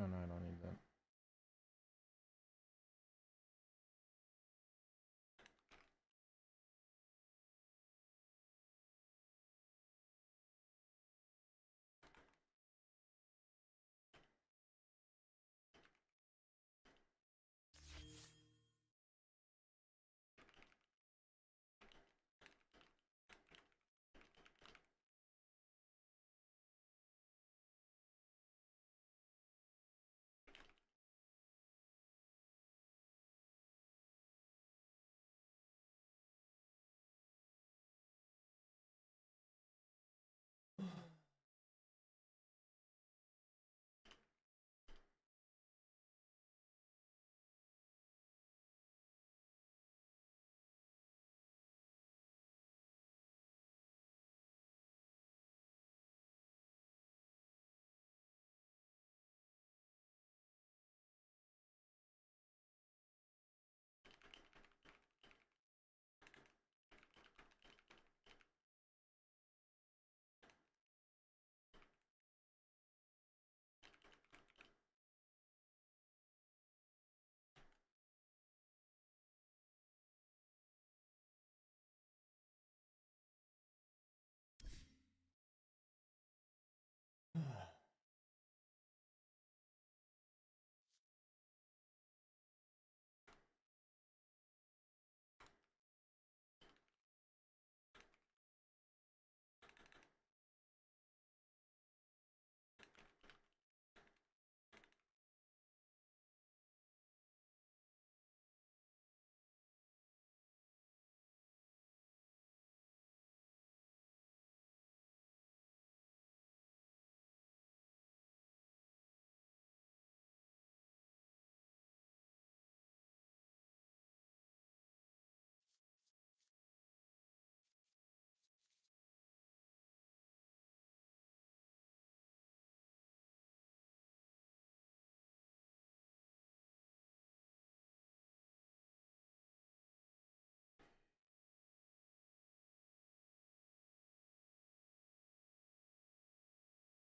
Oh no, I don't need that.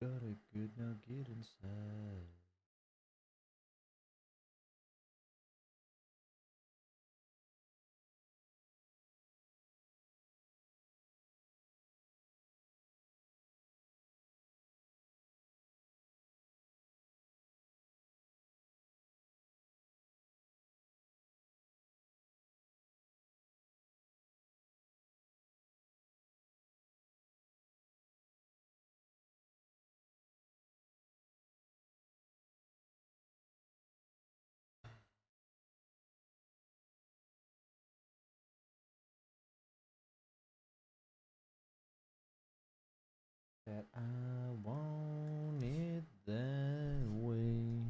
Got a good nugget inside. That I want it that way.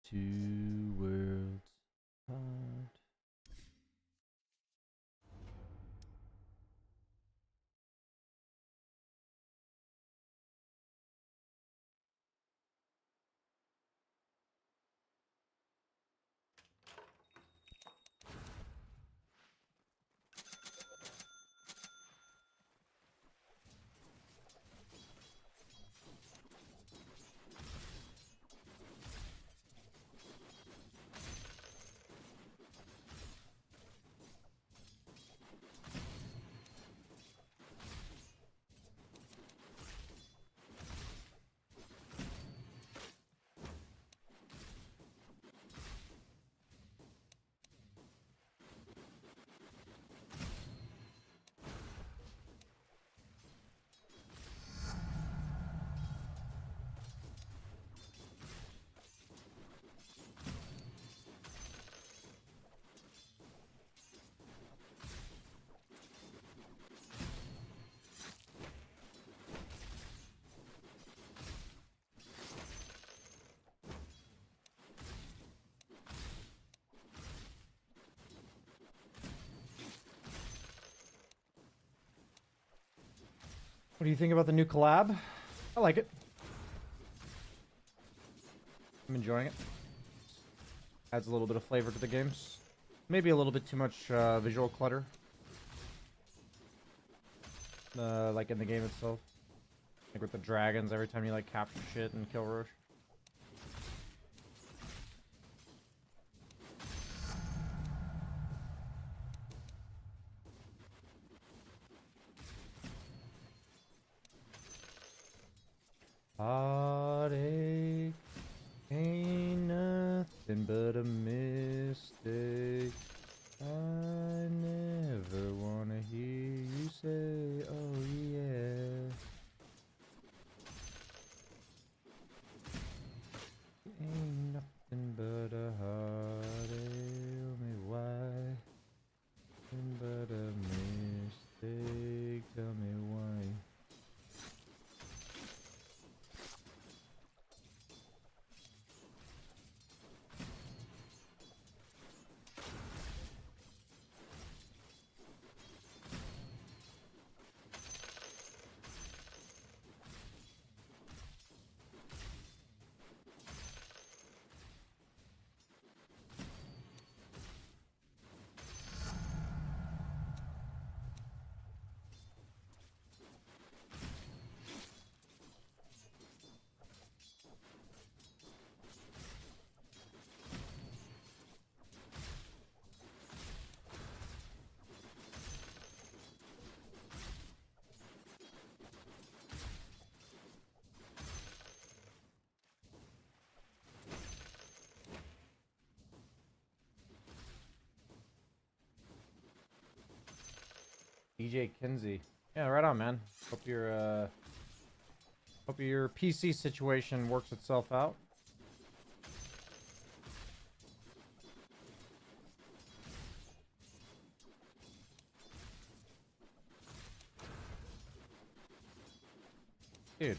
Two worlds apart. What do you think about the new collab? I like it. I'm enjoying it. Adds a little bit of flavor to the games. Maybe a little bit too much visual clutter. Like in the game itself. Like with the dragons, every time you like capture shit and kill Rosh. Heartache ain't nothing but a mistake. I never wanna hear you say, oh yeah. Ain't nothing but a heartache. Tell me why. Nothing but a mistake. Tell me why. DJ Kinsey. Yeah, right on, man. Hope your PC situation works itself out. Dude.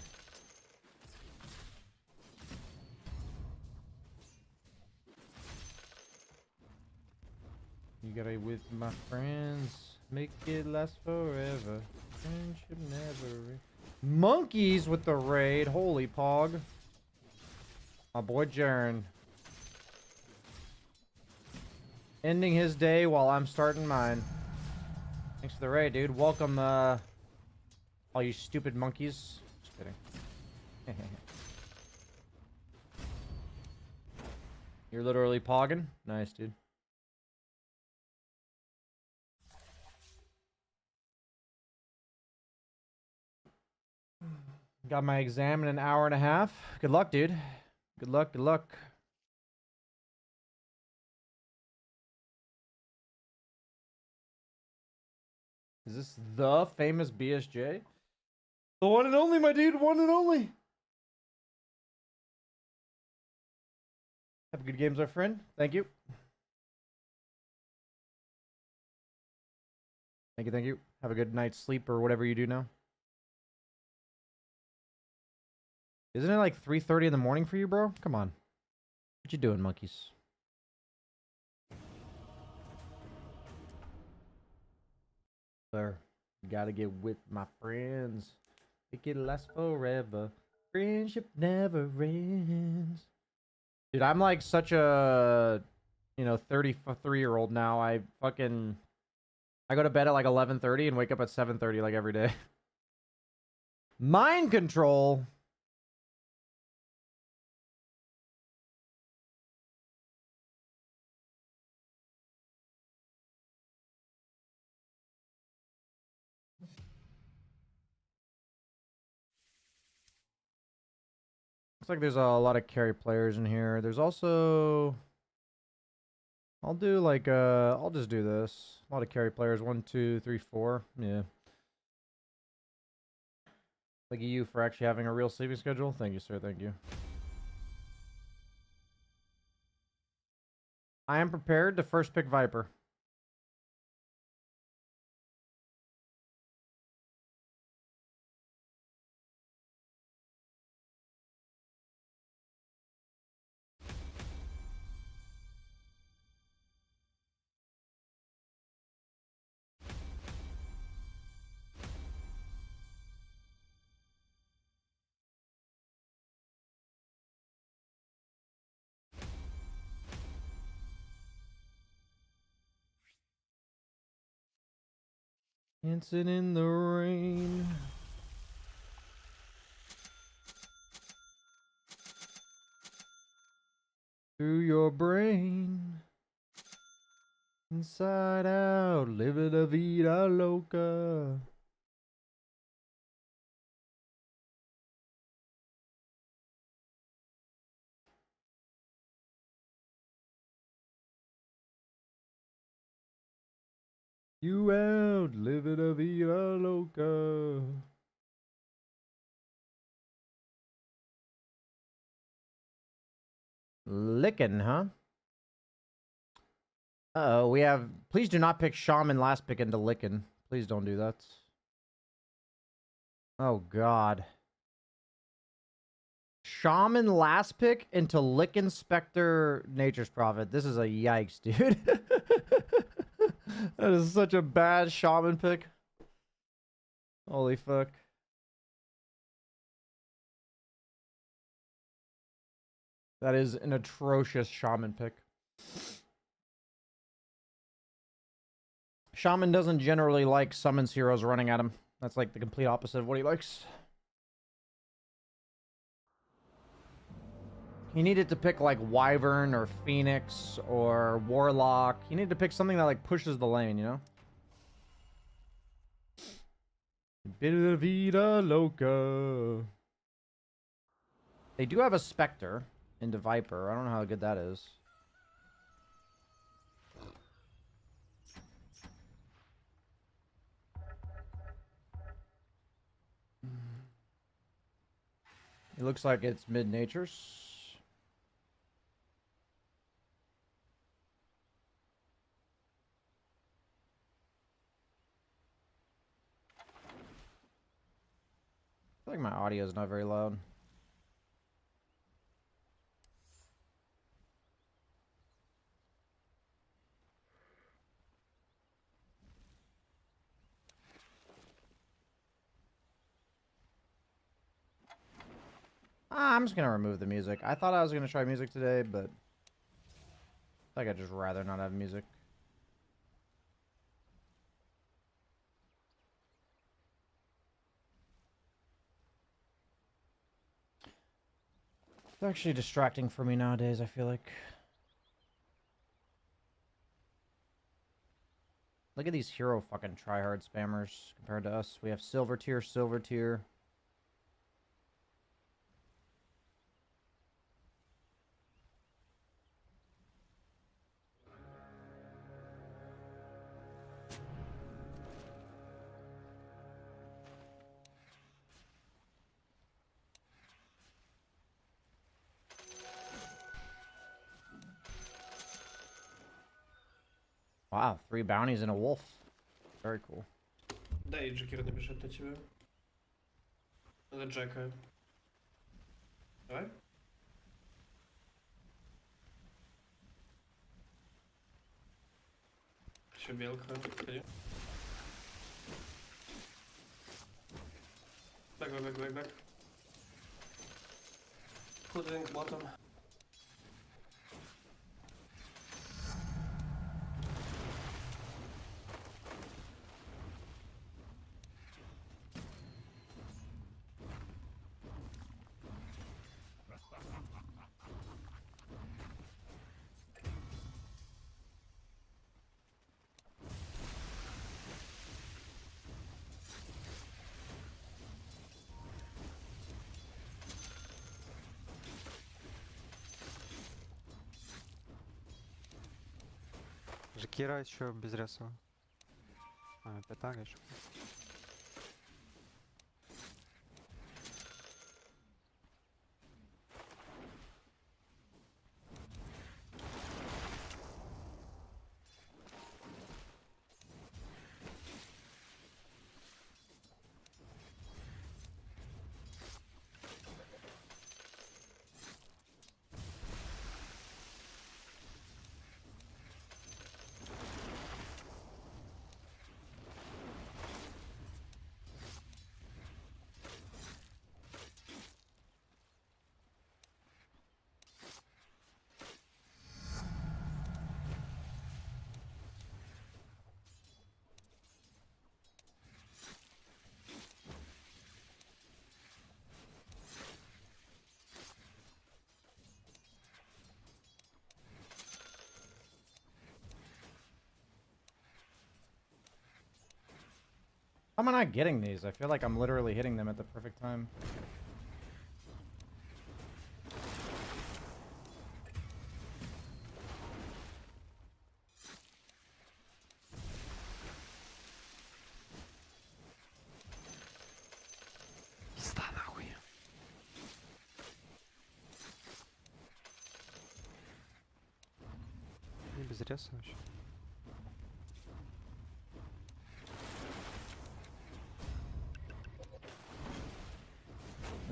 You gotta with my friends. Make it last forever. Friendship never. Monkeys with the raid. Holy pog. My boy Jaren. Ending his day while I'm starting mine. Thanks for the raid, dude. Welcome, all you stupid monkeys. Just kidding. You're literally pogging? Nice, dude. Got my exam in an hour and a half. Good luck, dude. Good luck, good luck. Is this the famous BSJ? The one and only, my dude. One and only. Have good games, our friend. Thank you. Thank you, thank you. Have a good night's sleep or whatever you do now. Isn't it like 3:30 in the morning for you, bro? Come on. What you doing, monkeys? Sir, gotta get with my friends. Make it last forever. Friendship never ends. Dude, I'm like such a, 33-year-old now. I go to bed at like 11:30 and wake up at 7:30 like every day. Mind control. Looks like there's a lot of carry players in here. There's also, I'll do like I'll just do this. A lot of carry players. 1, 2, 3, 4. Yeah. Thank you for actually having a real sleeping schedule. Thank you, sir. Thank you. I am prepared to first pick Viper. Dancing in the rain. your brain. Inside out, living la vida loca. You out, living la vida loca. Licking, huh? Uh-oh, we have... Please do not pick Shaman last pick into Licking. Please don't do that. Oh, God. Shaman last pick into Licking Spectre Nature's Prophet. This is a yikes, dude. That is such a bad Shaman pick. Holy fuck. That is an atrocious Shaman pick. Shaman doesn't generally like summons heroes running at him. That's like the complete opposite of what he likes. He needed to pick like Wyvern or Phoenix or Warlock. He needed to pick something that like pushes the lane, you know? Vida vida loca. They do have a Spectre into Viper. I don't know how good that is. It looks like it's mid-natures. I feel like my audio is not very loud. I'm just gonna remove the music. I thought I was gonna try music today, but I think I'd just rather not have music. It's actually distracting for me nowadays, I feel like. Look at these hero fucking tryhard spammers compared to us. We have silver tier, silver tier. Wow, 3 bounties and a wolf. Very cool. Daj, Jakier nabierze do ciebie. Ale Jacka. Dawaj. Się wielka. Back. Pudding bottom. Кира еще без реса. Питание еще. How am I not getting these? I feel like I'm literally hitting them at the perfect time. Пизда нахуй. Не без реса вообще.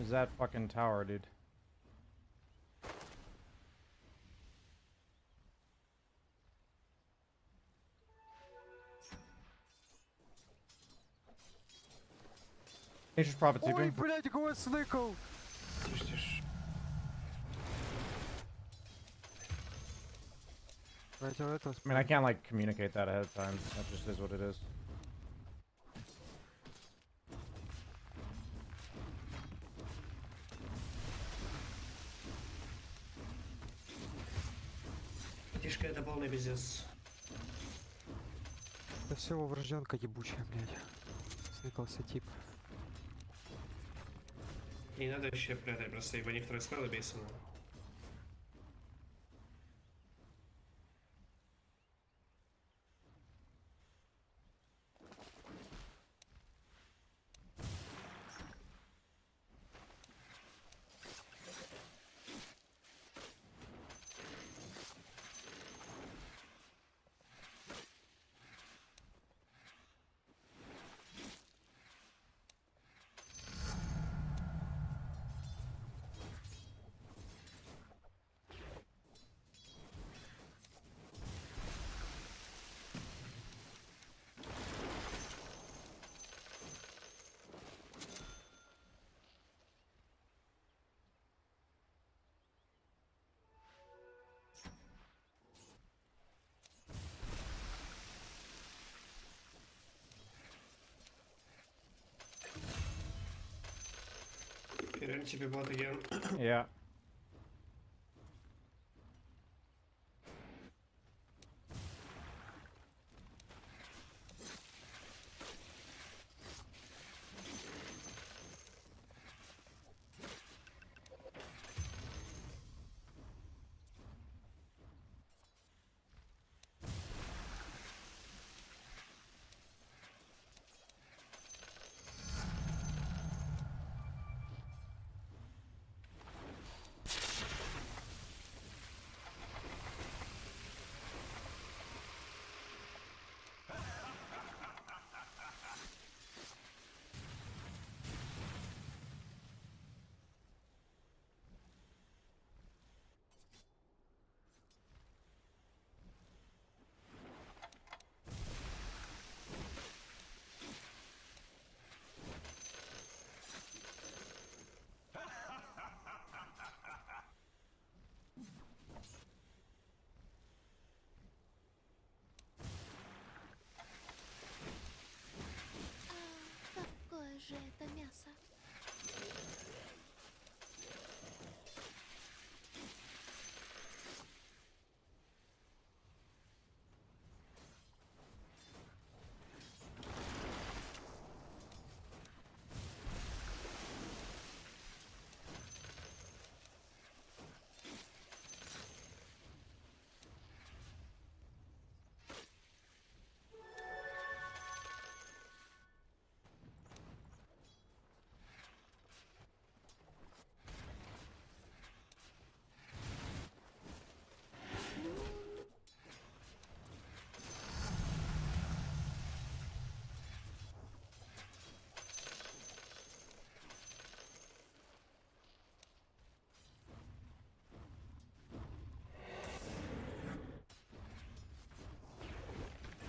Where's that fucking tower, dude? Nature's Prophet Ой, TP. блядь, кого сныкал? Тише, тише. Давайте вот это I mean, I can't like communicate that ahead of time. That just is what it is. Тишка это полный пиздец. Это всего врожденка ебучая, блядь. Сныкался тип. Не надо еще прятать просто, ибо некоторые спелы бейсаны. Перейдем тебе бот again. Yeah. Какое же это мясо?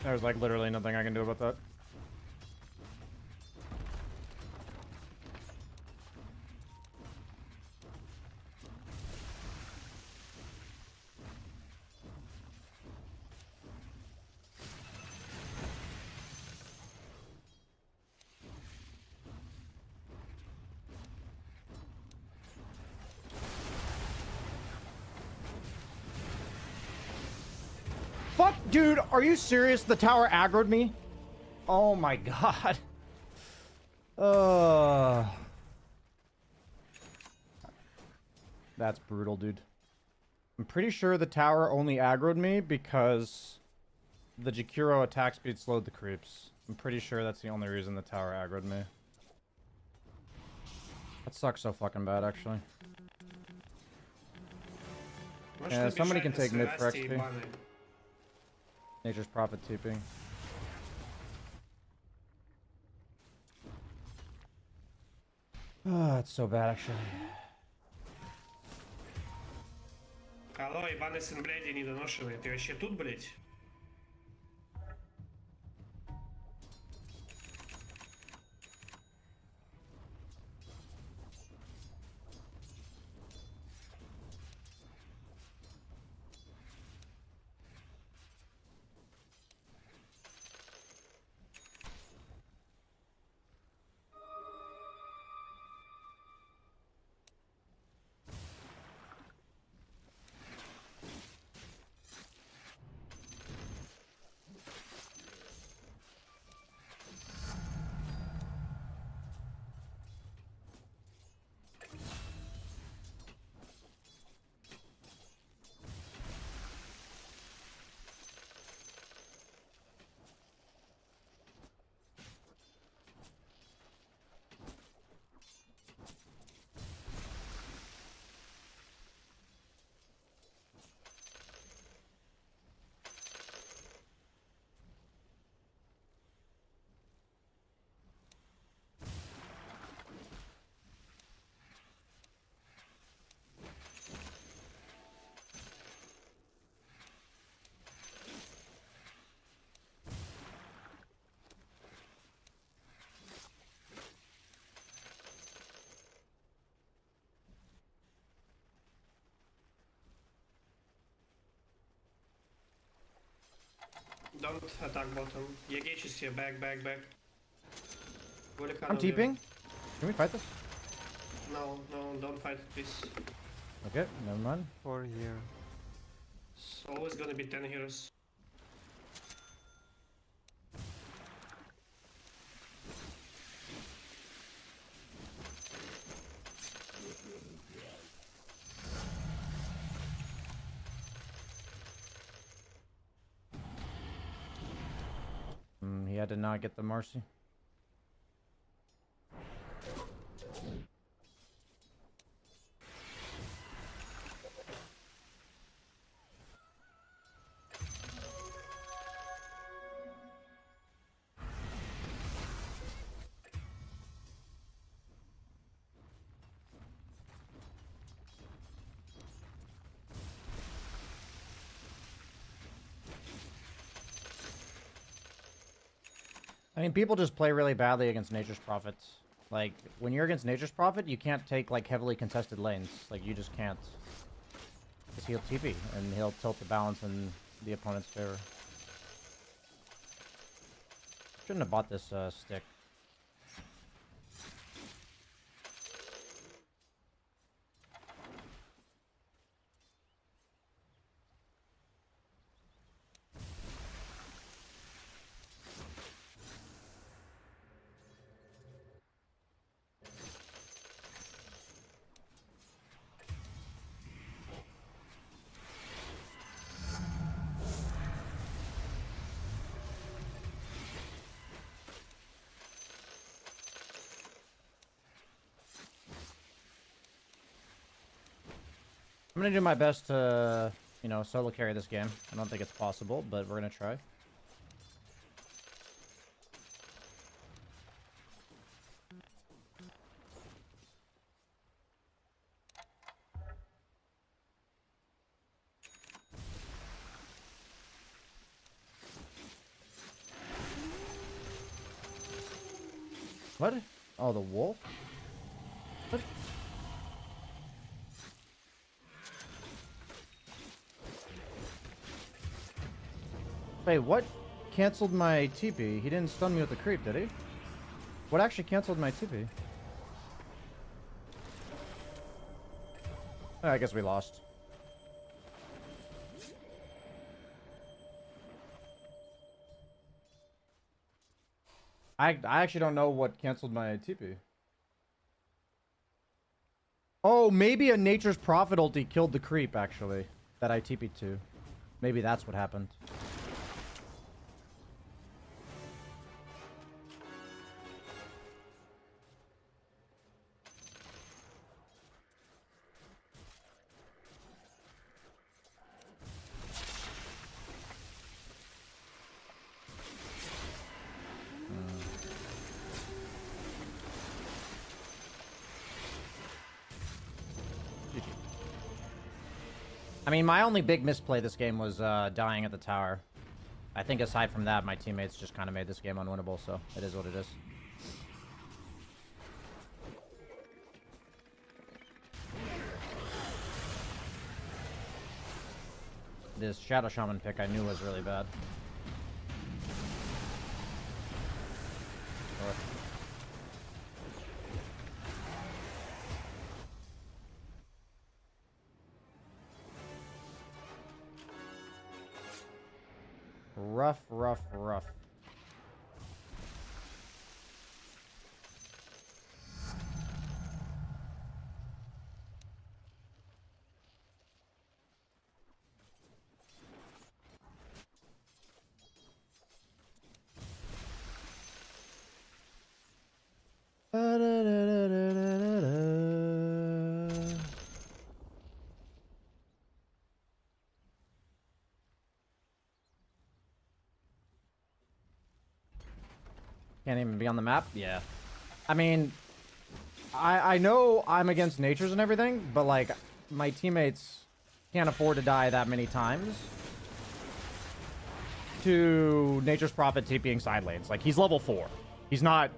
There's like literally nothing I can do about that. Fuck, dude, are you serious? The tower aggroed me? Oh my god. Uh, that's brutal, dude. I'm pretty sure the tower only aggroed me because the Jakiro attack speed slowed the creeps. I'm pretty sure that's the only reason the tower aggroed me. That sucks so fucking bad, actually. Yeah, somebody can take mid for XP. Nature's Prophet TPing. Oh, it's so bad, actually. Алло, ебаный сын, блядь, недоношенный. Ты вообще тут, блядь? Don't attack bottom. Yegech is here. Back, back, back. I'm TPing. Can we fight this? No, no, don't fight it, please. Okay, never mind. 4 here. It's always gonna be 10 heroes. He had to not get the Marcy. I mean, people just play really badly against Nature's Prophets. Like, when you're against Nature's Prophet, you can't take, like, heavily contested lanes. Like, you just can't. Because he'll TP, and he'll tilt the balance in the opponent's favor. Shouldn't have bought this, stick. I'm gonna do my best to, you know, solo carry this game. I don't think it's possible, but we're gonna try. What? Oh, the wolf? What? Wait, what canceled my TP? He didn't stun me with the creep, did he? What actually canceled my TP? Oh, I guess we lost. I actually don't know what canceled my TP. Oh, maybe a Nature's Prophet ulti killed the creep, actually. That I TP'd to. Maybe that's what happened. GG. I mean, my only big misplay this game was dying at the tower. I think aside from that, my teammates just kind of made this game unwinnable, so it is what it is. This Shadow Shaman pick I knew was really bad. Rough, rough, rough. Can't even be on the map? Yeah. I mean, I know I'm against natures and everything, but like, my teammates can't afford to die that many times to Nature's Prophet TPing side lanes. Like, he's level 4. He's not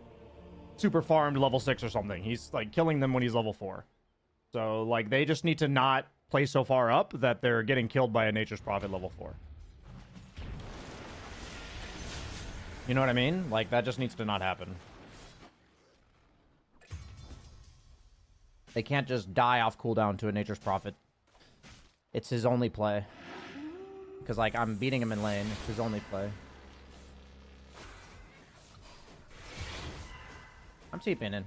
super farmed level 6 or something. He's, like, killing them when he's level 4. So, like, they just need to not play so far up that they're getting killed by a Nature's Prophet level 4. You know what I mean? Like, that just needs to not happen. They can't just die off cooldown to a Nature's Prophet. It's his only play. Because, like, I'm beating him in lane. It's his only play. I'm TPing in.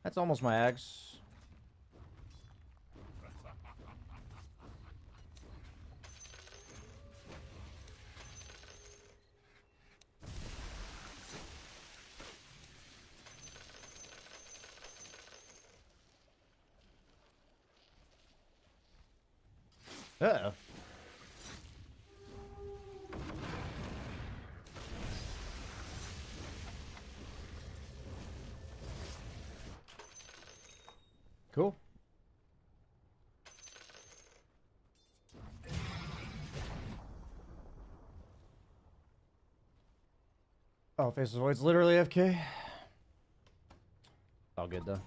That's almost my eggs. Uh-oh. Cool. Oh, Faceless Void's literally FK. All good, though.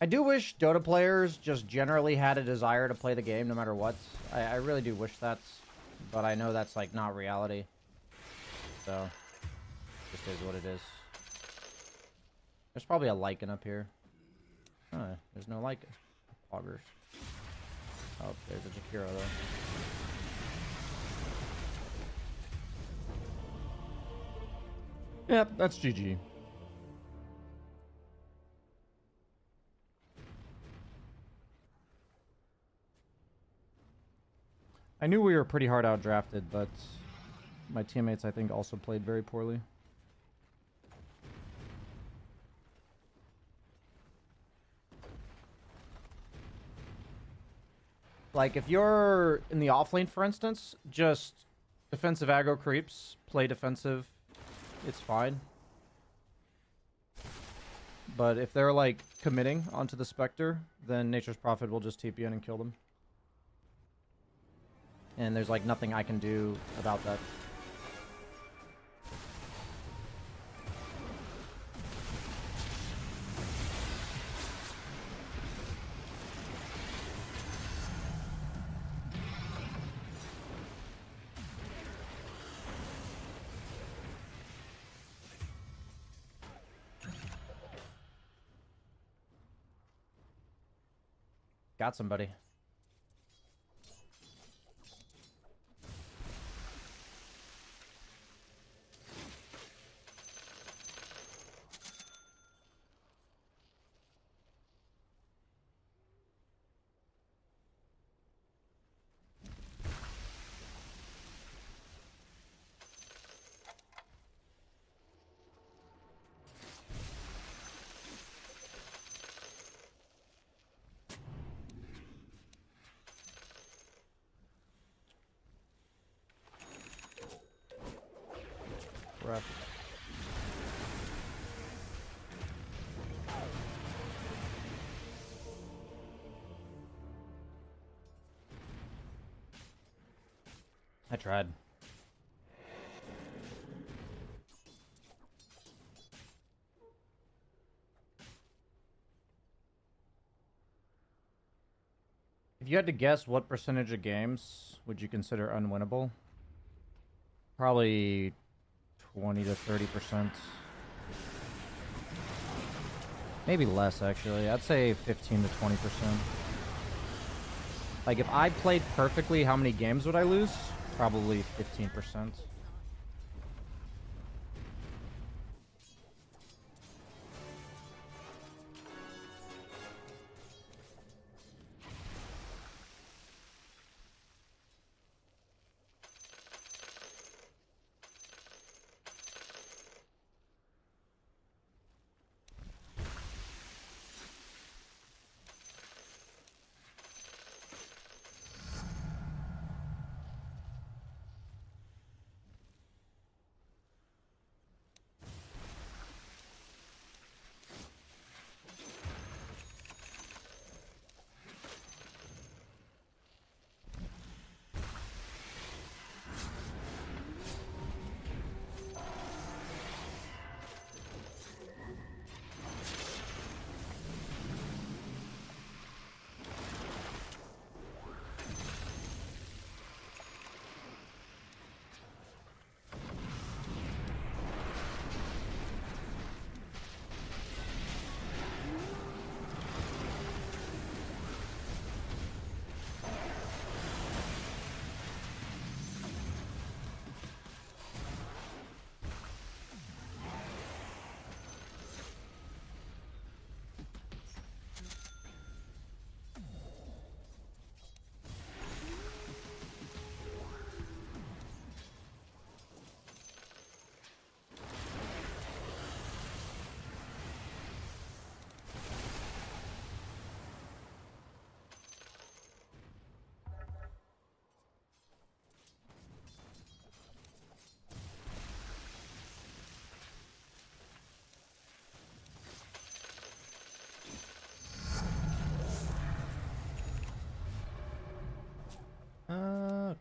I do wish Dota players just generally had a desire to play the game no matter what. I really do wish that, but I know that's, like, not reality. So, just is what it is. There's probably a lichen up here. Oh, there's no lichen. Poggers. Oh, there's a Jakiro, though. Yep, that's GG. I knew we were pretty hard outdrafted, but my teammates, I think, also played very poorly. Like, if you're in the offlane, for instance, just defensive aggro creeps, play defensive, it's fine. But if they're, like, committing onto the Spectre, then Nature's Prophet will just TP in and kill them. And there's, like, nothing I can do about that. Got somebody. Rough. I tried. If you had to guess what percentage of games would you consider unwinnable? Probably 20 to 30%. Maybe less, actually. I'd say 15 to 20%. Like, if I played perfectly, how many games would I lose? Probably 15%.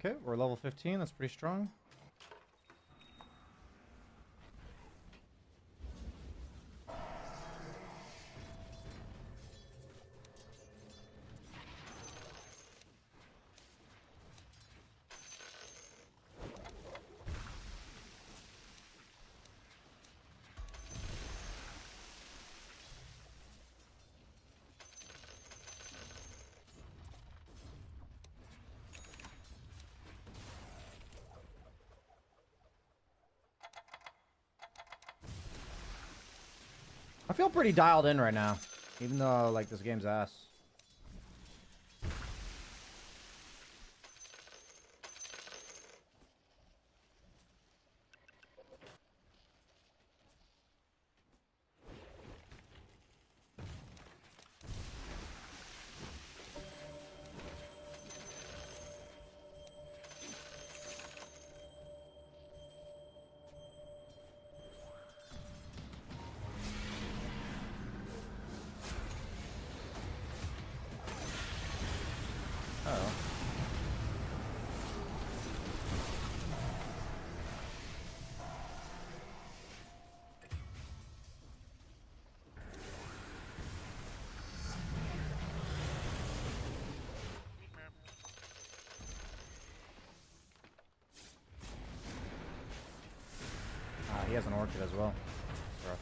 Okay, we're level 15. That's pretty strong. I feel pretty dialed in right now, even though, like, this game's ass. Uh-oh. He has an orchid as well. That's rough.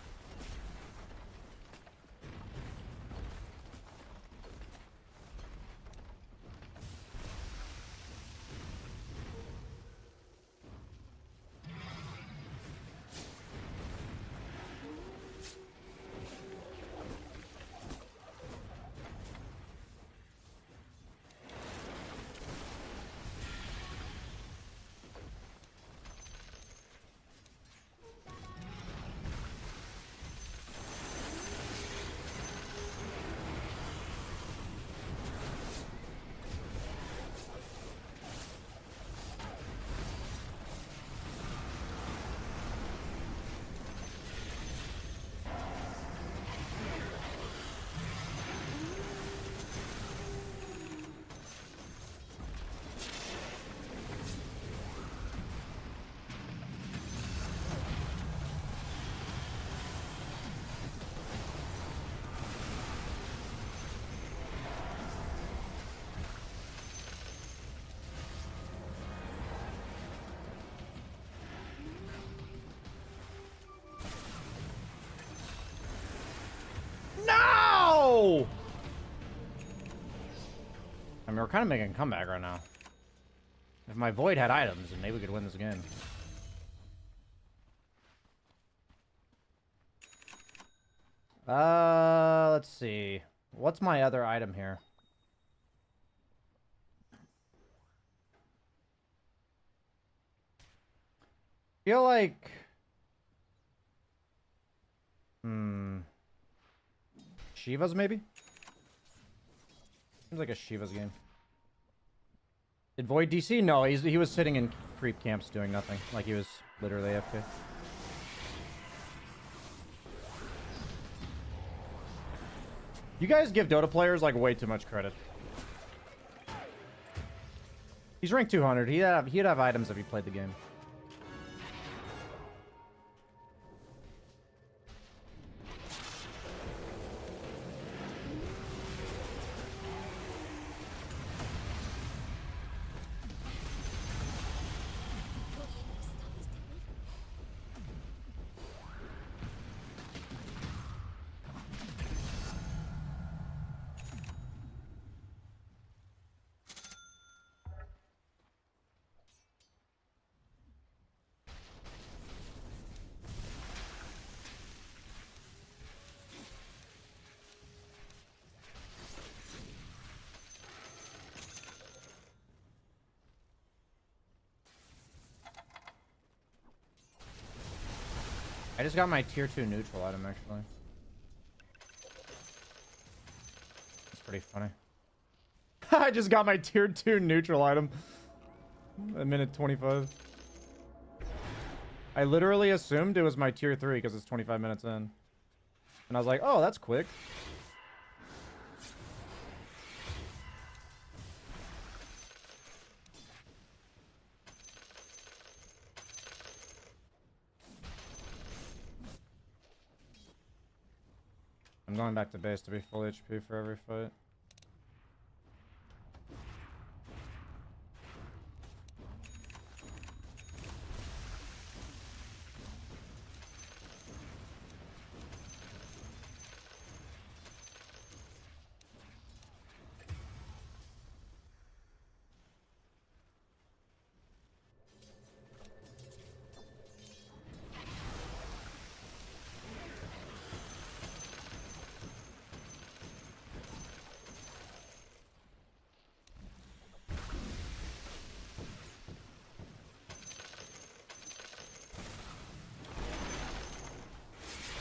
kind of making a comeback right now. If my Void had items, then maybe we could win this game. Let's see. What's my other item here? Feel like... Shiva's maybe? Seems like a Shiva's game. Did Void DC? No, he was sitting in creep camps doing nothing. Like he was literally AFK. You guys give Dota players like way too much credit. He's ranked 200. He'd have items if he played the game. I just got my tier 2 neutral item, actually. That's pretty funny. I just got my tier 2 neutral item. A minute 25. I literally assumed it was my tier 3 because it's 25 minutes in. And I was like, oh, that's quick. I'm going back to base to be full HP for every fight.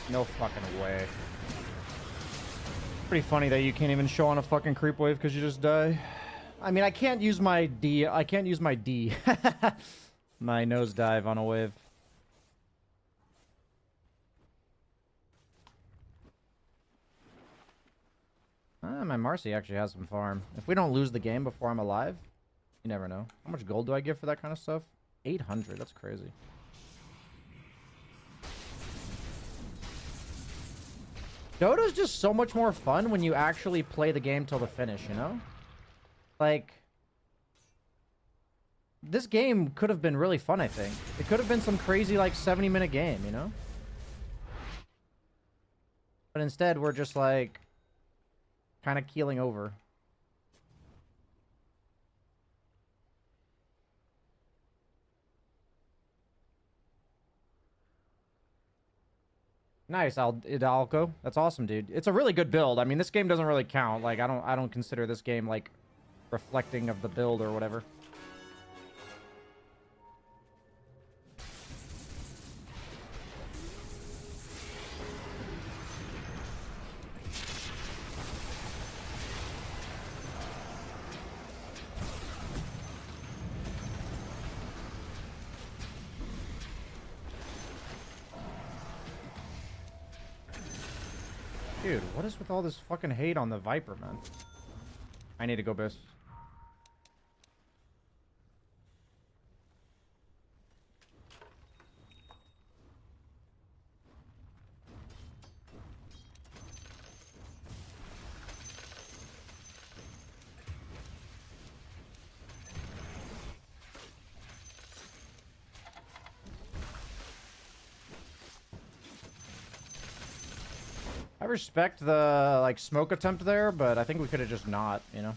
No fucking way. Pretty funny that you can't even show on a fucking creep wave because you just die. I mean, I can't use my D. I can't use my D. My nose dive on a wave. My Marcy actually has some farm. If we don't lose the game before I'm alive, you never know. How much gold do I get for that kind of stuff? 800. That's crazy. Dota's just so much more fun when you actually play the game till the finish, you know? Like, this game could have been really fun, I think. It could have been some crazy, like, 70-minute game, you know? But instead, we're just, like, kind of keeling over. Nice, Idalco. That's awesome, dude. It's a really good build. I mean, this game doesn't really count. Like, I don't consider this game like reflecting of the build or whatever. Dude, what is with all this fucking hate on the Viper, man? I need to go base. I respect the, like, smoke attempt there, but I think we could have just not, you know?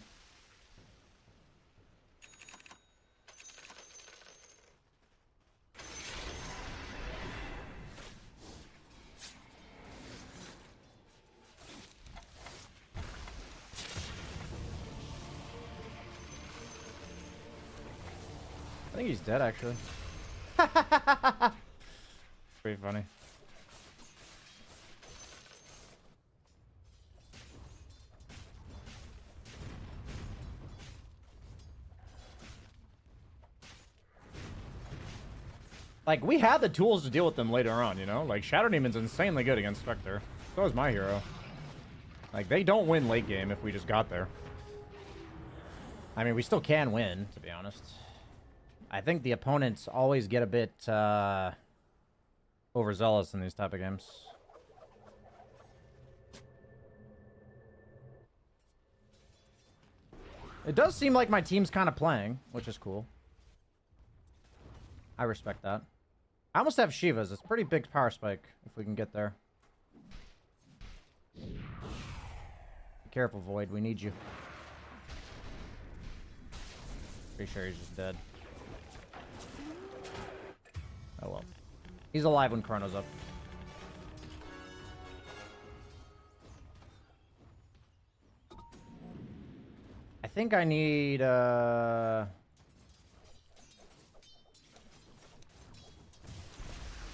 I think he's dead, actually. Pretty funny. Like, we had the tools to deal with them later on, you know? Like, Shadow Demon's insanely good against Spectre. So is my hero. Like, they don't win late game if we just got there. I mean, we still can win, to be honest. I think the opponents always get a bit overzealous in these type of games. It does seem like my team's kind of playing, which is cool. I respect that. I almost have Shivas. It's a pretty big power spike if we can get there. Be careful, Void. We need you. Pretty sure he's just dead. Oh well. He's alive when Chrono's up. I think I need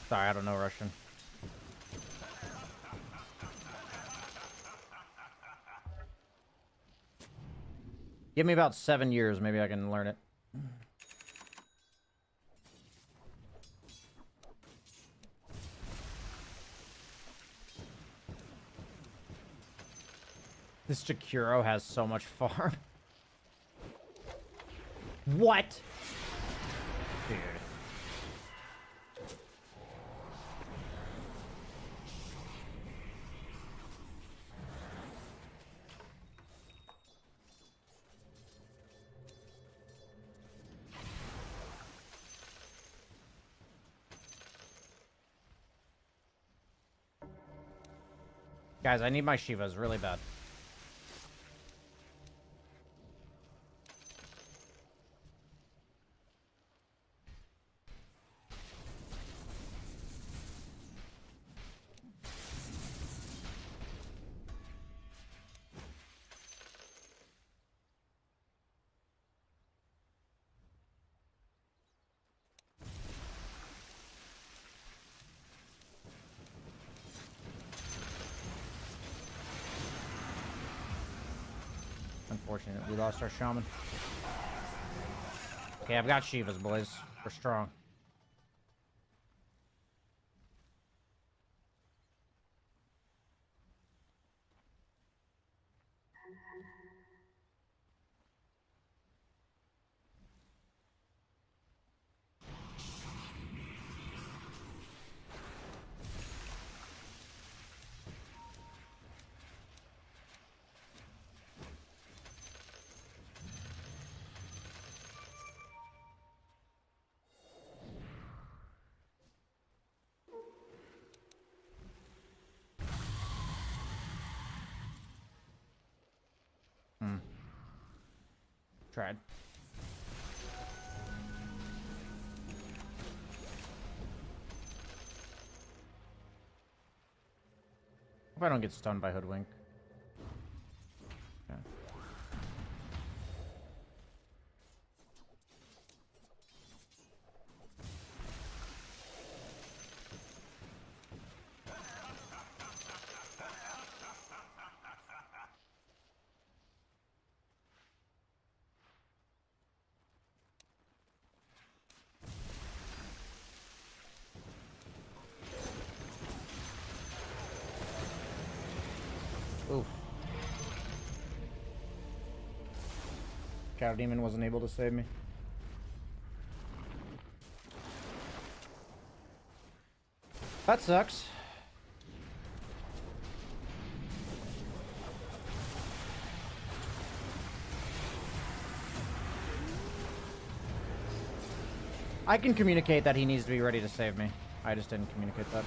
Sorry, I don't know Russian. Give me about 7 years, maybe I can learn it. This Jakiro has so much farm. What? Dude. Guys, I need my Shivas really bad. Unfortunate, we lost our shaman. Okay, I've got Shivas, boys. We're strong. Tried. Hope I don't get stunned by Hoodwink. Okay. Oof. Shadow Demon wasn't able to save me. That sucks. I can communicate that he needs to be ready to save me. I just didn't communicate that.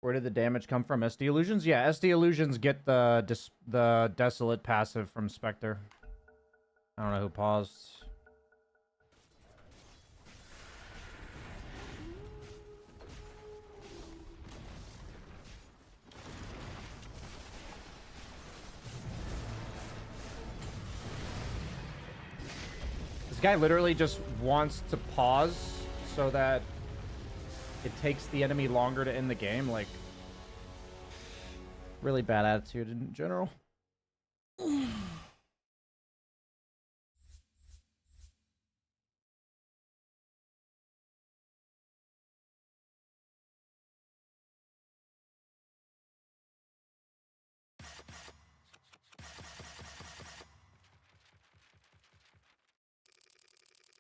Where did the damage come from? SD Illusions? Yeah, SD Illusions get the Desolate passive from Spectre. I don't know who paused. guy literally just wants to pause so that it takes the enemy longer to end the game. Like, really bad attitude in general.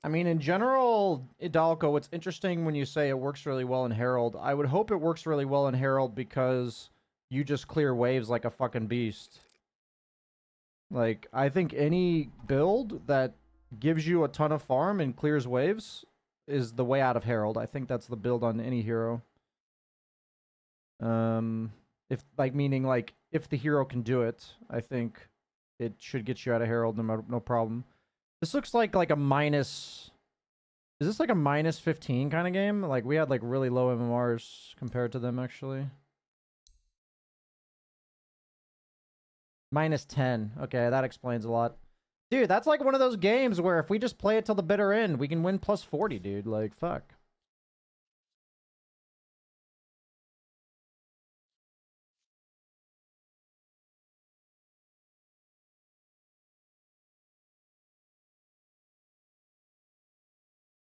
I mean, in general, Hidalgo, it's interesting when you say it works really well in Herald. I would hope it works really well in Herald because you just clear waves like a fucking beast. Like, I think any build that gives you a ton of farm and clears waves is the way out of Herald. I think that's the build on any hero. If, like, meaning, like, if the hero can do it, I think it should get you out of Herald no problem. This looks like a minus... Is this like a minus 15 kind of game? Like, we had, like, really low MMRs compared to them, actually. Minus 10. Okay, that explains a lot. Dude, that's like one of those games where if we just play it till the bitter end, we can win plus 40, dude. Like, fuck.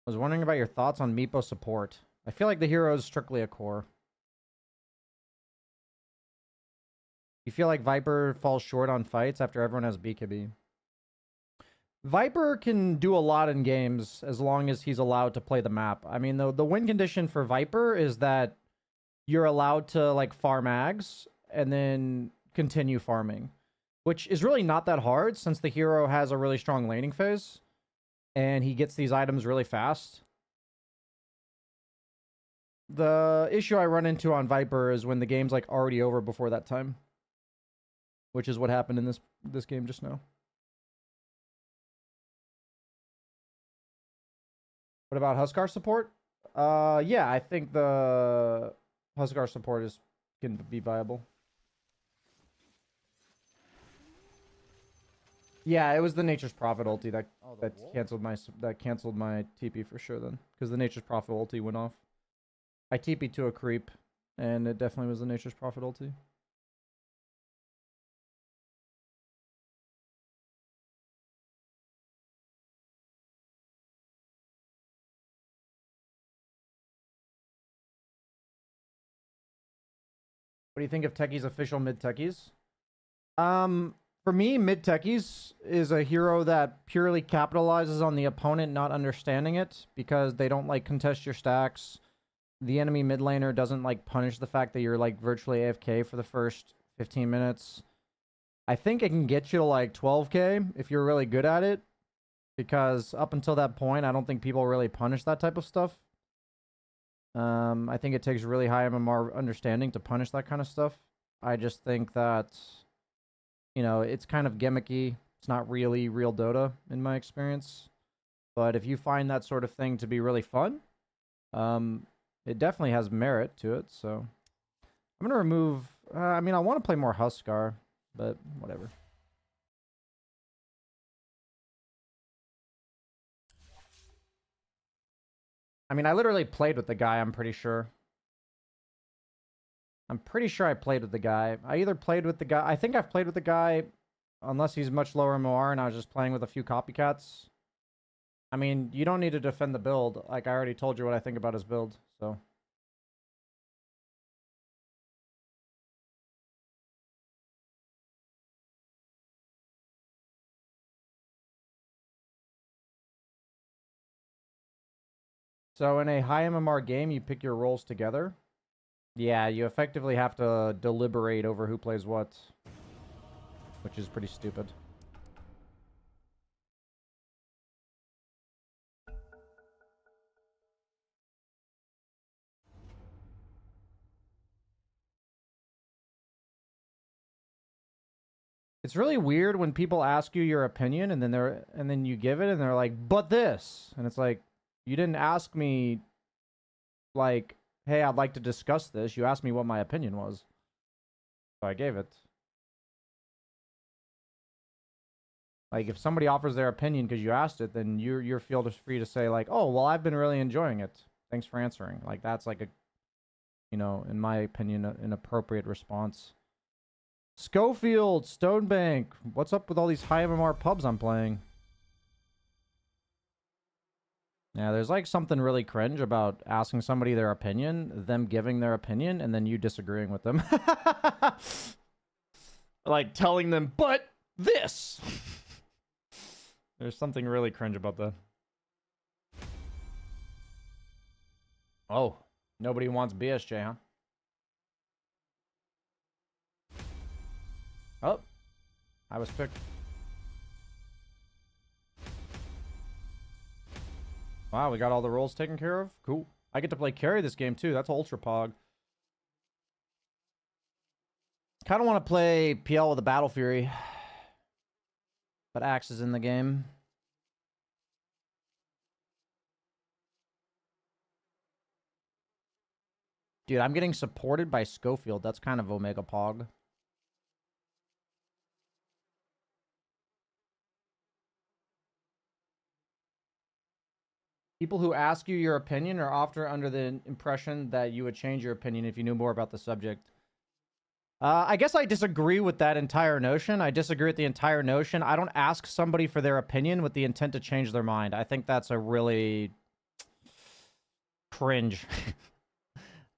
I was wondering about your thoughts on Meepo support. I feel like the hero is strictly a core. You feel like Viper falls short on fights after everyone has BKB? Viper can do a lot in games as long as he's allowed to play the map. I mean, the win condition for Viper is that you're allowed to, like, farm ags and then continue farming, which is really not that hard since the hero has a really strong laning phase and he gets these items really fast. The issue I run into on Viper is when the game's, like, already over before that time, which is what happened in this game just now. What about Huskar support? Yeah, I think the Huskar support can be viable. Yeah, it was the Nature's Prophet ulti that canceled my TP for sure then, because the Nature's Prophet ulti went off. I TP'd to a creep, and it definitely was the Nature's Prophet ulti. What do you think of Techie's official mid techies? For me, mid techies is a hero that purely capitalizes on the opponent not understanding it because they don't, like, contest your stacks. The enemy mid laner doesn't, like, punish the fact that you're, like, virtually AFK for the first 15 minutes. I think it can get you to, like, 12k if you're really good at it, because up until that point, I don't think people really punish that type of stuff. I think it takes really high MMR understanding to punish that kind of stuff. I just think that, you know, it's kind of gimmicky. It's not really real Dota in my experience. But if you find that sort of thing to be really fun, it definitely has merit to it. So I'm going to remove... I mean, I want to play more Huskar, but whatever. I mean, I literally played with the guy, I'm pretty sure. I'm pretty sure I played with the guy. I either played with the guy... I think I've played with the guy, unless he's much lower MOR, and I was just playing with a few copycats. I mean, you don't need to defend the build. Like, I already told you what I think about his build, so... So in a high MMR game, you pick your roles together. Yeah, you effectively have to deliberate over who plays what, which is pretty stupid. It's really weird when people ask you your opinion and then you give it and they're like, "But this." And it's like, you didn't ask me, like, "Hey, I'd like to discuss this." You asked me what my opinion was. So I gave it. Like, if somebody offers their opinion because you asked it, then you're feel free to say, like, oh, well, I've been really enjoying it. Thanks for answering. Like, that's like a, you know, in my opinion, an appropriate response. Schofield, Stonebank, what's up with all these high MMR pubs I'm playing? Yeah, there's like something really cringe about asking somebody their opinion, them giving their opinion, and then you disagreeing with them. Like telling them, but this! There's something really cringe about that. Oh, nobody wants BSJ, huh? Oh, I was picked. Wow, we got all the roles taken care of? Cool. I get to play carry this game too. That's ultra pog. Kind of want to play PL with a Battle Fury. But Axe is in the game. Dude, I'm getting supported by Schofield. That's kind of Omega Pog. People who ask you your opinion are often under the impression that you would change your opinion if you knew more about the subject. I guess I disagree with that entire notion. I disagree with the entire notion. I don't ask somebody for their opinion with the intent to change their mind. I think that's a really cringe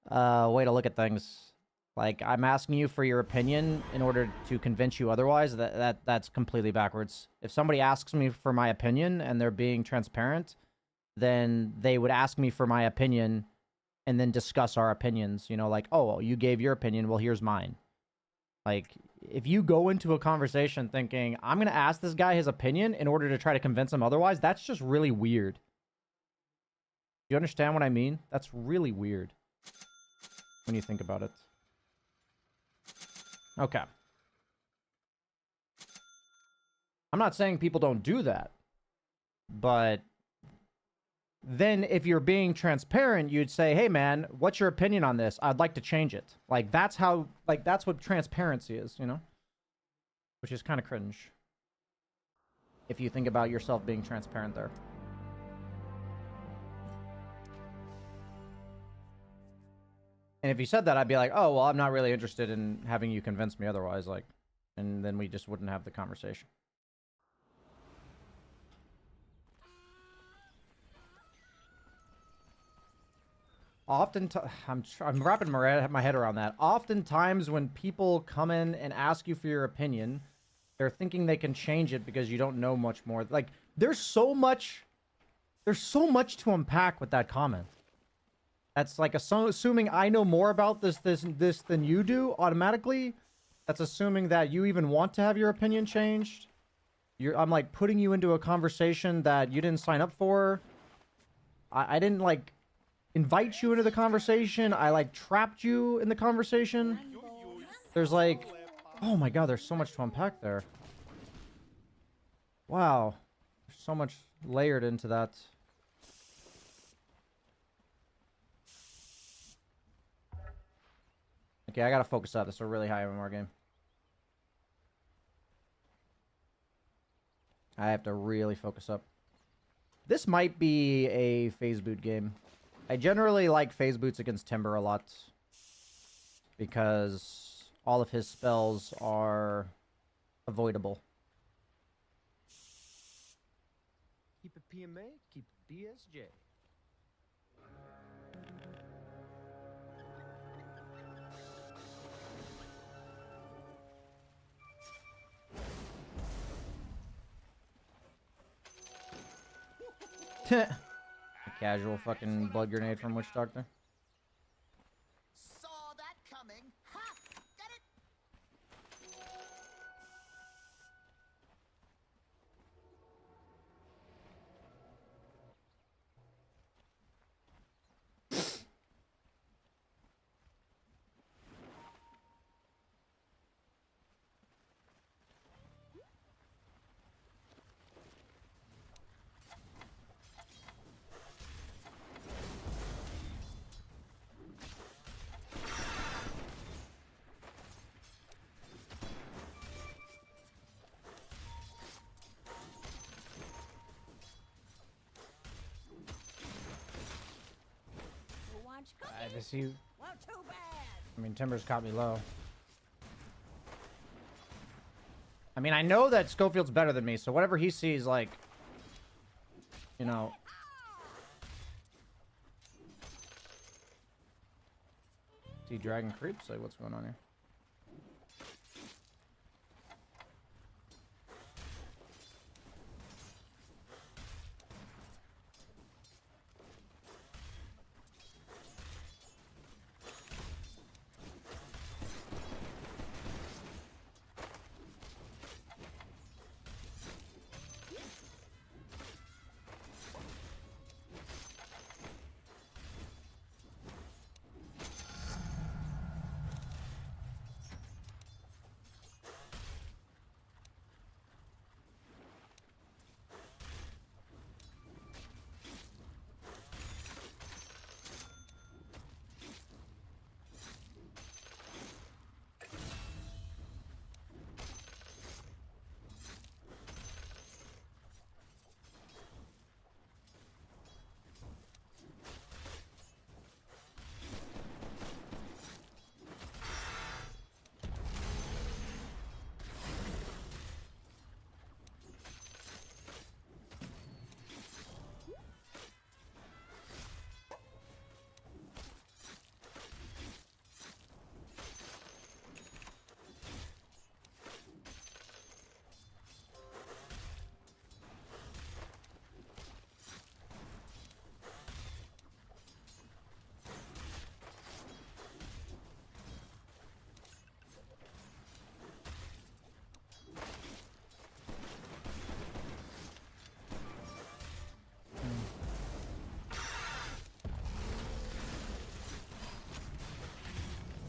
way to look at things. Like, I'm asking you for your opinion in order to convince you otherwise. That's completely backwards. If somebody asks me for my opinion and they're being transparent, then they would ask me for my opinion and then discuss our opinions. You know, like, oh, well, you gave your opinion. Well, here's mine. Like, if you go into a conversation thinking, I'm going to ask this guy his opinion in order to try to convince him otherwise, that's just really weird. You understand what I mean? That's really weird when you think about it. Okay. I'm not saying people don't do that, but then if you're being transparent, you'd say, hey man, what's your opinion on this? I'd like to change it. Like, that's how, like, that's what transparency is, you know? Which is kind of cringe. If you think about yourself being transparent there. And if you said that, I'd be like, oh, well, I'm not really interested in having you convince me otherwise, like, and then we just wouldn't have the conversation. I'm wrapping my head around that. Oftentimes when people come in and ask you for your opinion, they're thinking they can change it because you don't know much more. Like, there's so much to unpack with that comment. That's like assuming I know more about this than you do automatically. That's assuming that you even want to have your opinion changed. I'm like putting you into a conversation that you didn't sign up for. I didn't like invite you into the conversation. I like trapped you in the conversation. There's like, oh my god, there's so much to unpack there. Wow, there's so much layered into that. Okay, I gotta focus up. This is a really high MMR game. I have to really focus up. This might be a phase boot game. I generally like phase boots against Timber a lot. Because all of his spells are avoidable. Keep it PMA, keep it BSJ. A casual fucking blood grenade from Witch Doctor. Saw that coming. Ha! Get it? I see. I mean, Timbers caught me low. I mean, I know that Schofield's better than me, so whatever he sees, like, you know. See Dragon Creeps? Like, what's going on here?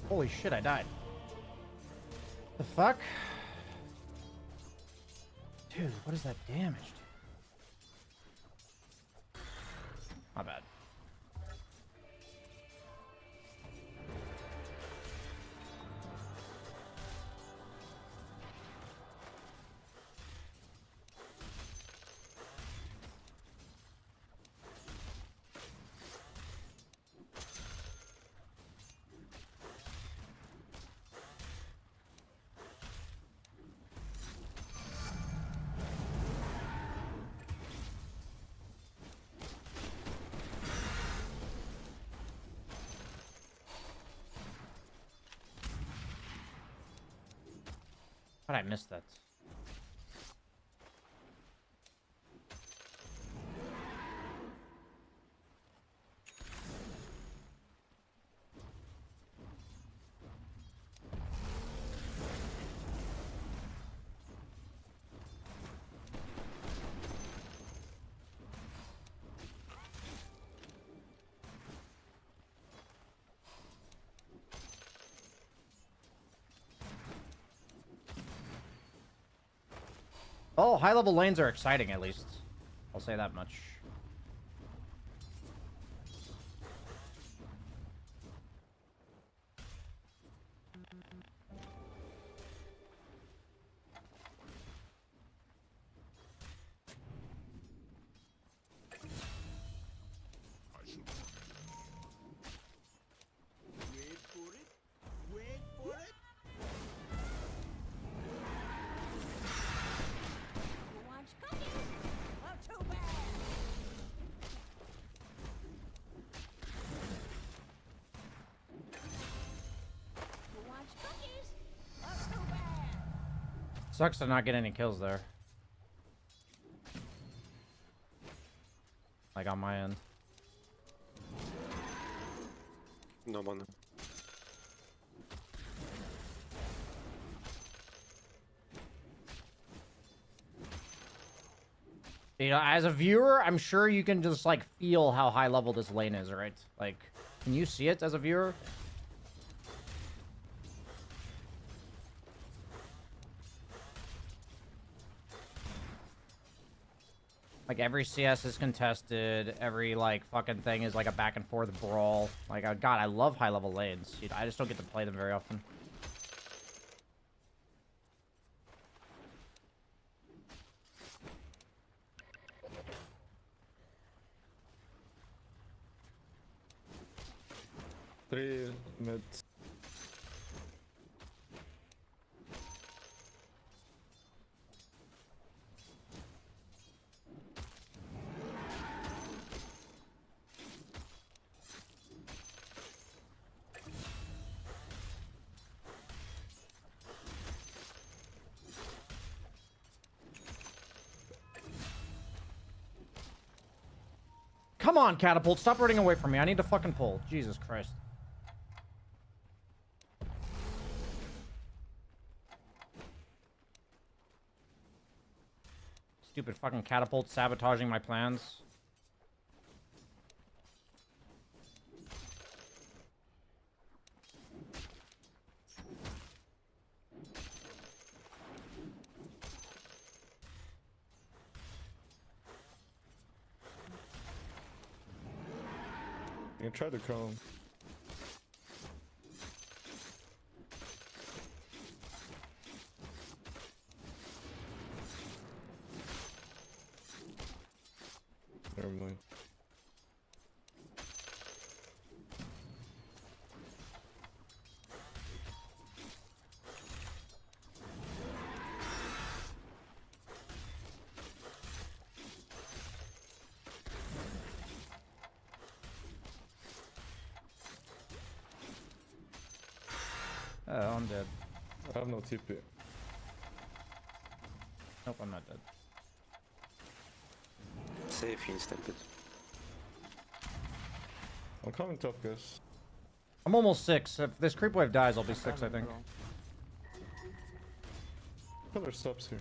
Holy shit, I died. The fuck? Dude, what is that damaged? My bad. How did I miss that? Oh, high-level lanes are exciting, at least. I'll say that much. Wait for it. Wait for it. Who wants cookies? Well, too bad. Who wants cookies? Well, too bad. Sucks to not get any kills there. Like, on my end. No mana. You know, as a viewer, I'm sure you can just, like, feel how high level this lane is, right? Like, can you see it as a viewer? Like, every CS is contested. Every, like, fucking thing is, like, a back and forth brawl. Like, God, I love high level lanes. Dude, I just don't get to play them very often. 3 mid. Come on, Catapult. Stop running away from me. I need to fucking pull. Jesus Christ. Stupid fucking Catapult sabotaging my plans. You can try to come. Never mind. Oh, I'm dead. I have no TP. Nope, I'm not dead. Safe instant. I'm coming top, guys. I'm almost 6. If this creep wave dies, I'll be 6, I think. Pillar stops here.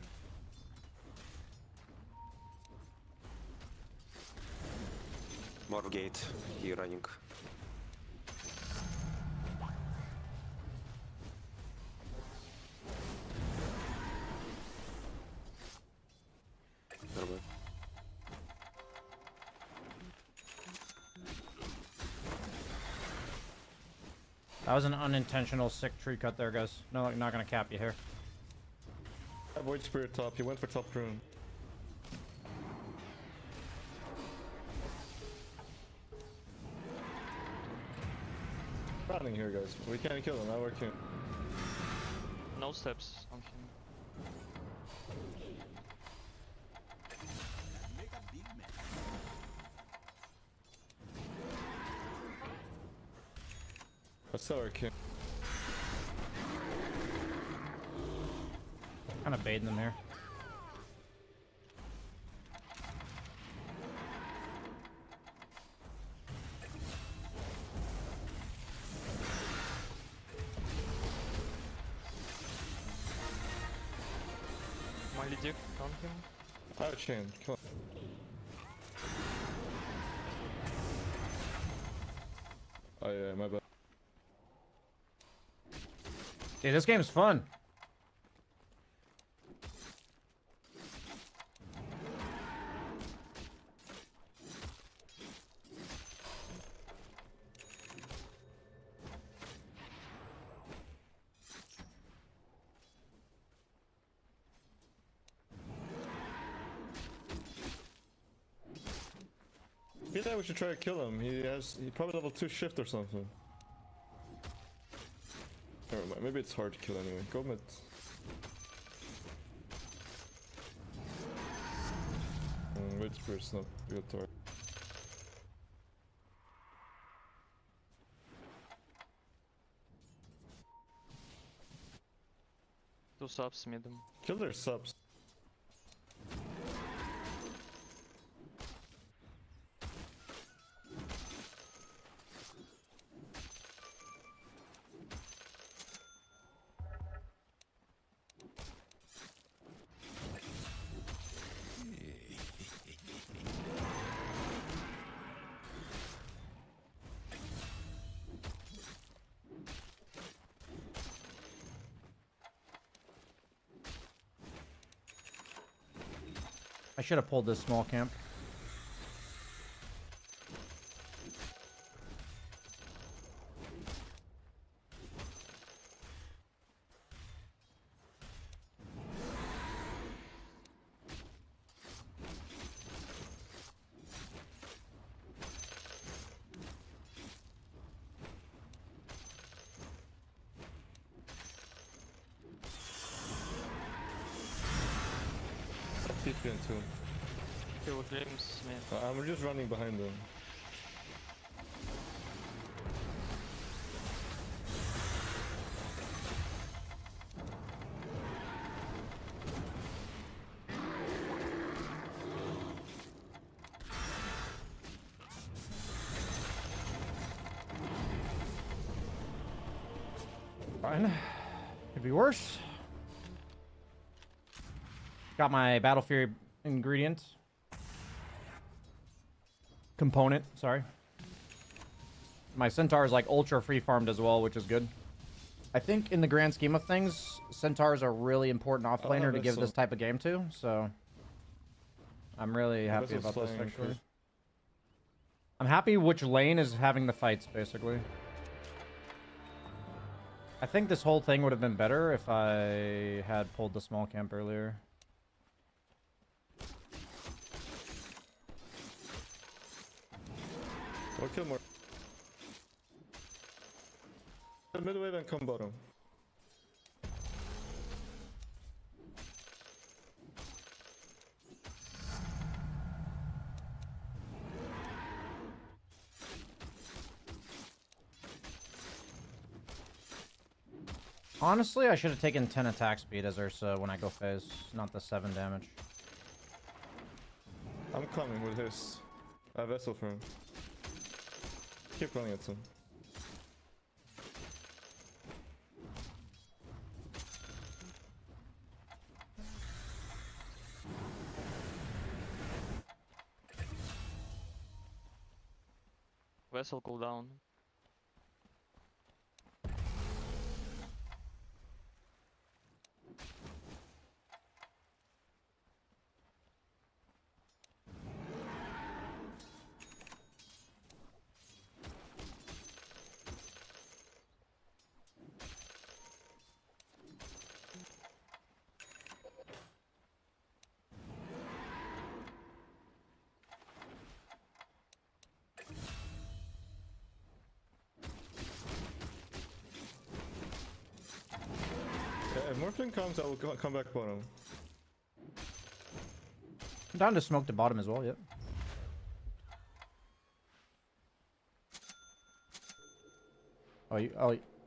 More gate. He running. Never mind. That was an unintentional sick tree cut there, guys. No, I'm not gonna cap you here. Void Spirit top. He went for top rune. Running here, guys. We can't kill him. I work here. No steps on him. Make a big mess. I still work here. Kind of baiting them here. Molly Dick on him. I have a chain. Come on. Oh yeah, my bad. Dude, this game's fun. I feel like we should try to kill him. He probably level 2 shift or something. Never mind. Maybe it's hard to kill anyway. Go mid. Wait for a snap. We got target. Two subs mid him. Kill their subs. I should have pulled this small camp. TP into him. He will glimpse me. I'm just running behind them. Fine. Could be worse. Got my Battle Fury ingredient. Component, sorry. My Centaur is like ultra free farmed as well, which is good. I think in the grand scheme of things, Centaurs are really important offlaner to give this type of game to, so I'm really happy about this actually. I'm happy which lane is having the fights, basically. I think this whole thing would have been better if I had pulled the small camp earlier. Or kill more. Mid wave and come bottom. Honestly, I should have taken 10 attack speed as Ursa when I go phase, not the 7 damage. I'm coming with his. I have vessel for him. Keep running at him. Vessel cooldown. Yeah, if Morphling comes, I will come back bottom. I'm down to smoke the bottom as well, yep.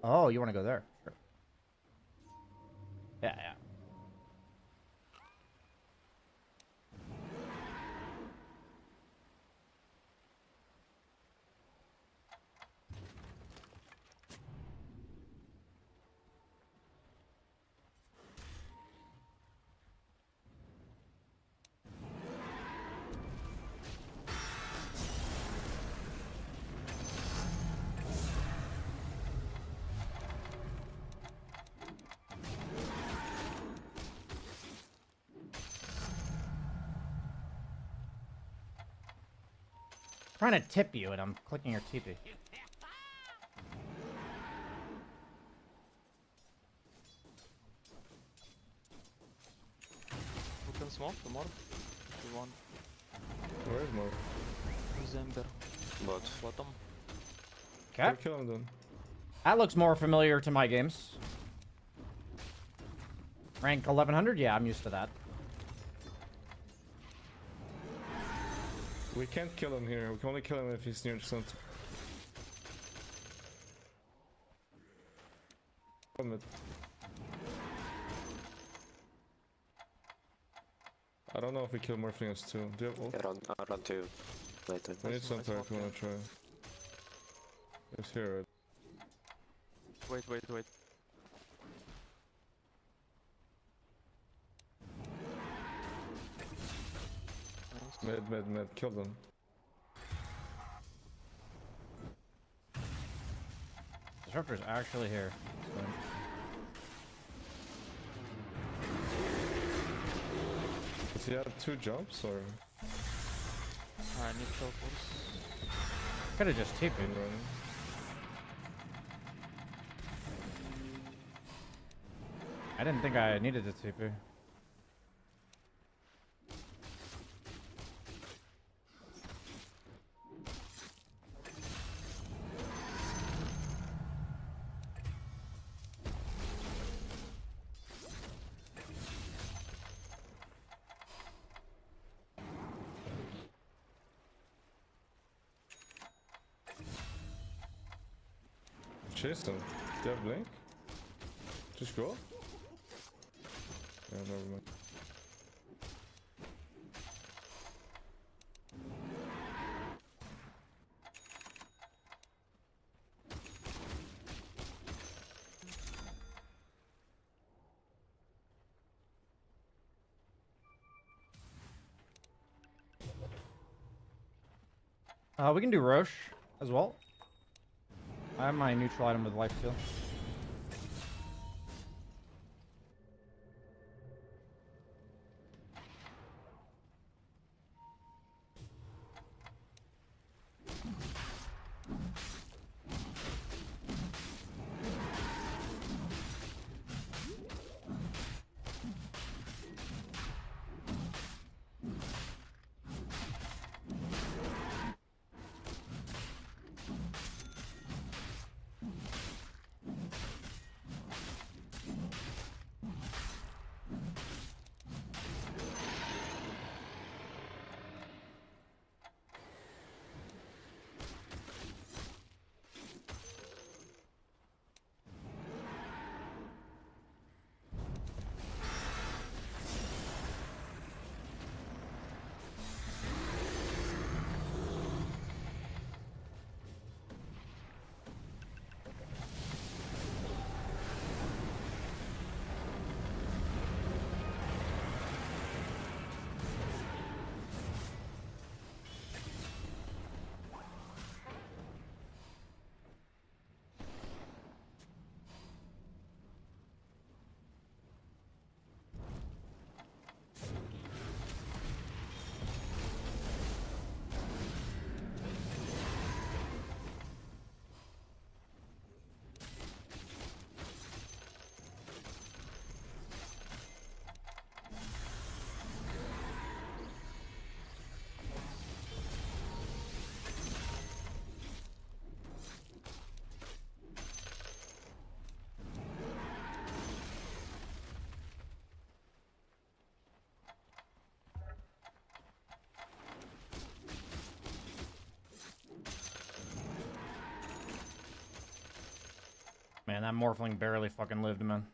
Oh, you want to go there? Sure. Yeah, yeah. Trying to tip you and I'm clicking your TP. We can smoke the morph if you want. Where is Morph? Zember. Bot. Bottom. Okay. Kill him then. That looks more familiar to my games. Rank 1100? Yeah, I'm used to that. We can't kill him here. We can only kill him if he's near the center. I don't know if we kill Morpheus too. Do you have ult? Yeah, run to later. We need something if we wanna try. It's here, right? Wait. Mid. Kill them. Disruptor's actually here. Does he have 2 jumps or? I need focus. Could have just TP'd. Running? I didn't think I needed to TP. chase them. Do you have blink? Just go? Yeah, never mind. We can do Roche as well. I have my neutral item with life steal. Man, that Morphling barely fucking lived, man.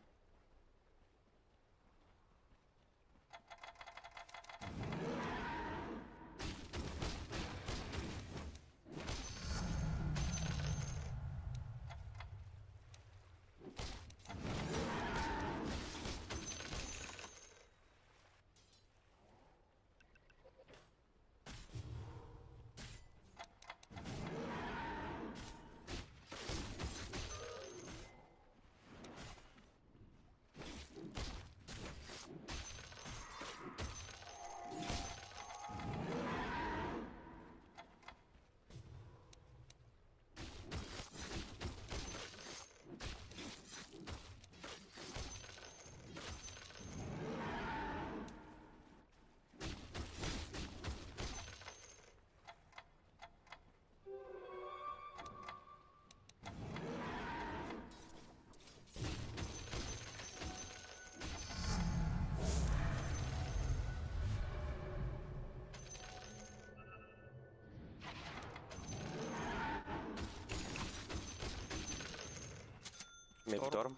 Mid dorm.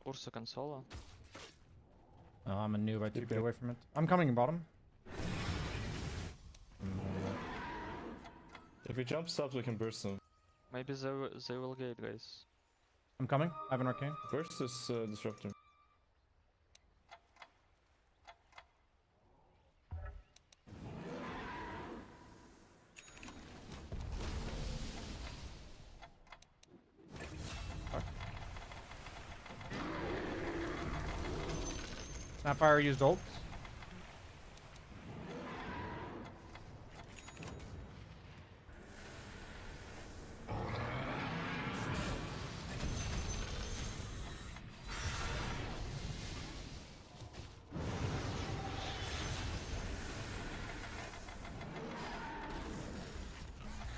Ursa can solo. Oh, I'm a noob. I took Okay. it away from it. I'm coming bottom. If he jump stops, we can burst him. Maybe they will gate, guys. I'm coming. I have an arcane. Burst is disruptor. Snapfire used ult.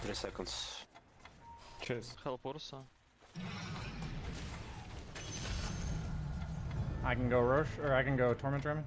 Three seconds. Chase. Help Ursa. I can go Roche, or I can go Torment Ramen.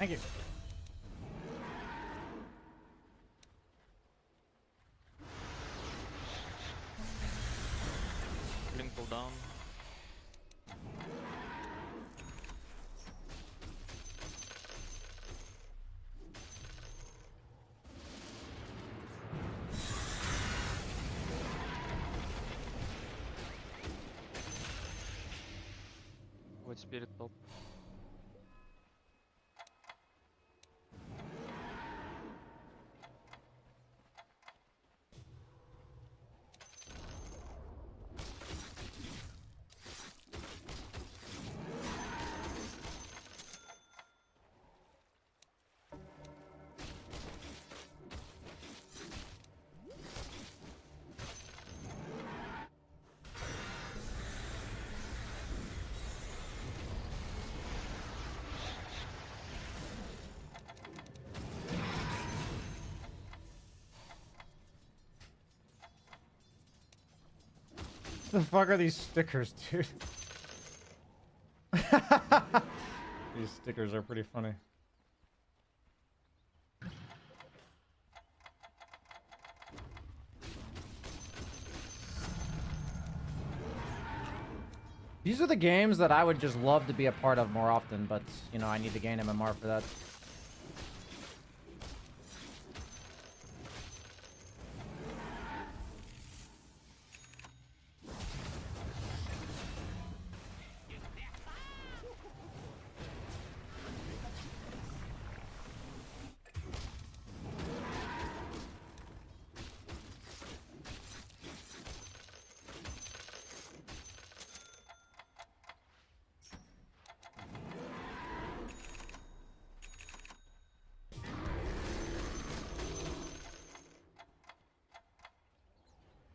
Thank you. Blink cooldown. With spirit top. The fuck are these stickers, dude? These stickers are pretty funny. These are the games that I would just love to be a part of more often, but, you know, I need to gain MMR for that.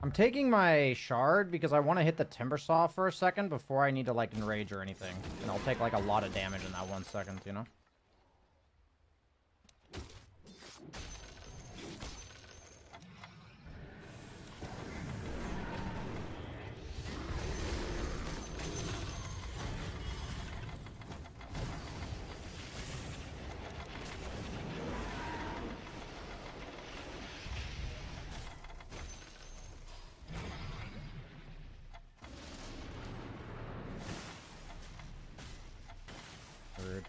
I'm taking my shard because I want to hit the timber saw for a second before I need to, like, enrage or anything. And I'll take, like, a lot of damage in that 1 second, you know? Weird.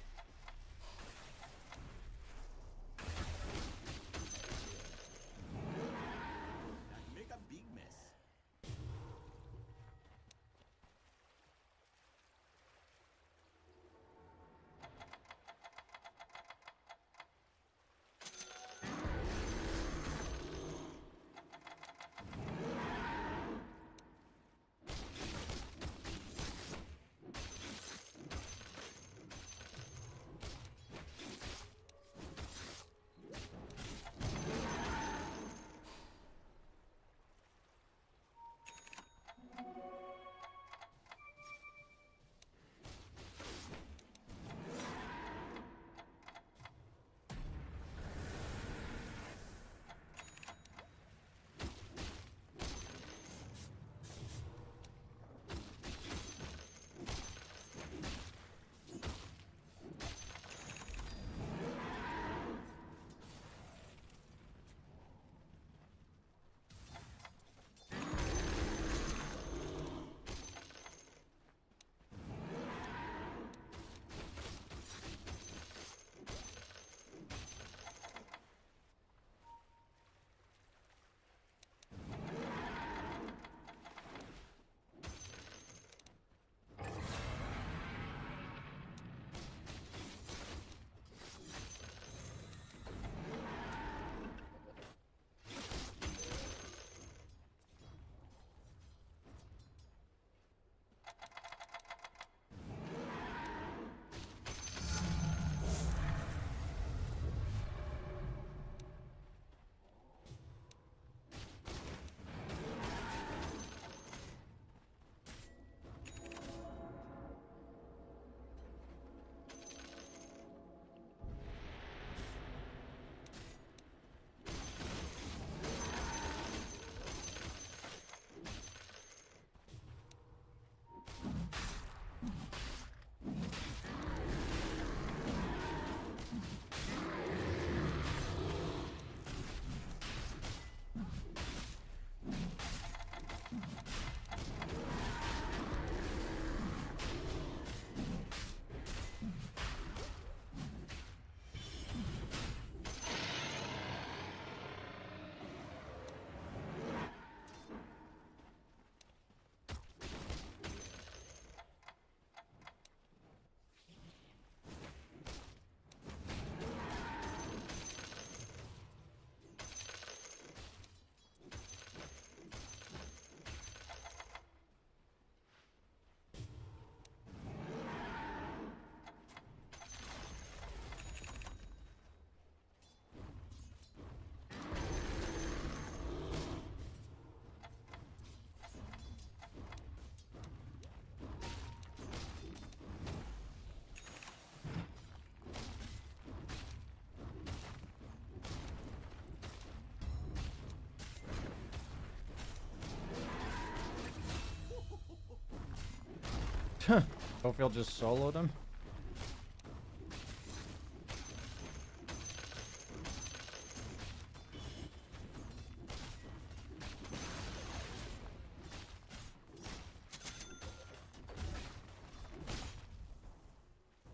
Schofield just soloed him.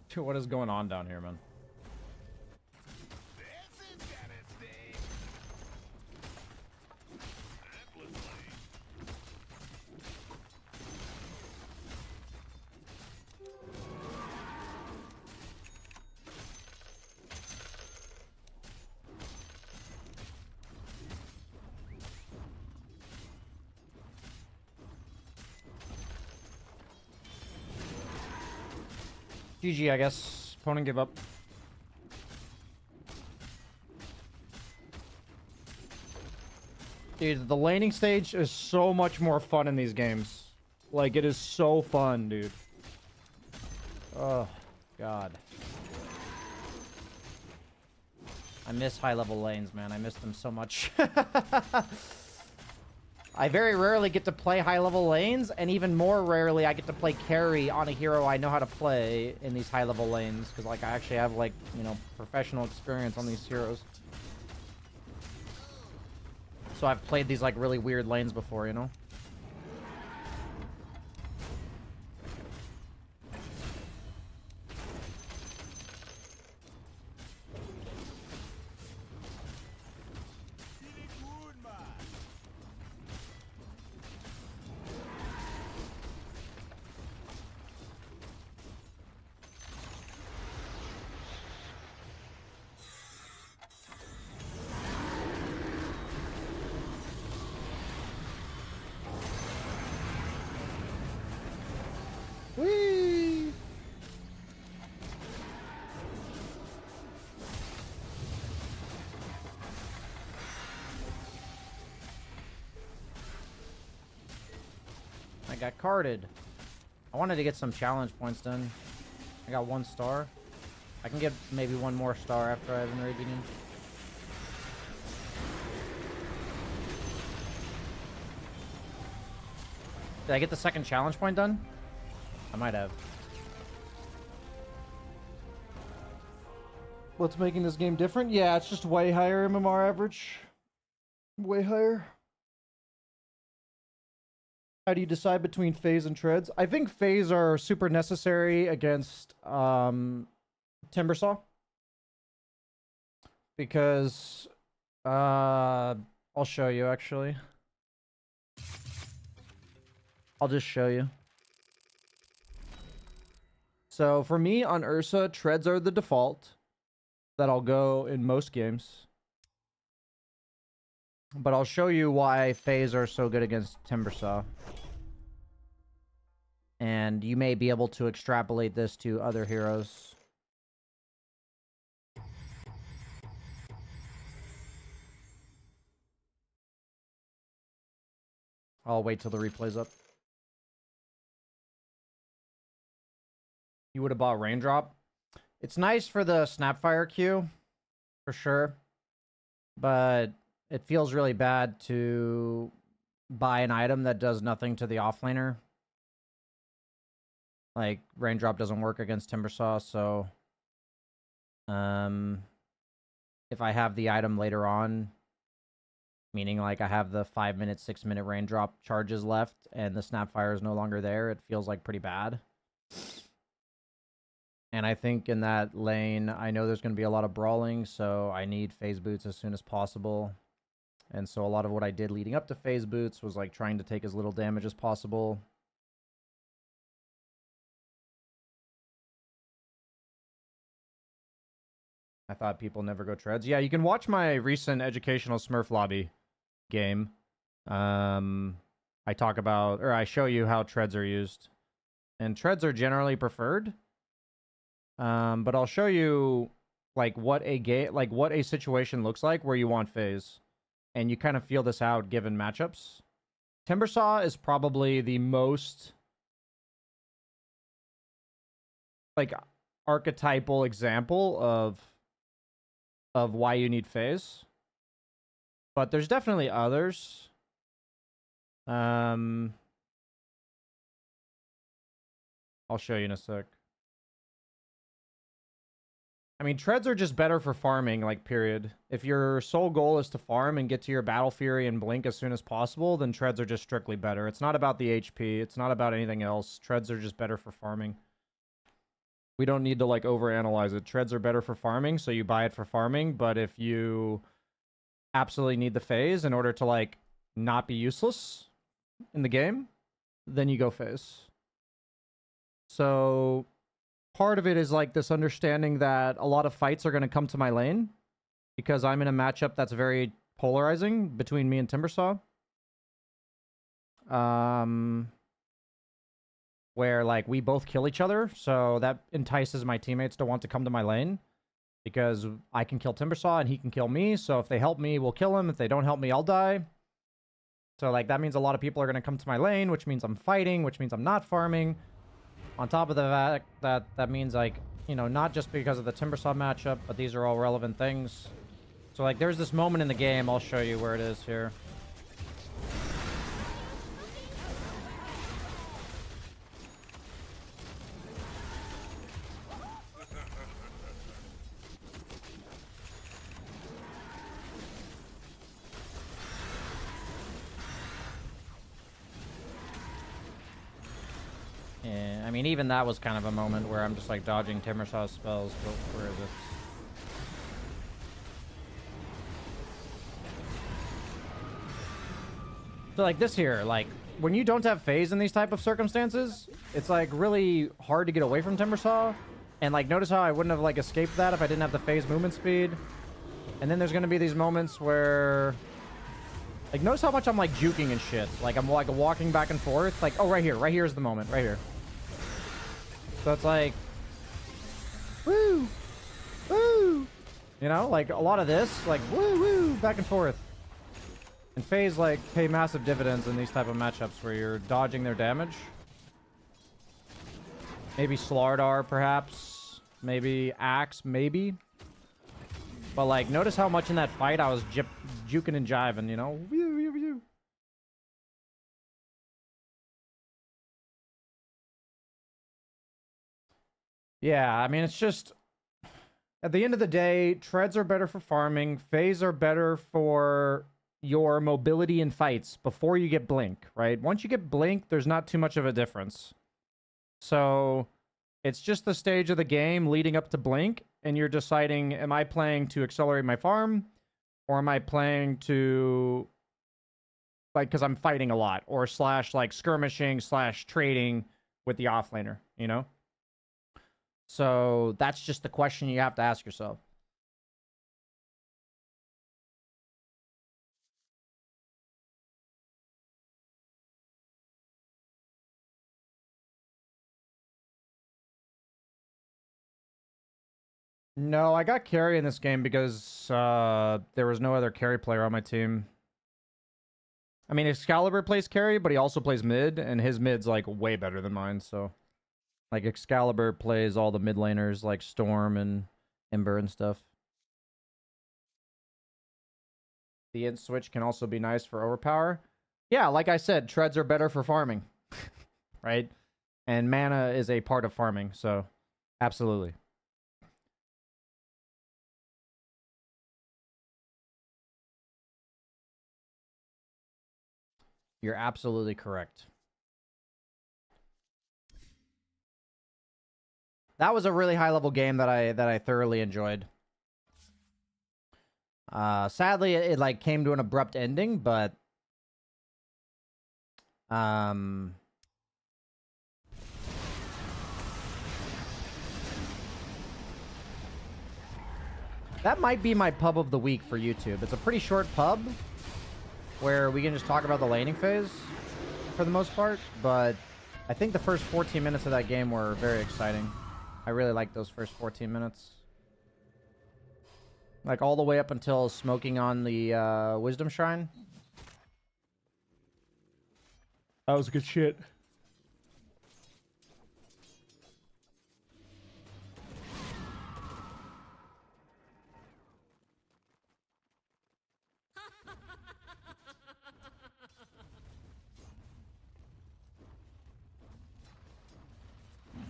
Dude, what is going on down here, man? GG, I guess. Opponent give up. Dude, the laning stage is so much more fun in these games. Like, it is so fun, dude. Oh, God. I miss high-level lanes, man. I miss them so much. I very rarely get to play high-level lanes, and even more rarely I get to play carry on a hero I know how to play in these high-level lanes. Because, like, I actually have, like, you know, professional experience on these heroes. So I've played these, like, really weird lanes before, you know? Whee! I got carded. I wanted to get some challenge points done. I got 1 star. I can get maybe 1 more star after I have an Arabian. Did I get the 2nd challenge point done? I might have. What's making this game different? Yeah, it's just way higher MMR average. Way higher. How do you decide between phase and treads? I think phase are super necessary against Timbersaw. Because I'll show you actually. I'll just show you. So for me on Ursa, treads are the default that I'll go in most games. But I'll show you why phase are so good against Timbersaw. And you may be able to extrapolate this to other heroes. I'll wait till the replay's up. You would have bought Raindrop. It's nice for the Snapfire queue, for sure. But it feels really bad to buy an item that does nothing to the offlaner. Like, Raindrop doesn't work against Timbersaw, so... if I have the item later on, meaning like I have the 5-minute, 6-minute Raindrop charges left, and the Snapfire is no longer there, it feels like pretty bad. And I think in that lane, I know there's going to be a lot of brawling, so I need phase boots as soon as possible. And so a lot of what I did leading up to phase boots was like trying to take as little damage as possible. I thought people never go treads. Yeah, you can watch my recent educational Smurf lobby game. I talk about, or I show you how treads are used. And treads are generally preferred. But I'll show you like what a situation looks like where you want phase. And you kind of feel this out given matchups. Timbersaw is probably the most like archetypal example of why you need phase. But there's definitely others. I'll I'll show you in a sec. I mean, treads are just better for farming, like, period. If your sole goal is to farm and get to your Battle Fury and Blink as soon as possible, then treads are just strictly better. It's not about the HP. It's not about anything else. Treads are just better for farming. We don't need to, like, overanalyze it. Treads are better for farming, so you buy it for farming. But if you absolutely need the phase in order to, like, not be useless in the game, then you go phase. So part of it is like this understanding that a lot of fights are going to come to my lane because I'm in a matchup that's very polarizing between me and Timbersaw. Where like we both kill each other, so that entices my teammates to want to come to my lane because I can kill Timbersaw and he can kill me. So if they help me, we'll kill him. If they don't help me, I'll die. So like that means a lot of people are going to come to my lane, which means I'm fighting, which means I'm not farming. On top of the fact that means, like, you know, not just because of the Timbersaw matchup, but these are all relevant things. So, like, there's this moment in the game. I'll show you where it is here. Yeah, I mean, even that was kind of a moment where I'm just, like, dodging Timbersaw's spells, but where is it? So, like, this here, like, when you don't have phase in these type of circumstances, it's, like, really hard to get away from Timbersaw. And, like, notice how I wouldn't have, like, escaped that if I didn't have the phase movement speed. And then there's gonna be these moments where... Like, notice how much I'm, like, juking and shit. Like, I'm, like, walking back and forth. Like, oh, right here. Right here is the moment. Right here. So it's like... Woo! Woo! You know? Like, a lot of this. Like, woo, woo! Back and forth. And phase, like, pay massive dividends in these type of matchups where you're dodging their damage. Maybe Slardar, perhaps. Maybe Axe, maybe. But, like, notice how much in that fight I was juking and jiving, you know? Yeah, I mean, it's just... At the end of the day, treads are better for farming. Phase are better for your mobility in fights before you get blink, right? Once you get blink, there's not too much of a difference. So, it's just the stage of the game leading up to blink, and you're deciding, am I playing to accelerate my farm? Or am I playing to... Like, because I'm fighting a lot. Or slash, like, skirmishing, slash trading with the offlaner, you know? So, that's just the question you have to ask yourself. No, I got carry in this game because there was no other carry player on my team. I mean, Excalibur plays carry, but he also plays mid, and his mid's, like, way better than mine, so... Like, Excalibur plays all the mid laners, like Storm and Ember and stuff. The int switch can also be nice for overpower. Yeah, like I said, treads are better for farming. Right? And mana is a part of farming, so... Absolutely. You're absolutely correct. That was a really high-level game that I thoroughly enjoyed. Sadly, it like came to an abrupt ending, but that might be my pub of the week for YouTube. It's a pretty short pub where we can just talk about the laning phase for the most part, but I think the first 14 minutes of that game were very exciting. I really liked those first 14 minutes. Like, all the way up until smoking on the Wisdom Shrine. That was good shit.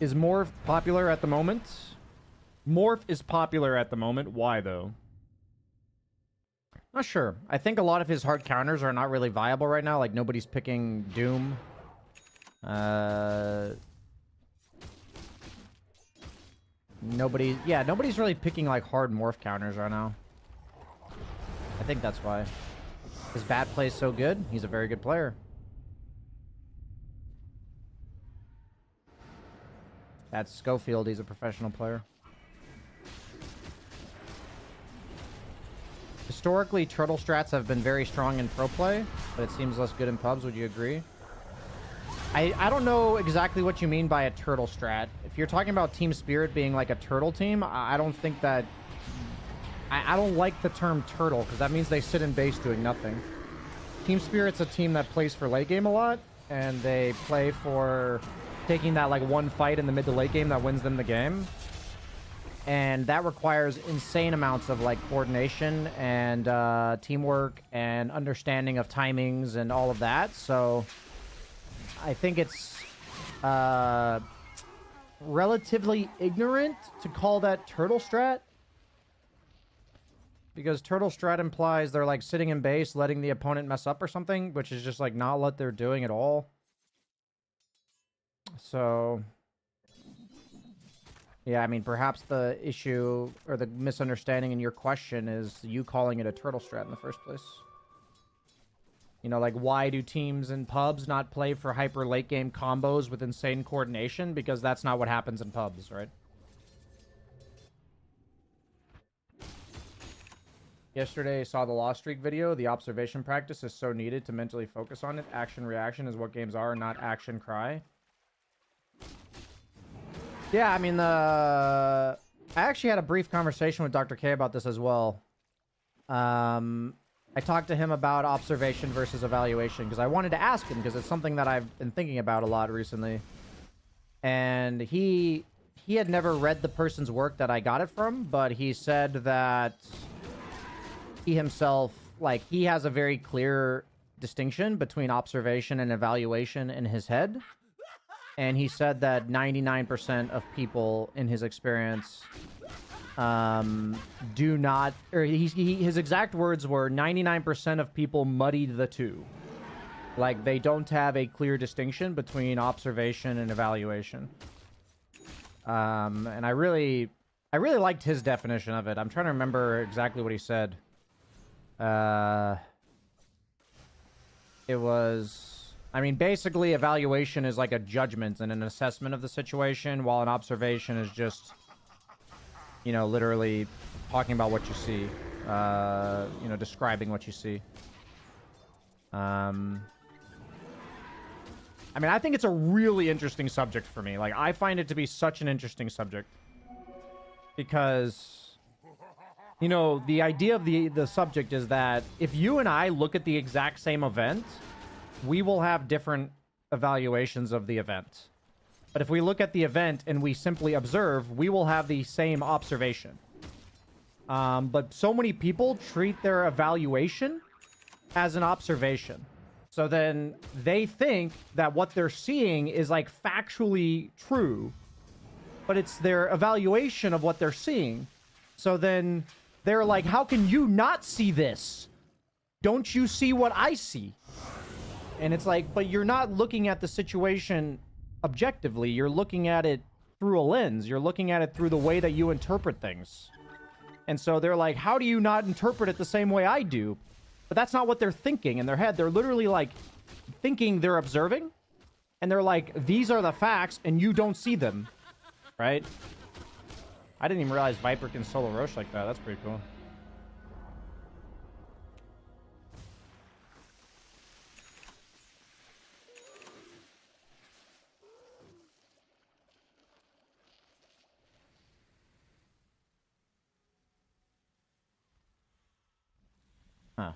Is Morph popular at the moment? Morph is popular at the moment. Why, though? Not sure. I think a lot of his hard counters are not really viable right now. Like, nobody's picking Doom. Nobody's really picking, like, hard Morph counters right now. I think that's why. His bat play's so good. He's a very good player. That's Schofield. He's a professional player. Historically, turtle strats have been very strong in pro play, but it seems less good in pubs. Would you agree? I don't know exactly what you mean by a turtle strat. If you're talking about Team Spirit being like a turtle team, I don't think that... I don't like the term turtle, because that means they sit in base doing nothing. Team Spirit's a team that plays for late game a lot, and they play for taking that like one fight in the mid to late game that wins them the game. And that requires insane amounts of like coordination and teamwork and understanding of timings and all of that. So I think it's relatively ignorant to call that turtle strat. Because turtle strat implies they're like sitting in base, letting the opponent mess up or something, which is just like not what they're doing at all. So... yeah, I mean, perhaps the issue or the misunderstanding in your question is you calling it a turtle strat in the first place. You know, like, why do teams in pubs not play for hyper late game combos with insane coordination? Because that's not what happens in pubs, right? Yesterday, I saw the Lost Streak video. The observation practice is so needed to mentally focus on it. Action reaction is what games are, not action cry. Yeah, I mean, I actually had a brief conversation with Dr. K about this as well. I talked to him about observation versus evaluation because I wanted to ask him because it's something that I've been thinking about a lot recently. And he had never read the person's work that I got it from, but he said that he himself, like, he has a very clear distinction between observation and evaluation in his head. And he said that 99% of people in his experience do not, or his exact words were 99% of people muddied the two. Like, they don't have a clear distinction between observation and evaluation. And I really liked his definition of it. I'm trying to remember exactly what he said. It was... I mean, basically, evaluation is like a judgment and an assessment of the situation, while an observation is just, you know, literally talking about what you see, you know, describing what you see. I mean, I think it's a really interesting subject for me. Like, I find it to be such an interesting subject. Because, you know, the idea of the subject is that if you and I look at the exact same event... we will have different evaluations of the event. But if we look at the event and we simply observe, we will have the same observation. But so many people treat their evaluation as an observation. So then they think that what they're seeing is like factually true, but it's their evaluation of what they're seeing. So then they're like, how can you not see this? Don't you see what I see? And it's like, but you're not looking at the situation objectively. You're looking at it through a lens. You're looking at it through the way that you interpret things. And so they're like, how do you not interpret it the same way I do? But that's not what they're thinking in their head. They're literally like thinking they're observing. And they're like, these are the facts and you don't see them. Right? I didn't even realize Viper can solo Rosh like that. That's pretty cool. Huh.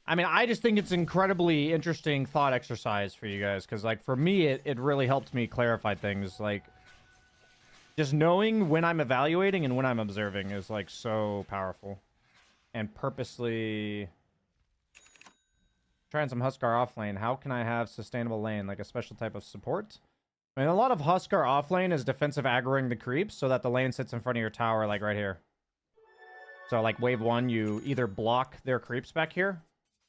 I mean, I just think it's an incredibly interesting thought exercise for you guys, because, like, for me, it really helped me clarify things. Like, just knowing when I'm evaluating and when I'm observing is, like, so powerful. and purposely trying some Huskar off lane. How can I have sustainable lane, like a special type of support? I mean, a lot of Huskar off lane is defensive aggroing the creeps so that the lane sits in front of your tower, like right here. So, like, wave 1, you either block their creeps back here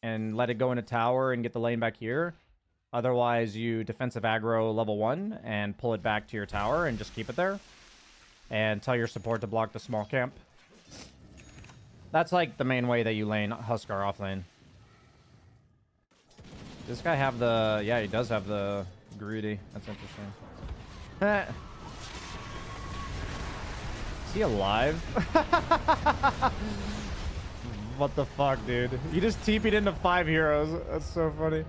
and let it go into tower and get the lane back here. Otherwise, you defensive aggro level 1 and pull it back to your tower and just keep it there. And tell your support to block the small camp. That's, like, the main way that you lane Huskar off lane. Does this guy have the... Yeah, he does have the greedy. That's interesting. Is he alive? What the fuck, dude? You just TP'd into 5 heroes. That's so funny.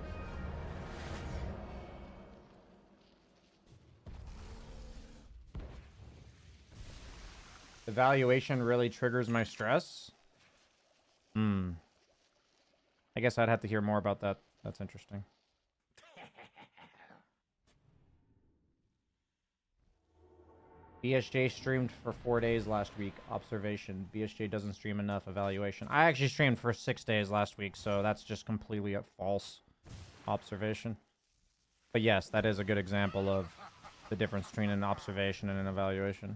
Evaluation really triggers my stress? I guess I'd have to hear more about that. That's interesting. BSJ streamed for 4 days last week. Observation. BSJ doesn't stream enough. Evaluation. I actually streamed for 6 days last week, so that's just completely a false observation. But yes, that is a good example of the difference between an observation and an evaluation.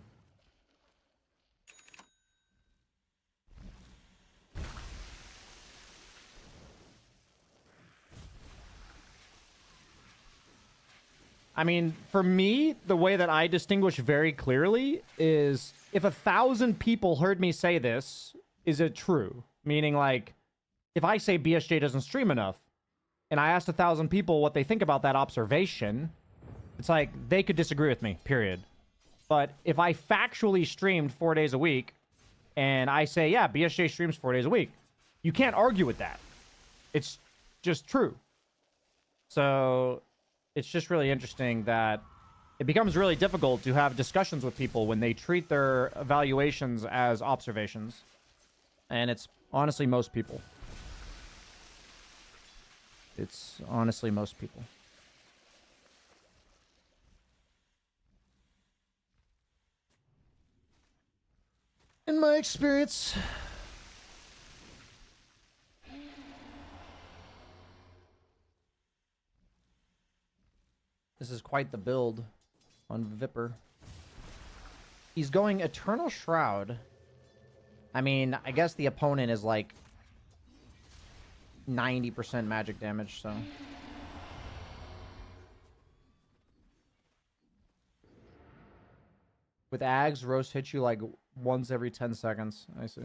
I mean, for me, the way that I distinguish very clearly is if 1,000 people heard me say this, is it true? Meaning, like, if I say BSJ doesn't stream enough, and I asked 1,000 people what they think about that observation, it's like, they could disagree with me, period. But if I factually streamed 4 days a week, and I say, yeah, BSJ streams 4 days a week, you can't argue with that. It's just true. So... it's just really interesting that it becomes really difficult to have discussions with people when they treat their evaluations as observations. And it's honestly most people. It's honestly most people. In my experience... This is quite the build on Viper. He's going Eternal Shroud. I mean, I guess the opponent is like 90% magic damage, so... With Ags, Roast hits you like once every 10 seconds. I see.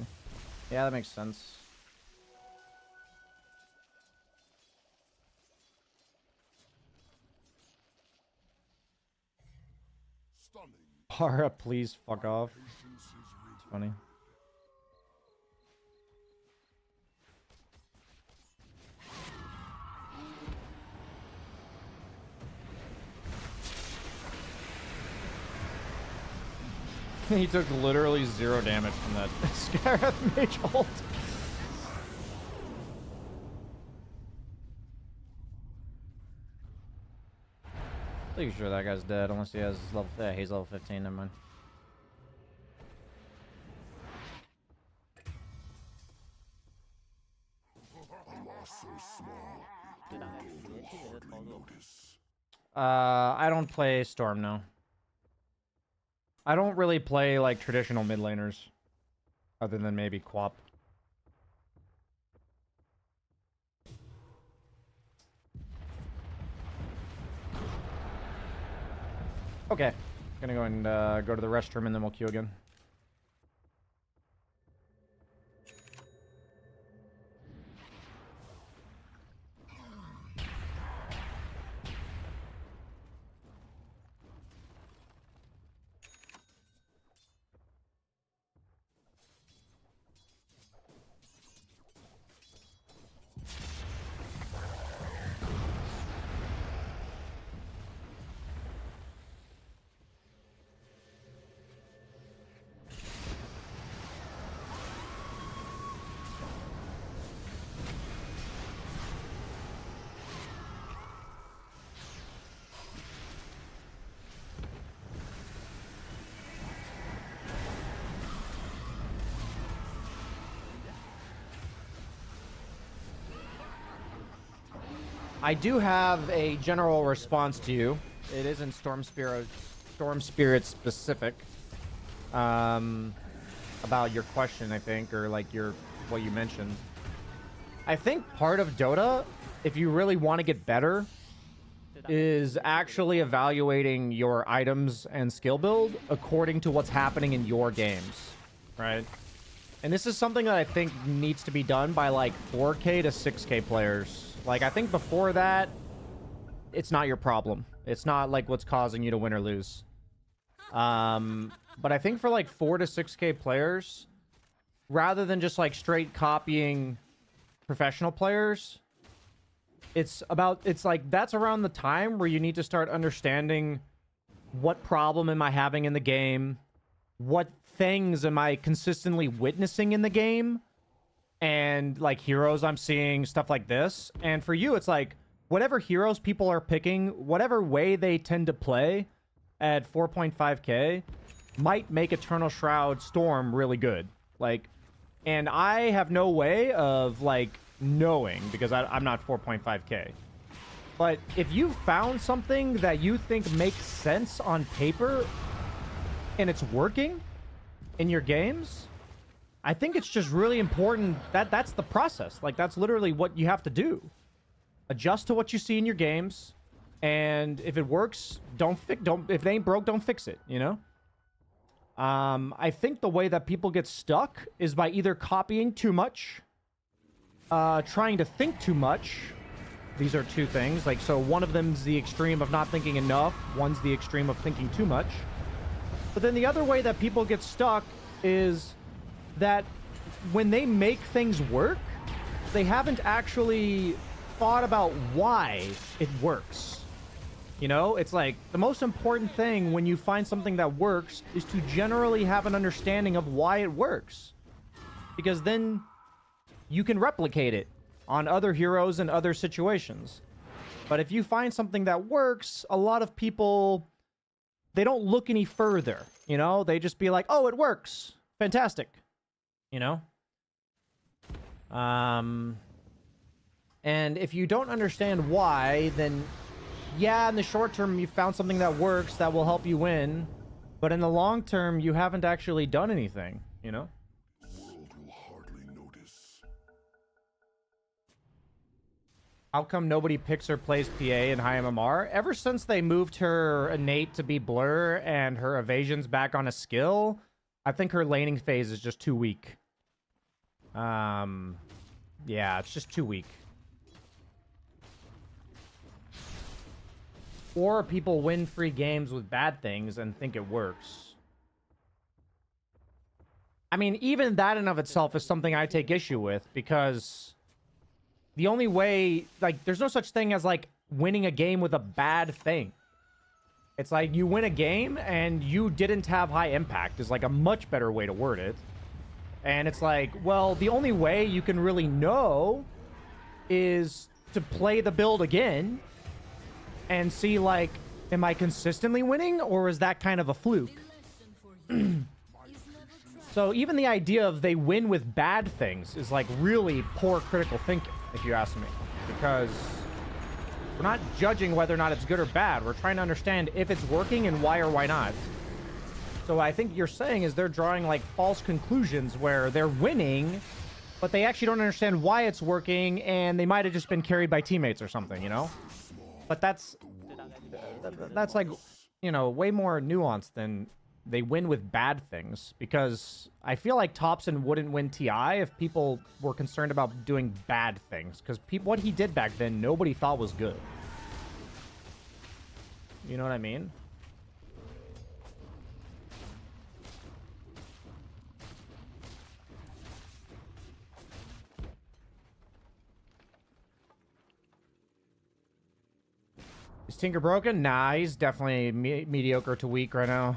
Yeah, that makes sense. Para, please fuck off. It's funny. He took literally 0 damage from that Scarab Mage ult. Pretty sure that guy's dead, unless he has level... Yeah, he's level 15, never mind. I don't play Storm, no. I don't really play, like, traditional mid laners. Other than maybe Quap. Okay. Gonna go and go to the restroom and then we'll queue again. I do have a general response to you. It isn't Storm Spirit specific. About your question, I think, or like what you mentioned. I think part of Dota, if you really want to get better, is actually evaluating your items and skill build according to what's happening in your games, right? And this is something that I think needs to be done by like 4K to 6K players. Like, I think before that, it's not your problem. It's not like what's causing you to win or lose. But I think for like 4 to 6K players, rather than just like straight copying professional players, it's like that's around the time where you need to start understanding what problem am I having in the game, what things am I consistently witnessing in the game, and like heroes I'm seeing, stuff like this. And for you, it's like whatever heroes people are picking, whatever way they tend to play at 4.5K might make Eternal Shroud Storm really good. Like, and I have no way of like knowing because I'm not 4.5K. But if you found something that you think makes sense on paper and it's working in your games, I think it's just really important that that's the process. Like, that's literally what you have to do. Adjust to what you see in your games, and if it works, if it ain't broke, don't fix it, you know? I think the way that people get stuck is by either copying too much, trying to think too much. These are two things. Like, so one of them's the extreme of not thinking enough. One's the extreme of thinking too much. But then the other way that people get stuck is that when they make things work, they haven't actually thought about why it works. You know, it's like the most important thing when you find something that works is to generally have an understanding of why it works. Because then you can replicate it on other heroes and other situations. But if you find something that works, a lot of people, they don't look any further, you know? They just be like, oh, it works. Fantastic. You know? And if you don't understand why, then yeah, in the short term, you found something that works that will help you win. But in the long term, you haven't actually done anything, you know? How come nobody picks or plays PA in high MMR? Ever since they moved her innate to be blur and her evasion's back on a skill, I think her laning phase is just too weak. Yeah, it's just too weak. Or people win free games with bad things and think it works. I mean, even that in of itself is something I take issue with, because the only way, like, there's no such thing as, like, winning a game with a bad thing. It's like, you win a game and you didn't have high impact is, like, a much better way to word it. And it's like, well, the only way you can really know is to play the build again and see, like, am I consistently winning, or is that kind of a fluke? So even the idea of they win with bad things is, like, really poor critical thinking, if you ask me. Because we're not judging whether or not it's good or bad. We're trying to understand if it's working and why or why not. So I think you're saying is they're drawing, like, false conclusions where they're winning, but they actually don't understand why it's working, and they might have just been carried by teammates or something, you know? But that's like, you know, way more nuanced than they win with bad things. Because I feel like Thompson wouldn't win TI if people were concerned about doing bad things. Because what he did back then, nobody thought was good. You know what I mean? Is Tinker broken? Nah, he's definitely mediocre to weak right now.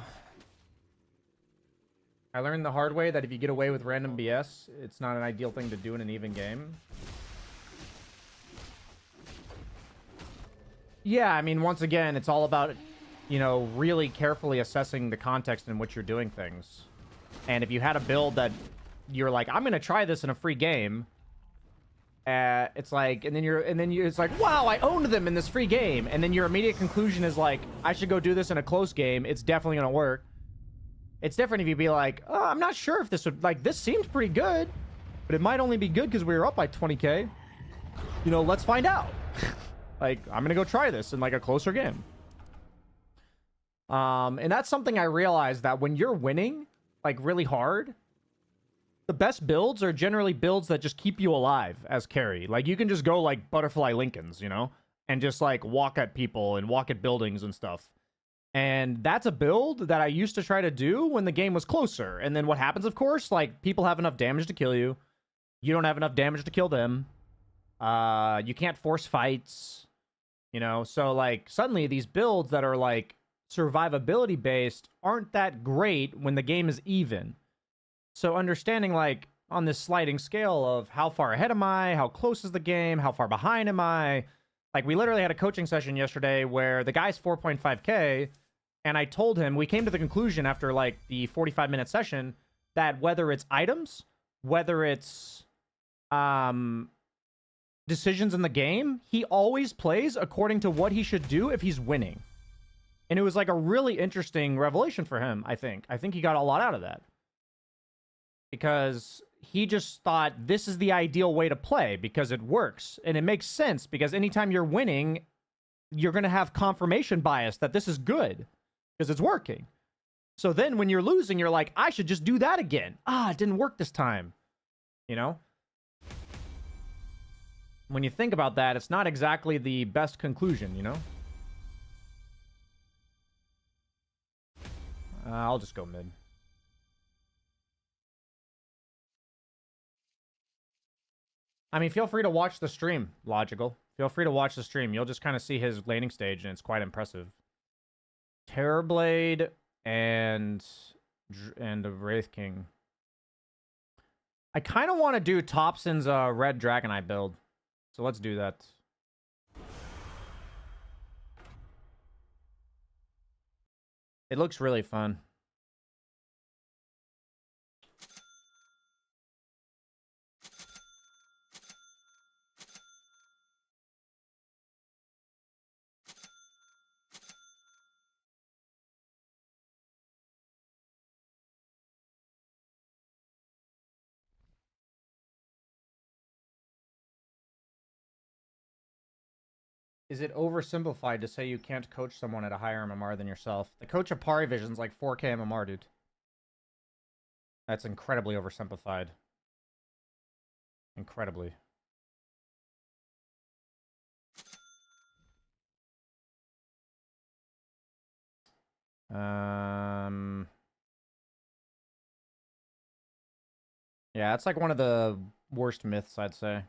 I learned the hard way that if you get away with random BS, it's not an ideal thing to do in an even game. Yeah, I mean, once again, it's all about, you know, really carefully assessing the context in which you're doing things. And if you had a build that you're like, I'm going to try this in a free game, It's like, and then it's like, wow, I owned them in this free game. And then your immediate conclusion is like, I should go do this in a close game. It's definitely going to work. It's different if you be like, oh, I'm not sure if this would, like, this seems pretty good, but it might only be good because we were up by 20k. You know, let's find out. Like, I'm going to go try this in like a closer game. And that's something I realized, that when you're winning, like really hard, the best builds are generally builds that just keep you alive as carry. Like, you can just go like butterfly Lincolns, you know, and just like walk at people and walk at buildings and stuff. And that's a build that I used to try to do when the game was closer. And then what happens, of course, like, people have enough damage to kill you. You don't have enough damage to kill them. You can't force fights, you know? So, like, suddenly these builds that are, like, survivability based aren't that great when the game is even. So understanding, like, on this sliding scale of how far ahead am I, how close is the game, how far behind am I? Like, we literally had a coaching session yesterday where the guy's 4.5k, and I told him, we came to the conclusion after, like, the 45-minute session that whether it's items, whether it's decisions in the game, he always plays according to what he should do if he's winning. And it was, like, a really interesting revelation for him, I think. I think he got a lot out of that. Because he just thought this is the ideal way to play because it works. And it makes sense because anytime you're winning, you're going to have confirmation bias that this is good because it's working. So then when you're losing, you're like, I should just do that again. Ah, it didn't work this time. You know? When you think about that, it's not exactly the best conclusion, you know? I'll just go mid. I mean, feel free to watch the stream, Logical. Feel free to watch the stream. You'll just kind of see his laning stage, and it's quite impressive. Terrorblade and the Wraith King. I kind of want to do Thompson's Red Dragonite build. So let's do that. It looks really fun. Is it oversimplified to say you can't coach someone at a higher MMR than yourself? The coach of Pari Vision's like 4k MMR, dude. That's incredibly oversimplified. Incredibly. Yeah, it's like one of the worst myths, I'd say.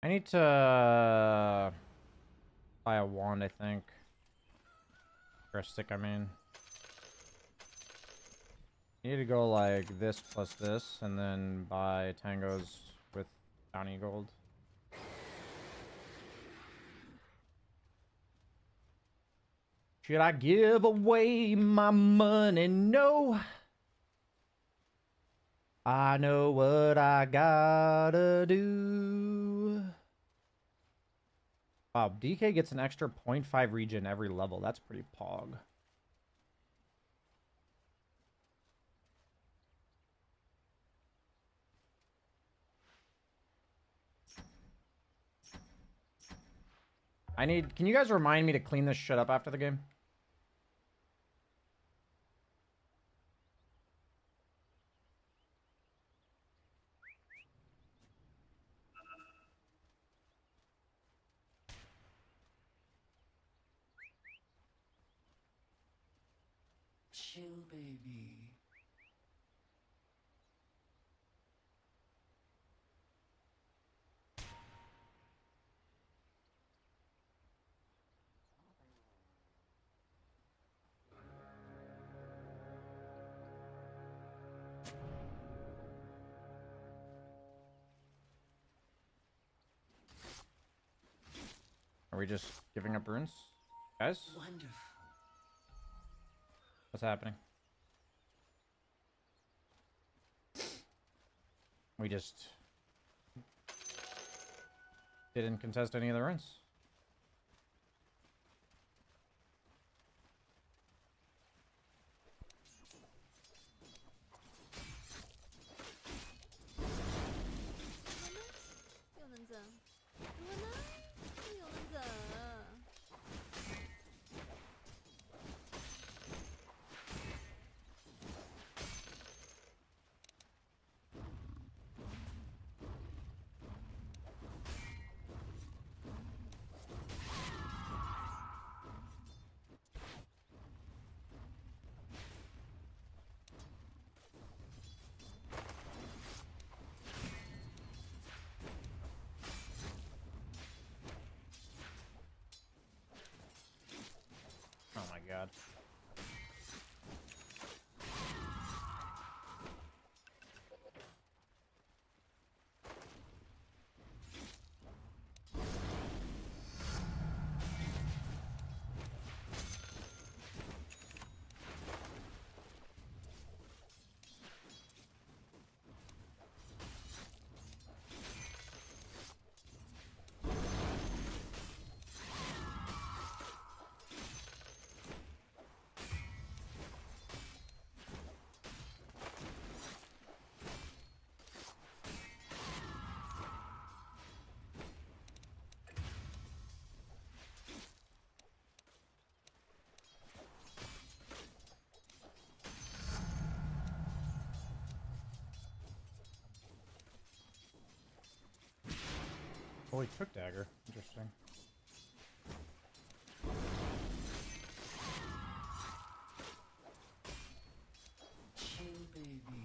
I need to buy a wand, I think. Or a stick, I mean. You need to go like this plus this, and then buy tangos with bounty gold. Should I give away my money? No. I know what I gotta do. Wow, DK gets an extra 0.5 regen every level. That's pretty pog. Can you guys remind me to clean this shit up after the game? Chill, baby. Are we just giving up runes? Guys? Wonderful. What's happening? We just didn't contest any of the runes.又能怎？如果呢？又能怎？Oh my god. Oh, he took dagger. Interesting. Chill, baby.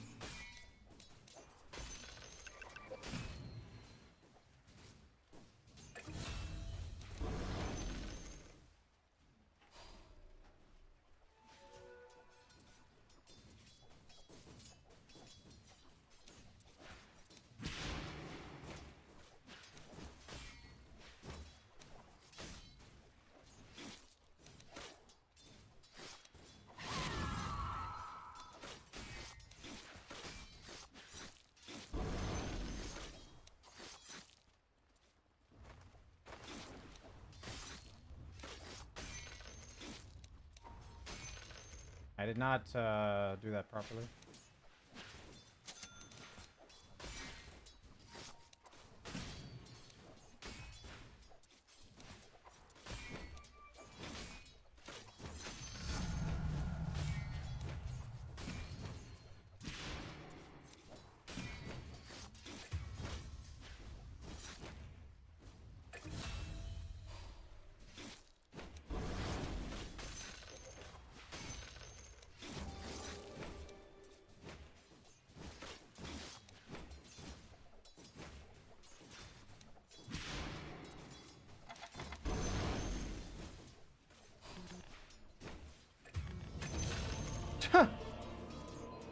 I did not do that properly.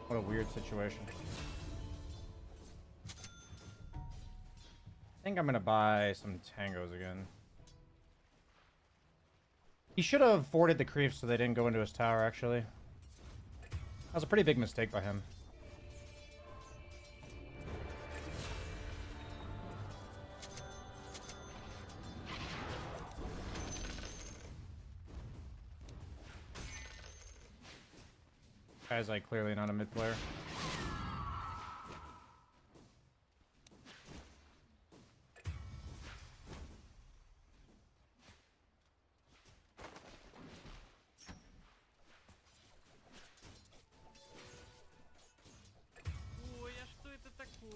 What a weird situation. I think I'm gonna buy some tangos again. He should have forwarded the creeps so they didn't go into his tower, actually. That was a pretty big mistake by him. Guy's like clearly not a mid player. Ой, а что это такое?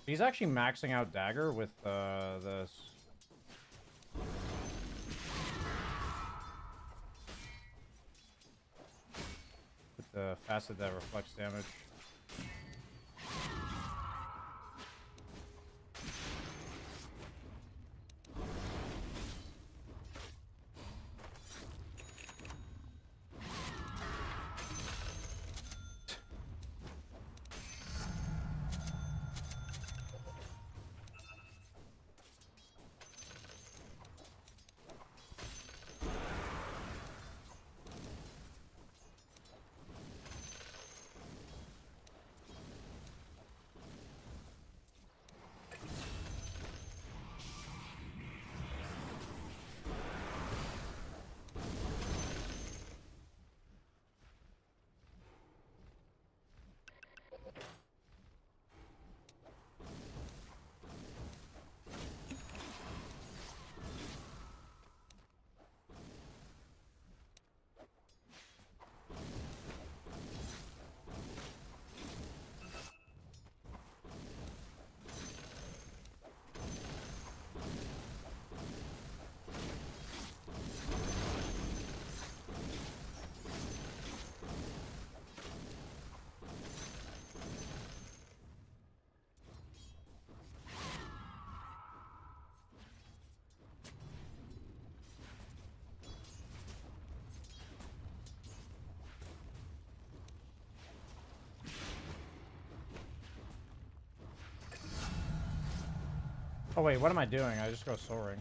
He's actually maxing out dagger with this. With to facet that reflects damage. Oh wait, what am I doing? I just go soaring.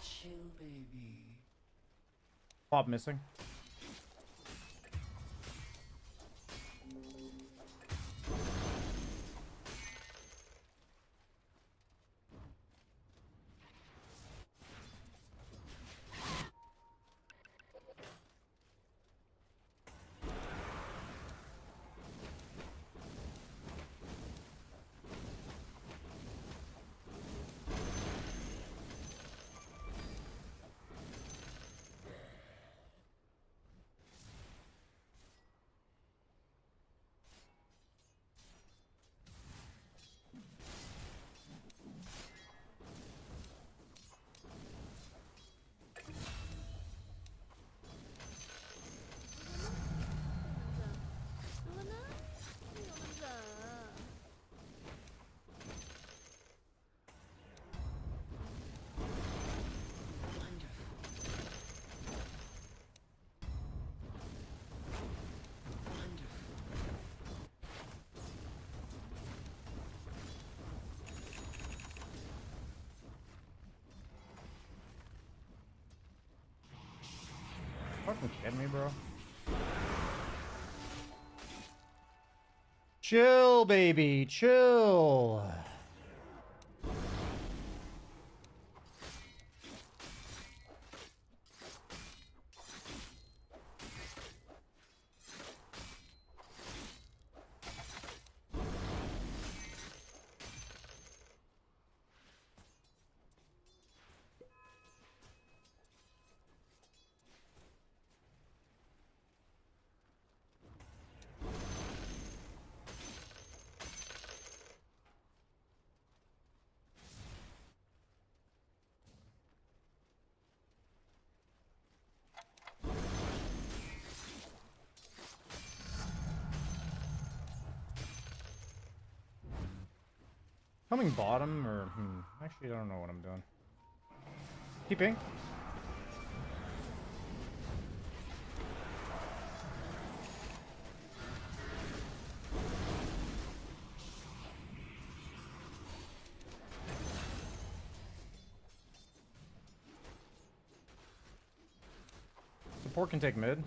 Chill, baby. Pop missing. Fucking kidding me, bro? Chill, baby, chill. Coming bottom or actually I don't know what I'm doing. Keeping. Support can take mid.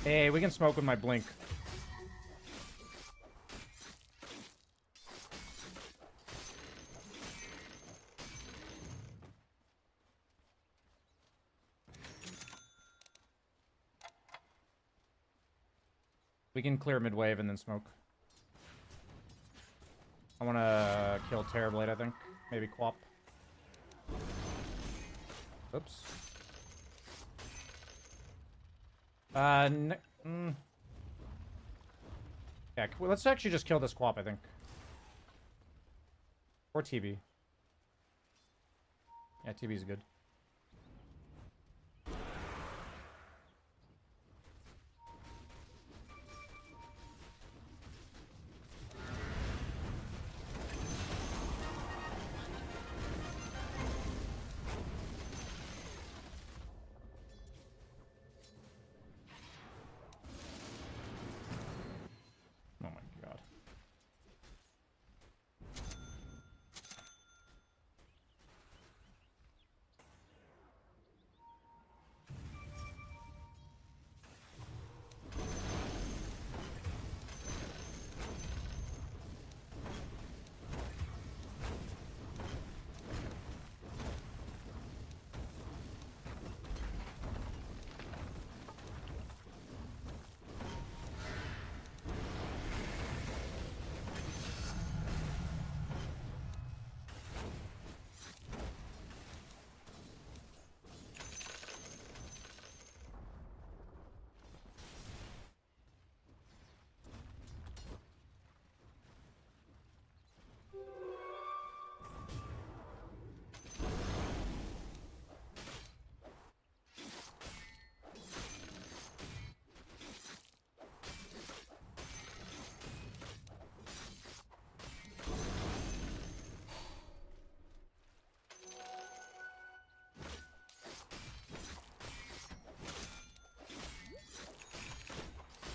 Hey, we can smoke with my blink. We can clear mid-wave and then smoke. I want to kill Terrorblade, I think. Maybe Quap. Oops. Yeah, let's actually just kill this Quap, I think. Or TB. Yeah, TB's good. Oh my god.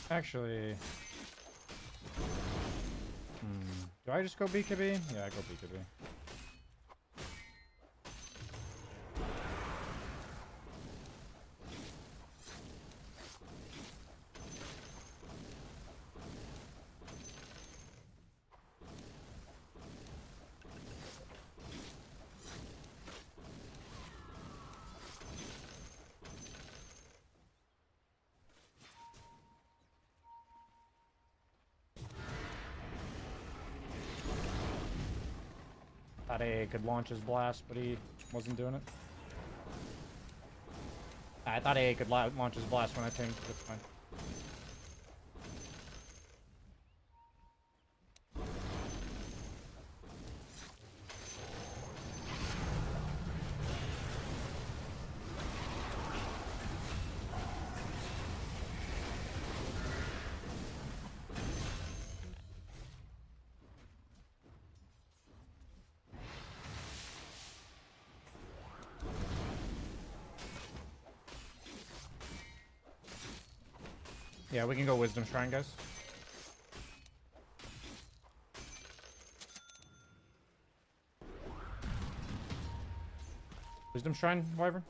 Actually... Do I just go BKB? Yeah, I go BKB. Thought A could launch his blast, but he wasn't doing it. I thought A could launch his blast when I tanked. That's fine. Yeah, we can go Wisdom Shrine, guys. Wisdom Shrine, Wyvern?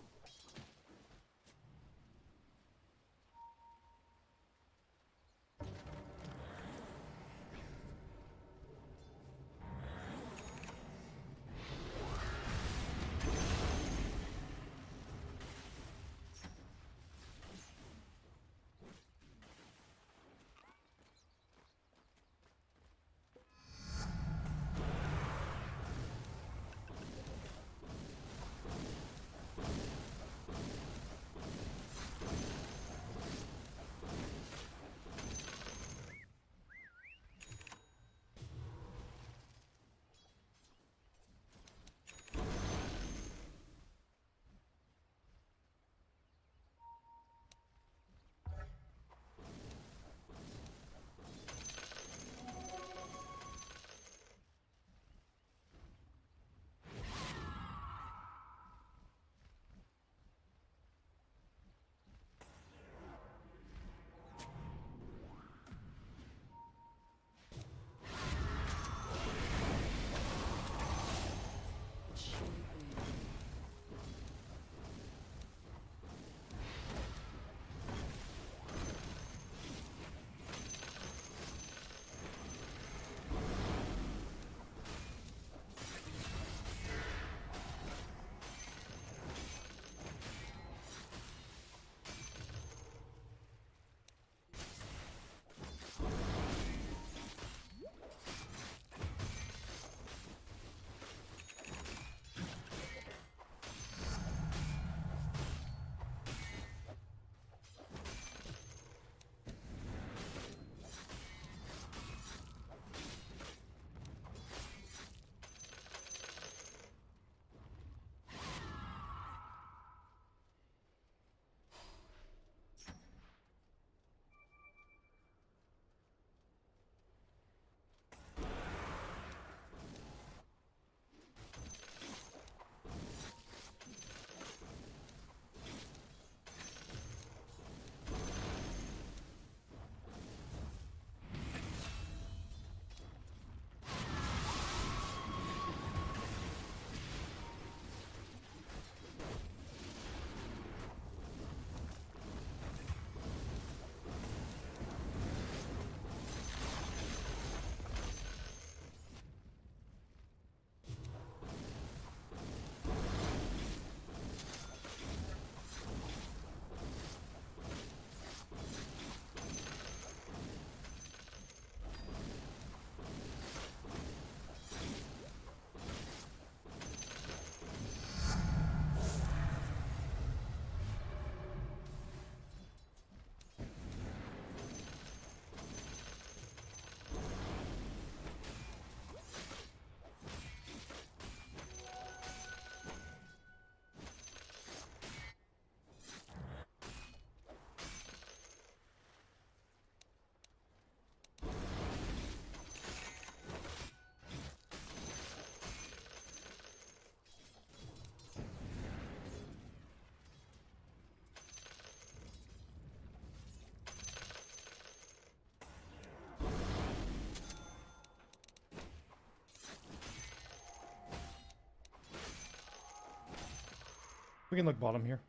We can look bottom here.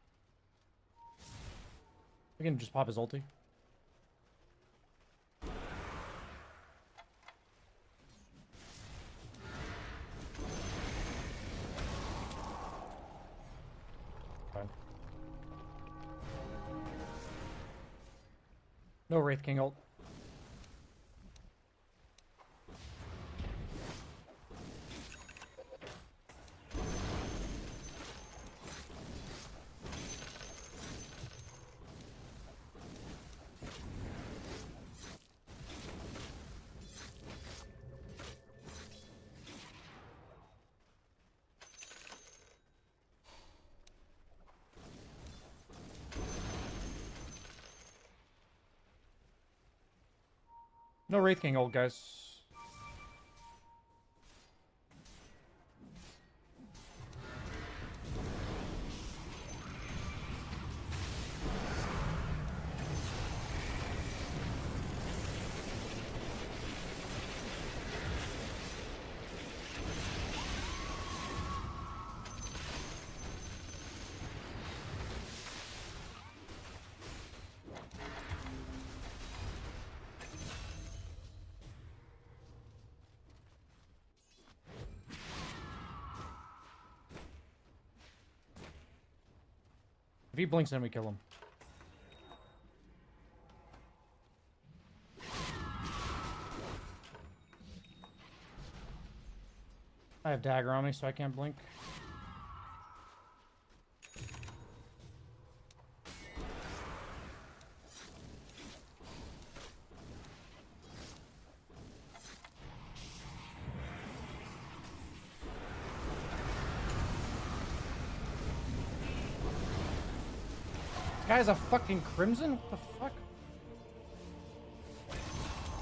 We can just pop his ulti. Fine. No Wraith King ult. No Wraith King ult, guys. If he blinks in, we kill him. I have dagger on me, so I can't blink. This guy's a fucking Crimson? What the fuck?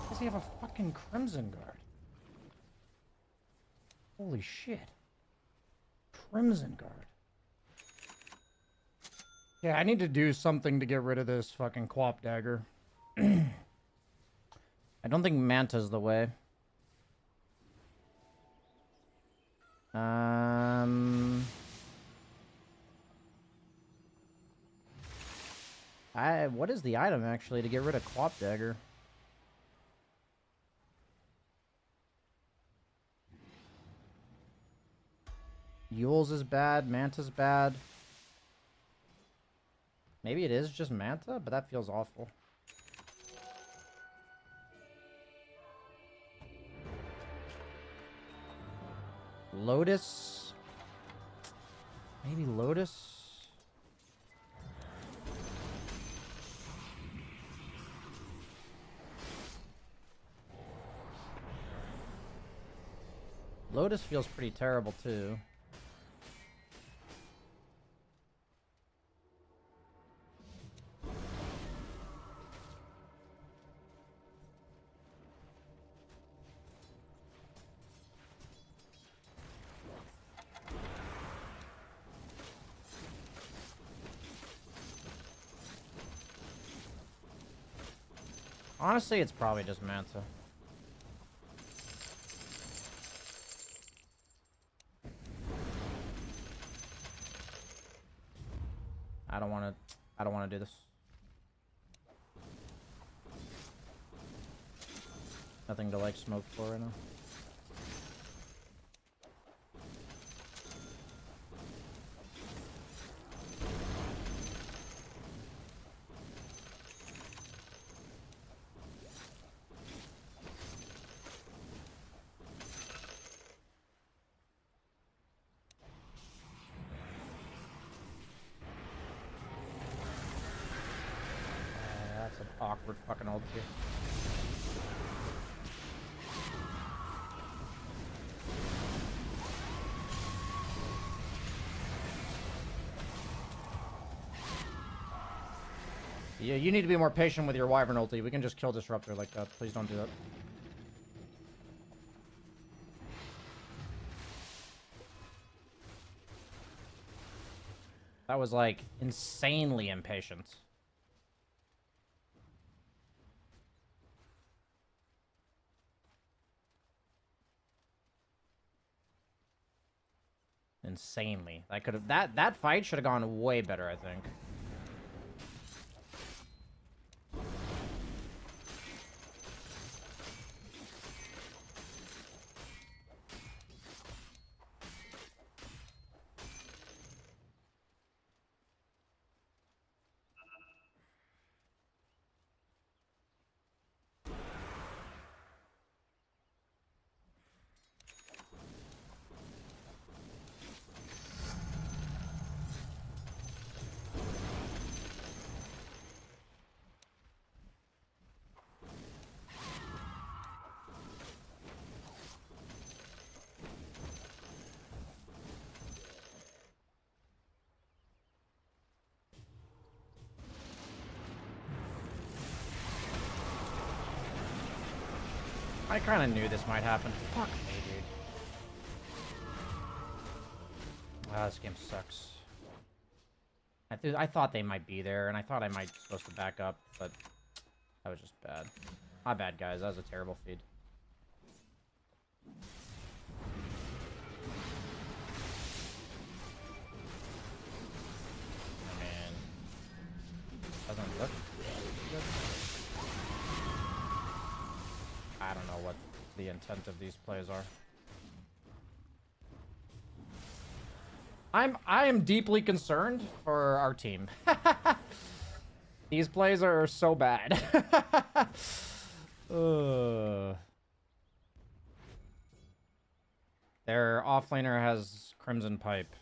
Does he have a fucking Crimson guard? Holy shit. Crimson guard. Yeah, I need to do something to get rid of this fucking Quap dagger. I don't think Manta's the way. What is the item actually to get rid of Quap dagger? Yule's is bad, Manta's bad. Maybe it is just Manta, but that feels awful. Lotus? Maybe Lotus? Lotus feels pretty terrible too. Honestly, it's probably just Manta. I don't want to do this. Nothing to like smoke for right now. That's an awkward fucking ult here. Yeah, you need to be more patient with your Wyvern ulti. We can just kill Disruptor like that. Please don't do that. That was like insanely impatient. insanely. I could have that fight should have gone way better, I think. I kind of knew this might happen. Fuck me, dude. Ah, this game sucks. I thought they might be there, and I thought I might be supposed to back up, but that was just bad. My bad, guys. That was a terrible feed. I mean, doesn't look good. I don't know what the intent of these plays are. I am deeply concerned for our team. These plays are so bad. Their offlaner has Crimson Pipe.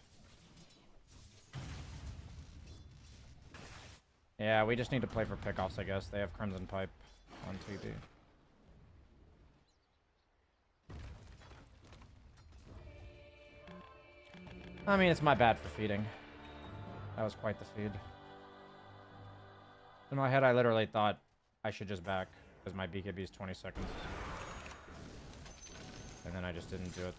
Yeah, we just need to play for pickoffs, I guess. They have Crimson Pipe on TV. I mean, it's my bad for feeding. That was quite the feed. In my head, I literally thought I should just back, because my BKB is 20 seconds. And then I just didn't do it.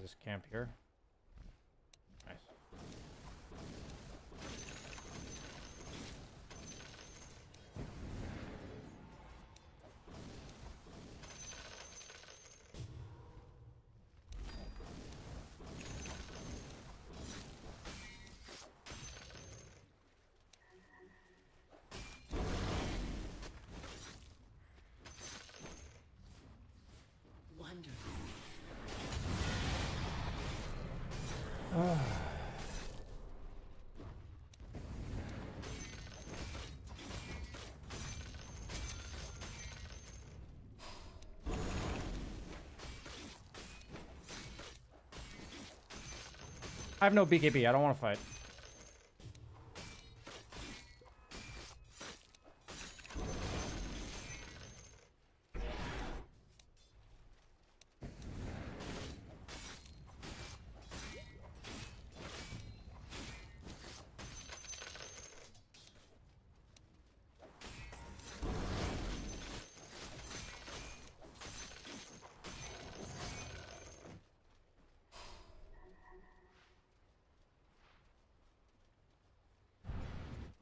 This camp here. Nice. Wonderful. I have no BKB. I don't want to fight.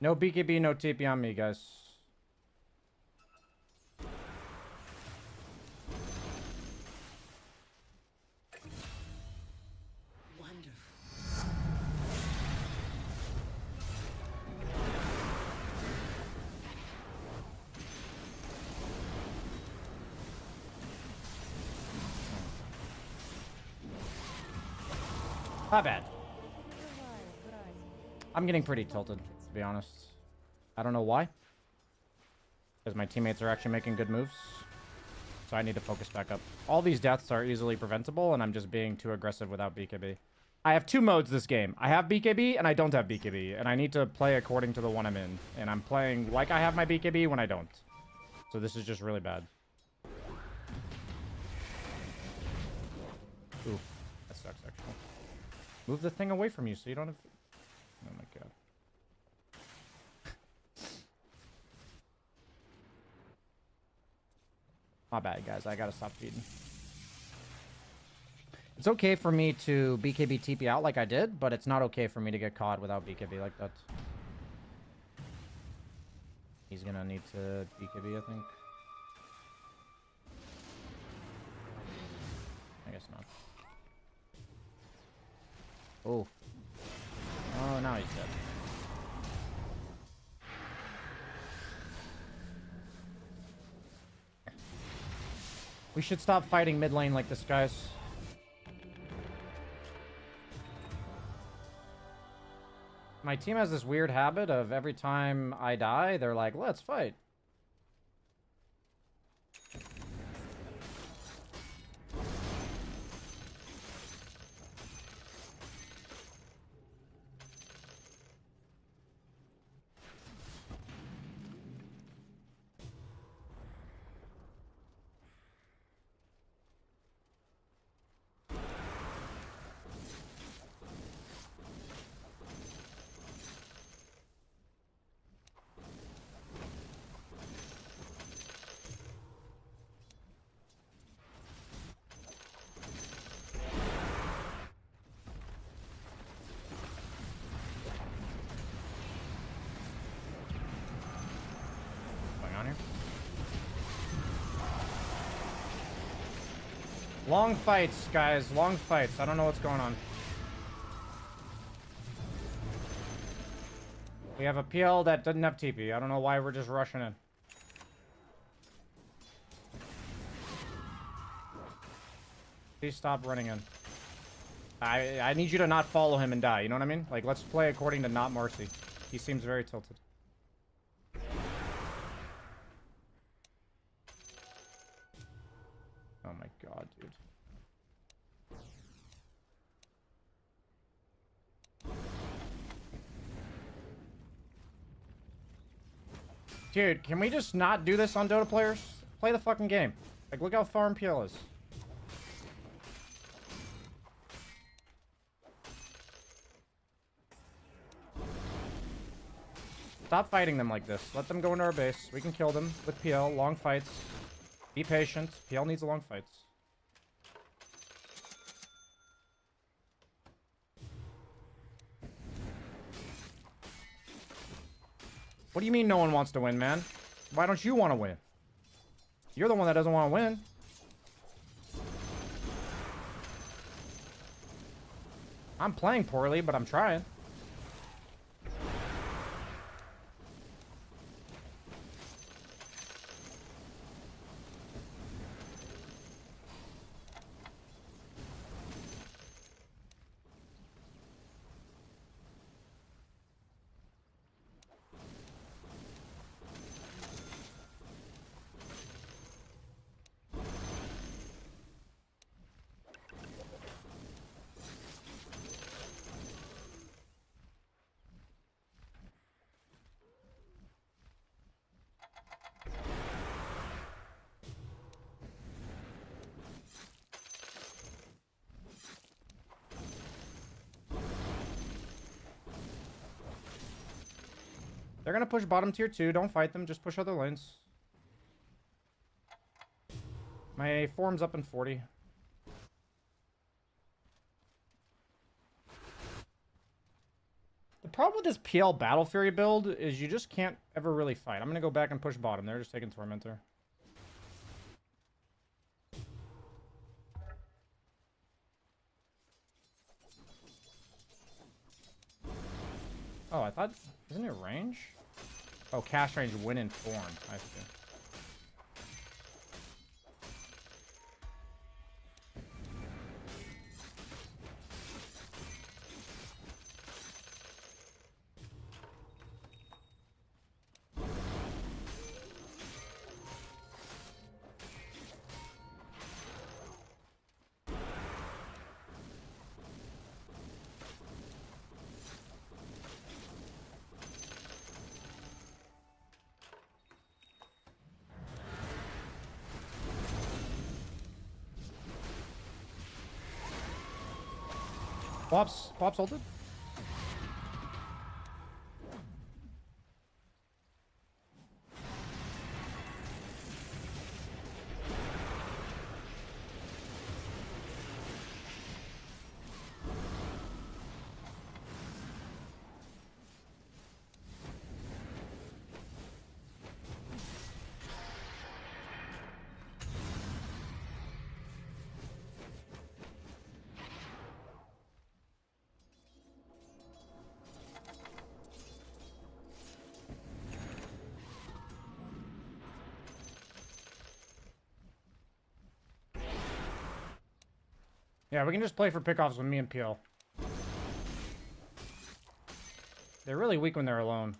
No BKB, no TP on me, guys. Wonderful. Not bad. I'm getting pretty tilted, to be honest. I don't know why. Because my teammates are actually making good moves. So I need to focus back up. All these deaths are easily preventable, and I'm just being too aggressive without BKB. I have two modes this game. I have BKB and I don't have BKB. And I need to play according to the one I'm in. And I'm playing like I have my BKB when I don't. So this is just really bad. Ooh, that sucks actually. Move the thing away from you so you don't have... Oh my god. My bad, guys. I gotta stop feeding. It's okay for me to BKB TP out like I did, but it's not okay for me to get caught without BKB like that. He's gonna need to BKB, I think. I guess not. Oh. Oh, now he's dead. We should stop fighting mid lane like this, guys. My team has this weird habit of every time I die, they're like, let's fight. Long fights, guys. Long fights. I don't know what's going on. We have a PL that doesn't have TP. I don't know why we're just rushing in. Please stop running in. I need you to not follow him and die. You know what I mean? Like, let's play according to not Marcy. He seems very tilted. Oh my god, dude. Dude, can we just not do this on Dota players? Play the fucking game. Like, look how far MPL is. Stop fighting them like this. Let them go into our base. We can kill them with PL. Long fights. Be patient. PL needs long fights. What do you mean no one wants to win, man? Why don't you want to win? You're the one that doesn't want to win. I'm playing poorly, but I'm trying. They're gonna push bottom tier 2. Don't fight them. Just push other lanes. My form's up in 40. The problem with this PL Battle Fury build is you just can't ever really fight. I'm gonna go back and push bottom. They're just taking Tormentor. Oh, I thought... Isn't it range? Oh, cast range, win in form. I see. Pops ulted. Yeah, we can just play for pickoffs with me and Peel. They're really weak when they're alone.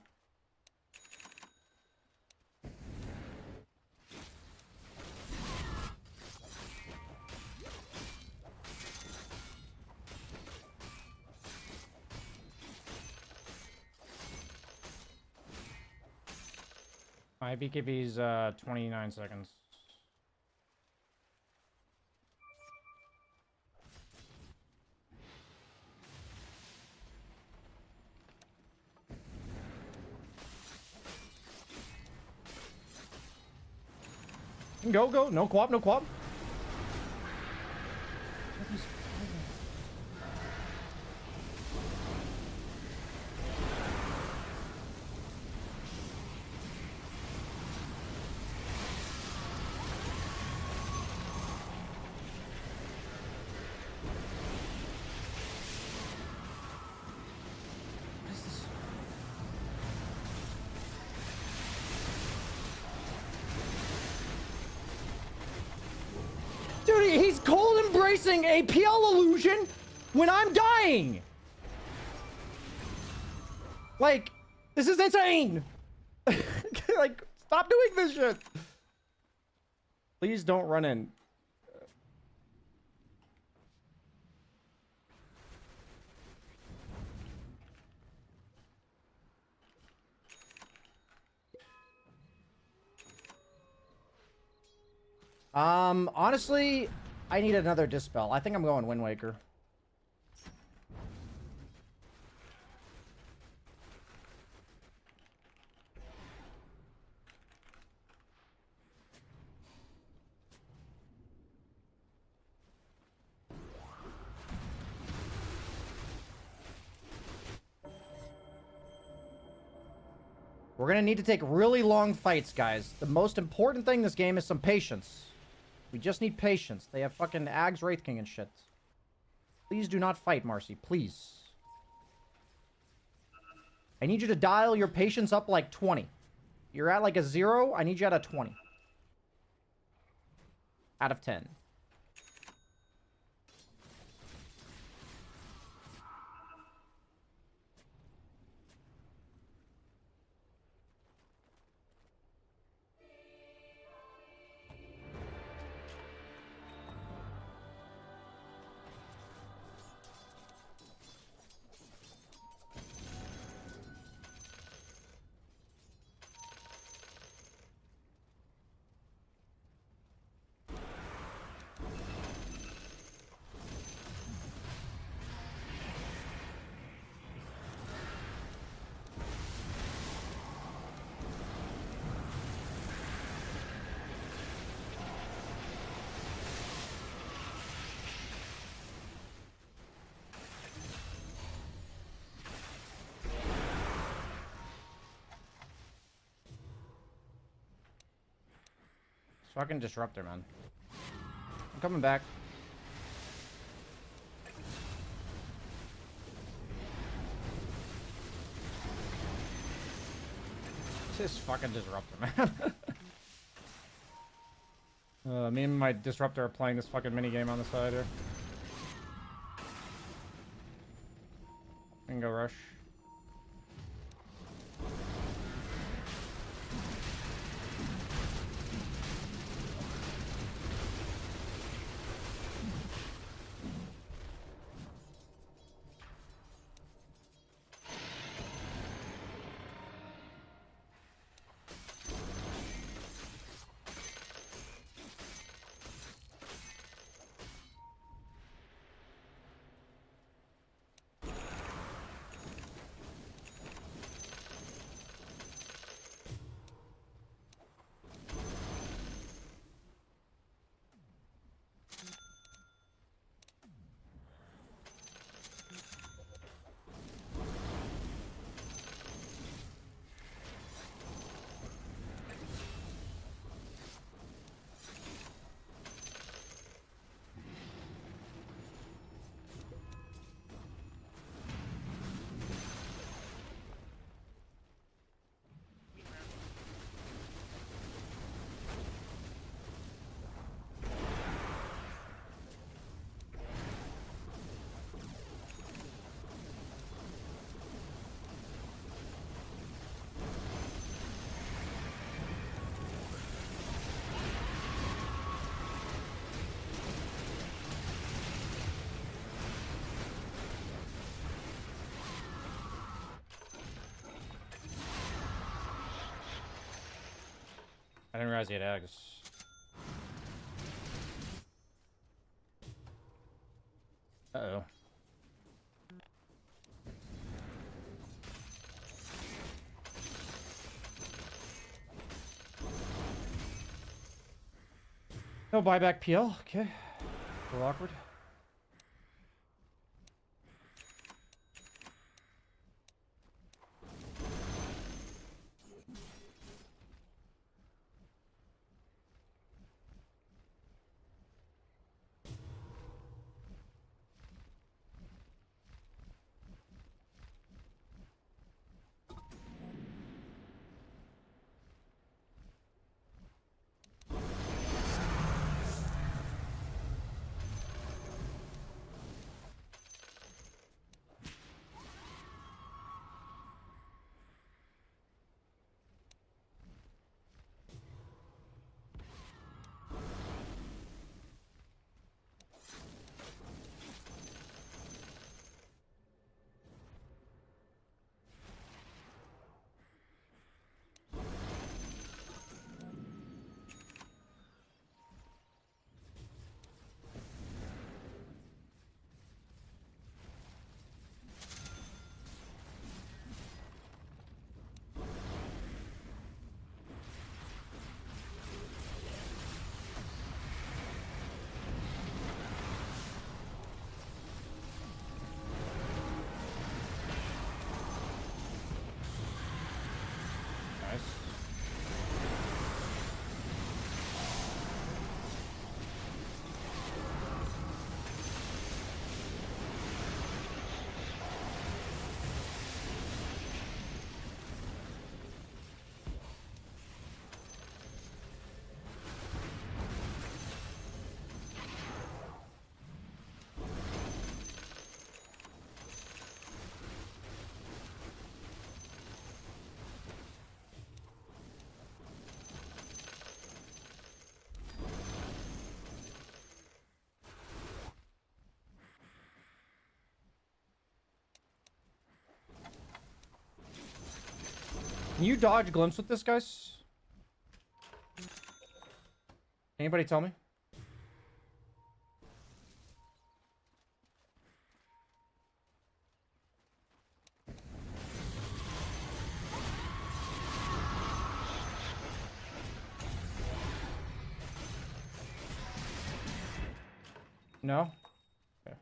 My BKB's 29 seconds. Go, go. No co-op, no co-op. Dude, he's cold embracing a PL illusion when I'm dying. Like, this is insane. Like, stop doing this shit. Please don't run in. Honestly, I need another Dispel. I think I'm going Wind Waker. We're gonna need to take really long fights, guys. The most important thing in this game is some patience. We just need patience. They have fucking Ags, Wraith King, and shit. Please do not fight, Marcy. Please. I need you to dial your patience up like 20. You're at like a 0. I need you at a 20. Out of 10. Fucking disruptor, man. I'm coming back. This fucking disruptor, man. Me and my disruptor are playing this fucking minigame on the side here. I can go rush. I didn't realize he had eggs. Uh-oh. No buyback PL. Okay. A little awkward. Nice. Can you dodge glimpse with this, guys? Anybody tell me? No? Okay.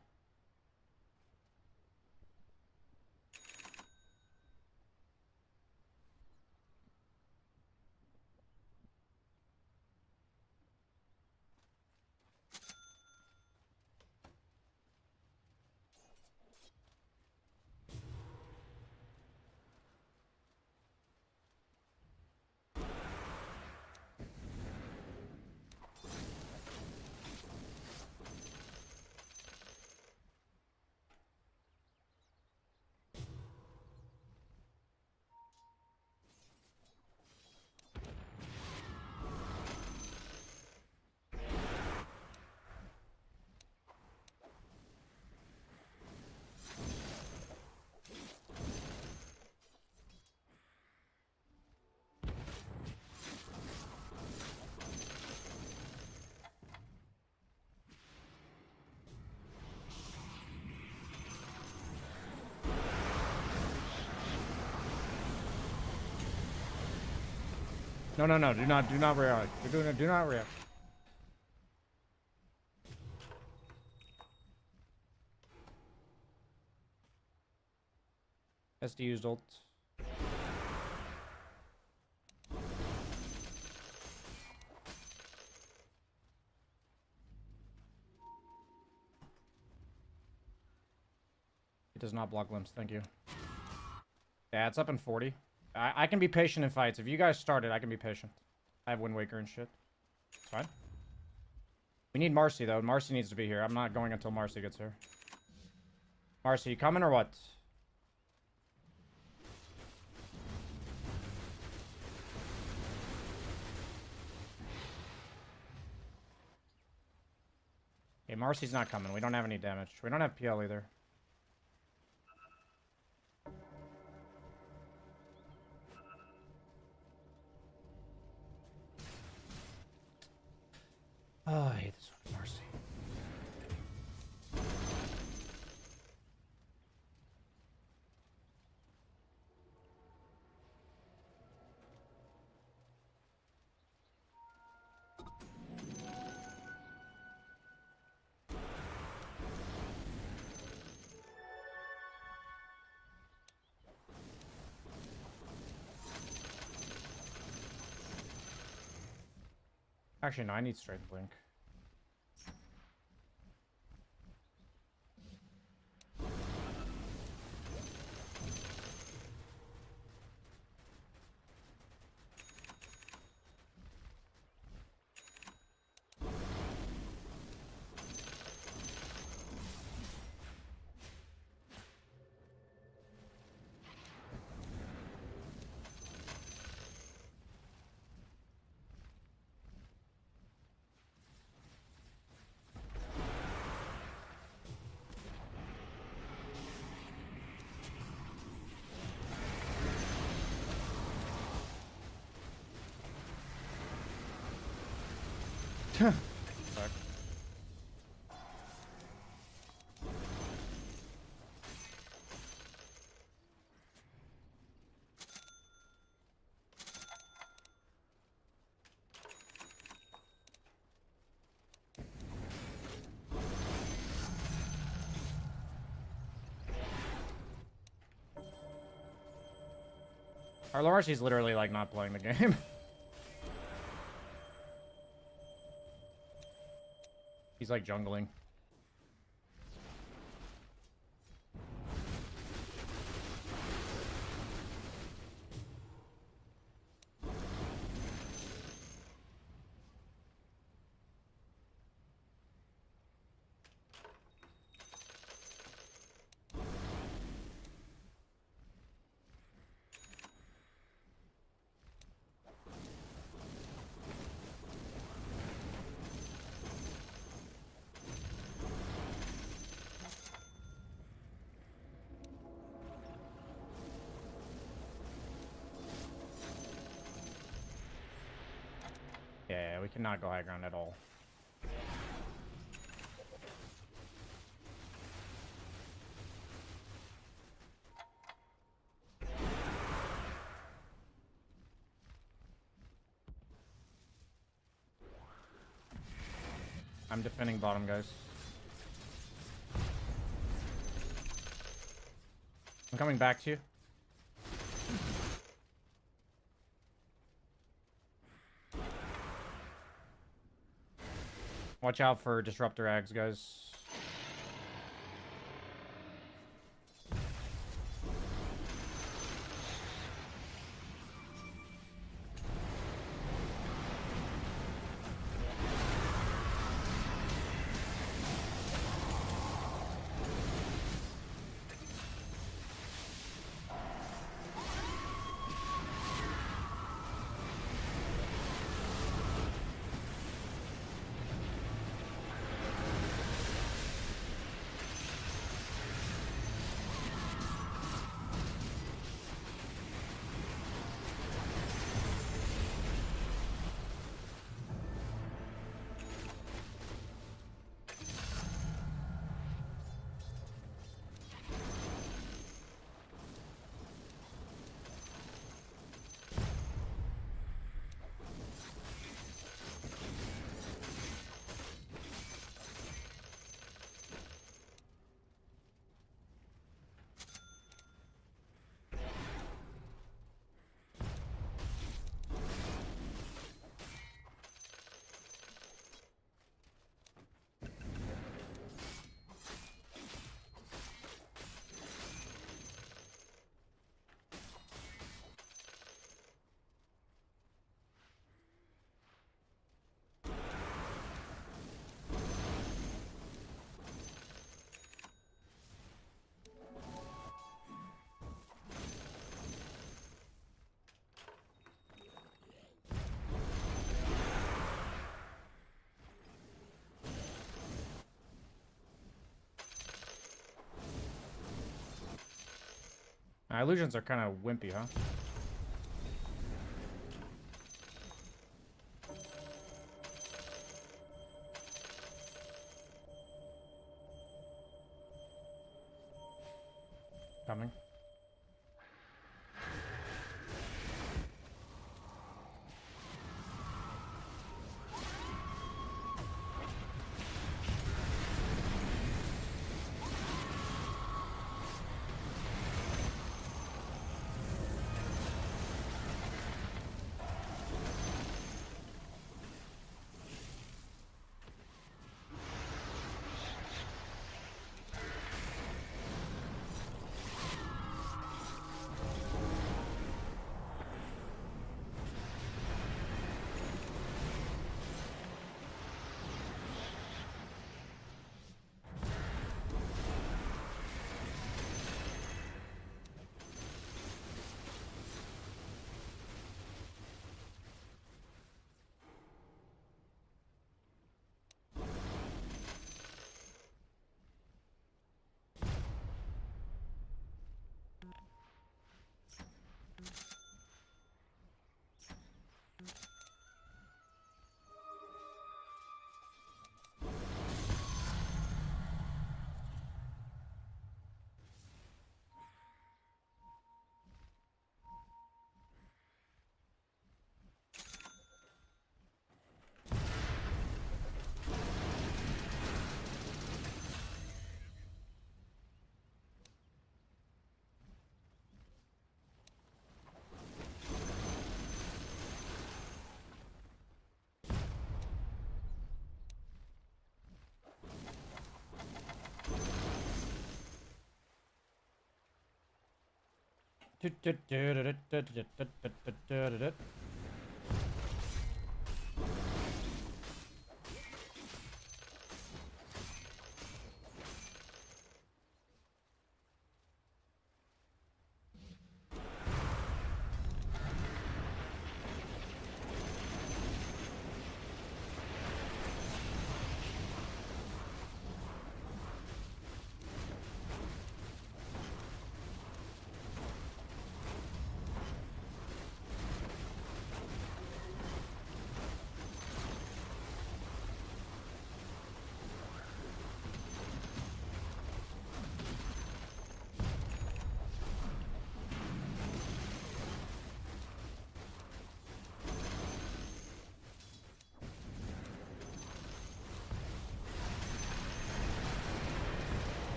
No, no, no. Do not react. Do not react. SD used ult. It does not block glimpse, thank you. Yeah, it's up in 40. I can be patient in fights. If you guys started, I can be patient. I have Wind Waker and shit. It's fine. We need Marcy, though. Marcy needs to be here. I'm not going until Marcy gets here. Marcy, you coming or what? Okay, Marcy's not coming. We don't have any damage. We don't have PL either. Oh, I hate this one. Mercy. Actually, no, I need straight blink. Fuck. Our Larshi's literally like not playing the game. He's like jungling. Yeah, we cannot go high ground at all. I'm defending bottom, guys. I'm coming back to you. Watch out for disruptor eggs, guys. Illusions are kind of wimpy, huh? coming.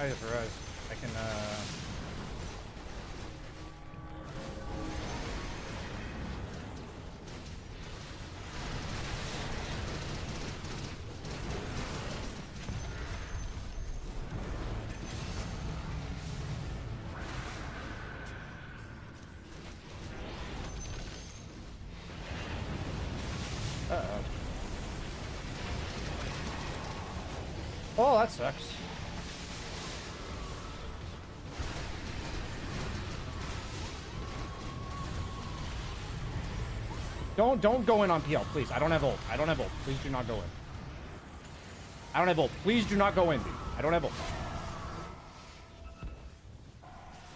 I just realized I can, uh-oh. Oh, that sucks. Don't go in on PL, please. I don't have ult. I don't have ult. Please do not go in. I don't have ult. Please do not go in, dude. I don't have ult.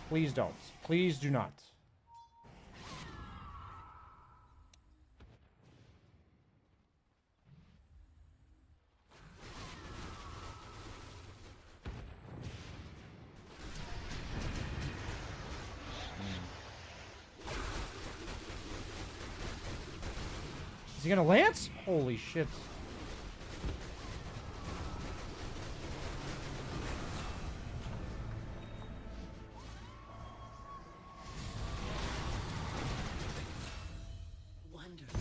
Please don't. Please do not. Is he gonna lance? Holy shit. Wonderful.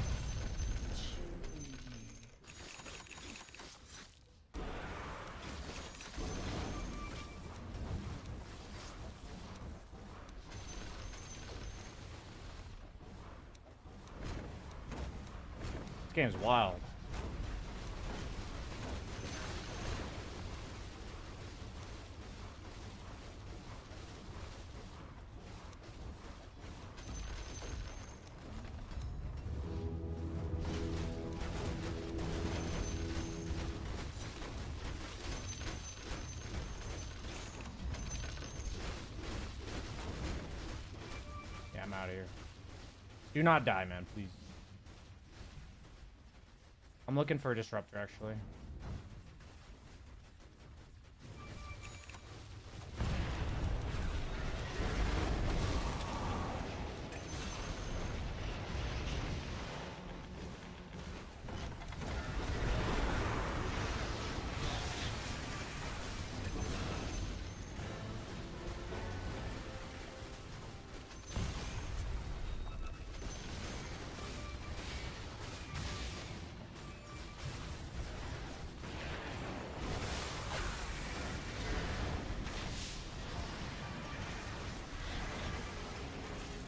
This game's wild. out of here. Do not die, man, please. I'm looking for a disruptor, actually.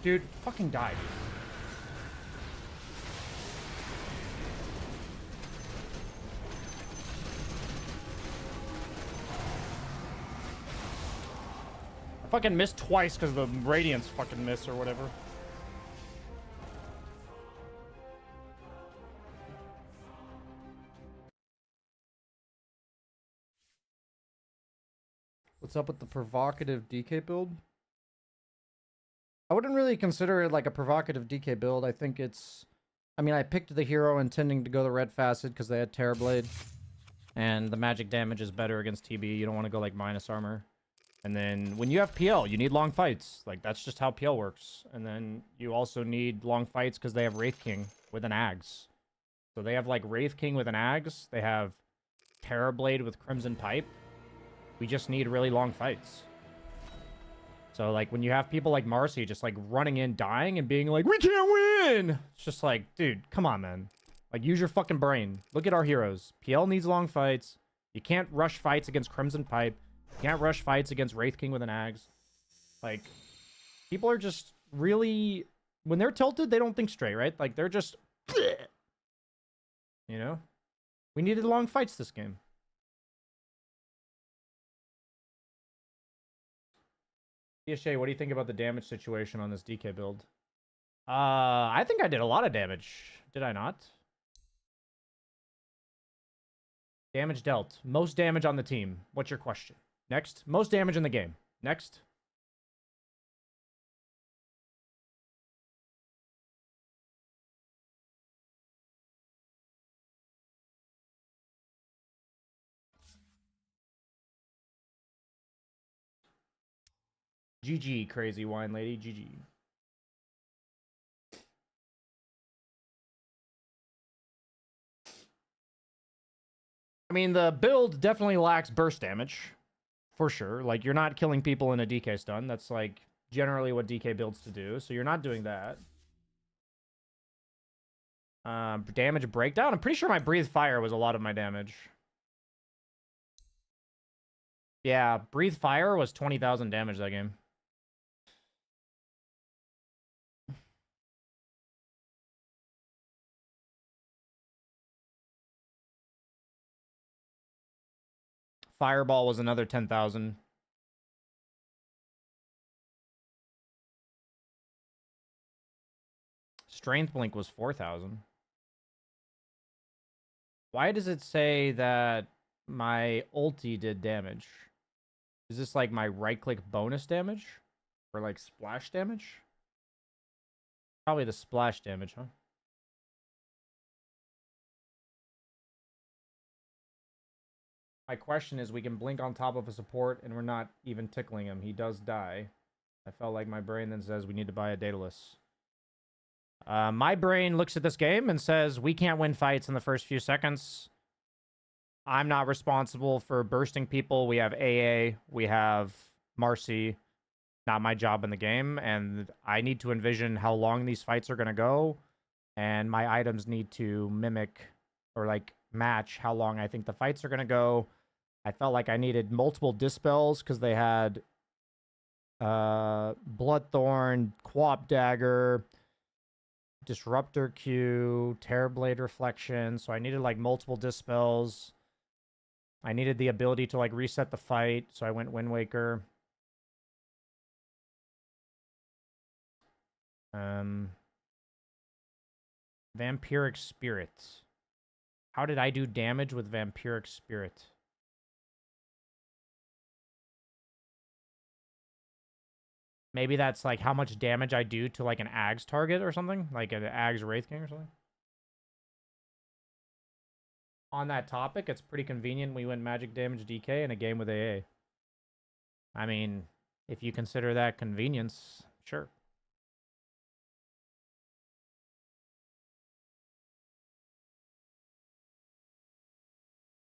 Dude, fucking die, dude. I fucking missed twice because the radiance fucking missed or whatever. What's up with the provocative DK build? I wouldn't really consider it like a provocative DK build. I think it's... I mean, I picked the hero intending to go the red facet because they had Terrorblade. And the magic damage is better against TB. You don't want to go like minus armor. And then when you have PL, you need long fights. Like, that's just how PL works. And then you also need long fights because they have Wraith King with an Axe. So they have like Wraith King with an Axe. They have Terrorblade with Crimson Pipe. We just need really long fights. So, like, when you have people like Marcy just, like, running in, dying, and being like, we can't win! It's just like, dude, come on, man. Like, use your fucking brain. Look at our heroes. PL needs long fights. You can't rush fights against Crimson Pipe. You can't rush fights against Wraith King with an Axe. Like, people are just really... When they're tilted, they don't think straight, right? Like, they're just... You know? We needed long fights this game. Shay, what do you think about the damage situation on this DK build? I think I did a lot of damage. Did I not? Damage dealt. Most damage on the team. What's your question? Next. Most damage in the game. Next. GG, crazy wine lady. GG. I mean, the build definitely lacks burst damage. For sure. Like, you're not killing people in a DK stun. That's, like, generally what DK builds to do. So you're not doing that. Damage breakdown. I'm pretty sure my Breathe Fire was a lot of my damage. Yeah, Breathe Fire was 20,000 damage that game. Fireball was another 10,000. Strength Blink was 4,000. Why does it say that my ulti did damage? Is this like my right-click bonus damage? Or like splash damage? Probably the splash damage, huh? My question is, we can blink on top of a support and we're not even tickling him. He does die. I felt like my brain then says we need to buy a Daedalus. My brain looks at this game and says we can't win fights in the first few seconds. I'm not responsible for bursting people. We have AA. We have Marcy. Not my job in the game. And I need to envision how long these fights are going to go. And my items need to mimic or like match how long I think the fights are going to go. I felt like I needed multiple dispels because they had Bloodthorn, Quap Dagger, Disruptor Q, Terrorblade Reflection. So I needed like multiple dispels. I needed the ability to like reset the fight, so I went Wind Waker. Vampiric Spirit. How did I do damage with Vampiric Spirit? Maybe that's like how much damage I do to like an Ags target or something, like an Ags Wraith King or something. On that topic, it's pretty convenient we win magic damage DK in a game with AA. I mean, if you consider that convenience, sure.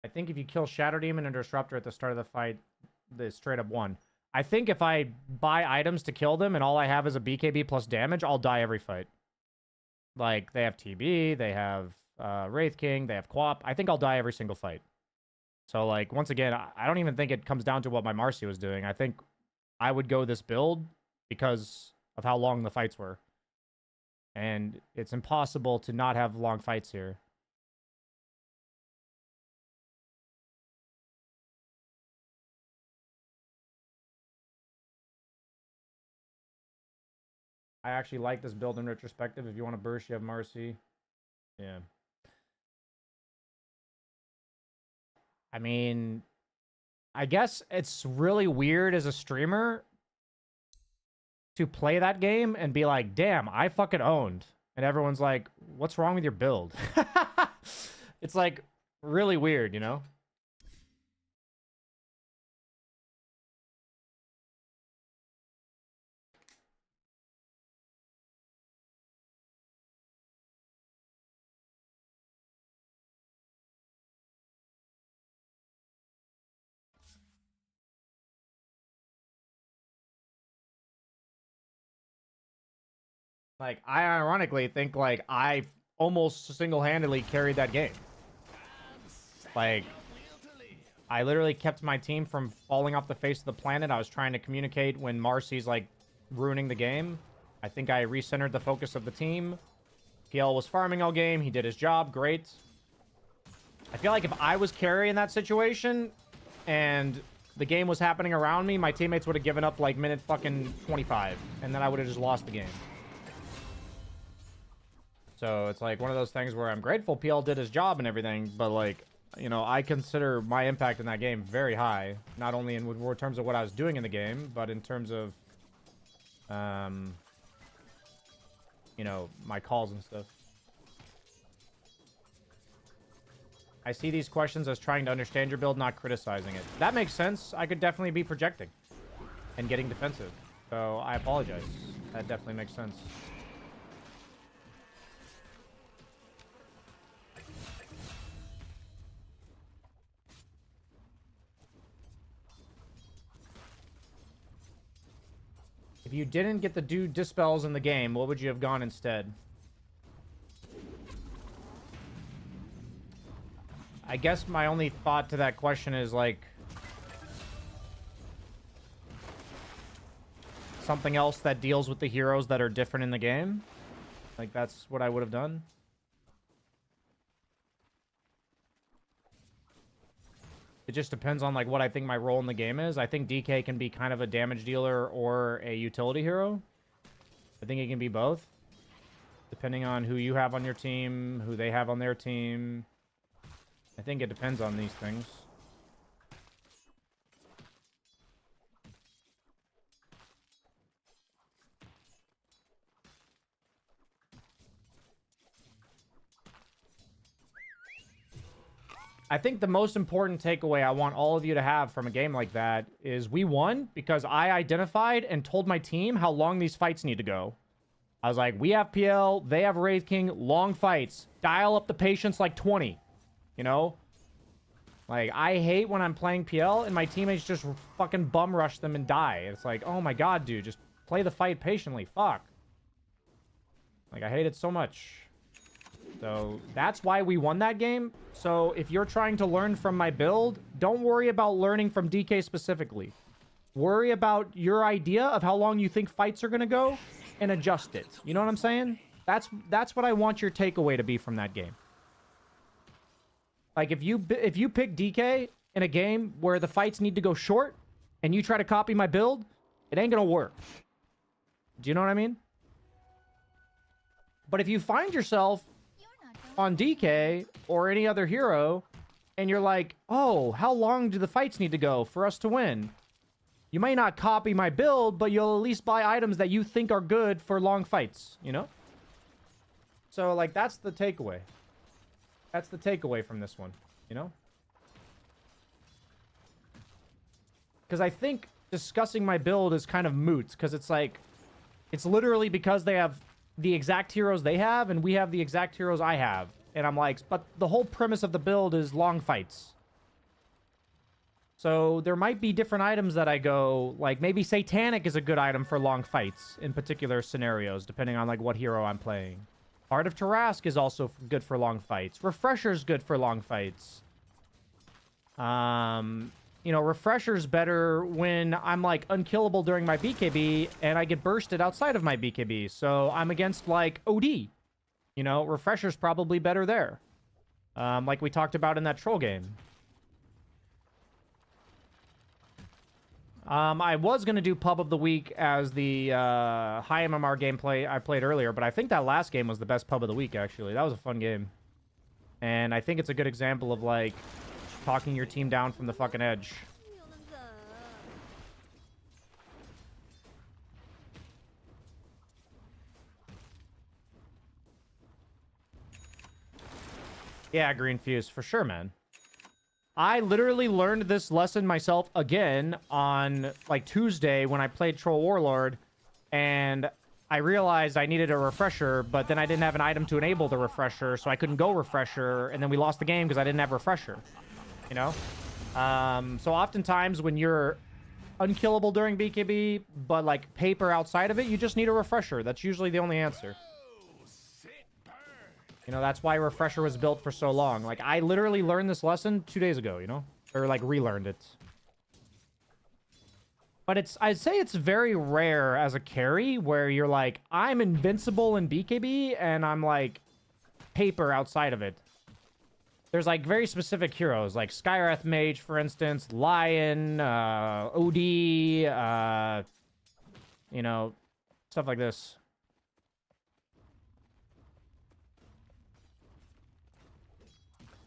I think if you kill Shadow Demon and Disruptor at the start of the fight, the straight up won. I think if I buy items to kill them and all I have is a BKB plus damage, I'll die every fight. Like, they have TB, they have Wraith King, they have Quap. I think I'll die every single fight. So, like, once again, I don't even think it comes down to what my Marcy was doing. I think I would go this build because of how long the fights were. And it's impossible to not have long fights here. I actually like this build in retrospective. If you want to burst, you have Marcy. Yeah. I mean, I guess it's really weird as a streamer to play that game and be like, damn, I fucking owned. And everyone's like, what's wrong with your build? It's like really weird, you know? Like, I ironically think, like, I almost single-handedly carried that game. Like, I literally kept my team from falling off the face of the planet. I was trying to communicate when Marcy's, like, ruining the game. I think I recentered the focus of the team. PL was farming all game. He did his job. Great. I feel like if I was carrying that situation and the game was happening around me, my teammates would have given up, like, minute fucking 25. And then I would have just lost the game. So it's like one of those things where I'm grateful PL did his job and everything, but like, you know, I consider my impact in that game very high. Not only in terms of what I was doing in the game, but in terms of, you know, my calls and stuff. I see these questions as trying to understand your build, not criticizing it. That makes sense. I could definitely be projecting and getting defensive. So I apologize. That definitely makes sense. If you didn't get the dude dispels in the game, what would you have gone instead? I guess my only thought to that question is like something else that deals with the heroes that are different in the game. Like that's what I would have done. It just depends on like what I think my role in the game is. I think DK can be kind of a damage dealer or a utility hero. I think it can be both. Depending on who you have on your team, who they have on their team. I think it depends on these things. I think the most important takeaway I want all of you to have from a game like that is we won because I identified and told my team how long these fights need to go. I was like, we have PL, they have Wraith King, long fights. Dial up the patience like 20. You know? Like, I hate when I'm playing PL and my teammates just fucking bum rush them and die. It's like, oh my god, dude, just play the fight patiently. Fuck. Like, I hate it so much. So, that's why we won that game. So, if you're trying to learn from my build, don't worry about learning from DK specifically. Worry about your idea of how long you think fights are going to go and adjust it. You know what I'm saying? That's what I want your takeaway to be from that game. Like, if you pick DK in a game where the fights need to go short and you try to copy my build, it ain't going to work. Do you know what I mean? But if you find yourself on DK or any other hero and you're like, oh, how long do the fights need to go for us to win? You might not copy my build, but you'll at least buy items that you think are good for long fights, you know? So, like, that's the takeaway. That's the takeaway from this one, you know? Because I think discussing my build is kind of moot, because it's like, it's literally because they have the exact heroes they have, and we have the exact heroes I have. And I'm like, but the whole premise of the build is long fights. So there might be different items that I go, like maybe Satanic is a good item for long fights in particular scenarios, depending on like what hero I'm playing. Heart of Tarask is also good for long fights. Refresher's good for long fights. You know, Refresher's better when I'm like unkillable during my BKB and I get bursted outside of my BKB. So I'm against like OD. You know, Refresher's probably better there. Like we talked about in that troll game. I was going to do Pub of the Week as the high MMR gameplay I played earlier, but I think that last game was the best Pub of the Week, actually. That was a fun game. And I think it's a good example of, like, talking your team down from the fucking edge. 有能者。 Yeah, Green Fuse, for sure, man. I literally learned this lesson myself again on, like, Tuesday when I played Troll Warlord, and I realized I needed a refresher, but then I didn't have an item to enable the refresher, so I couldn't go refresher, and then we lost the game because I didn't have refresher, you know? So oftentimes when you're unkillable during BKB, but, like, paper outside of it, you just need a refresher. That's usually the only answer. You know, that's why Refresher was built for so long. Like, I literally learned this lesson 2 days ago, you know? Or, like, relearned it. But it's, I'd say it's very rare as a carry where you're like, I'm invincible in BKB and I'm, like, paper outside of it. There's, like, very specific heroes, like Skywrath Mage, for instance, Lion, OD, you know, stuff like this.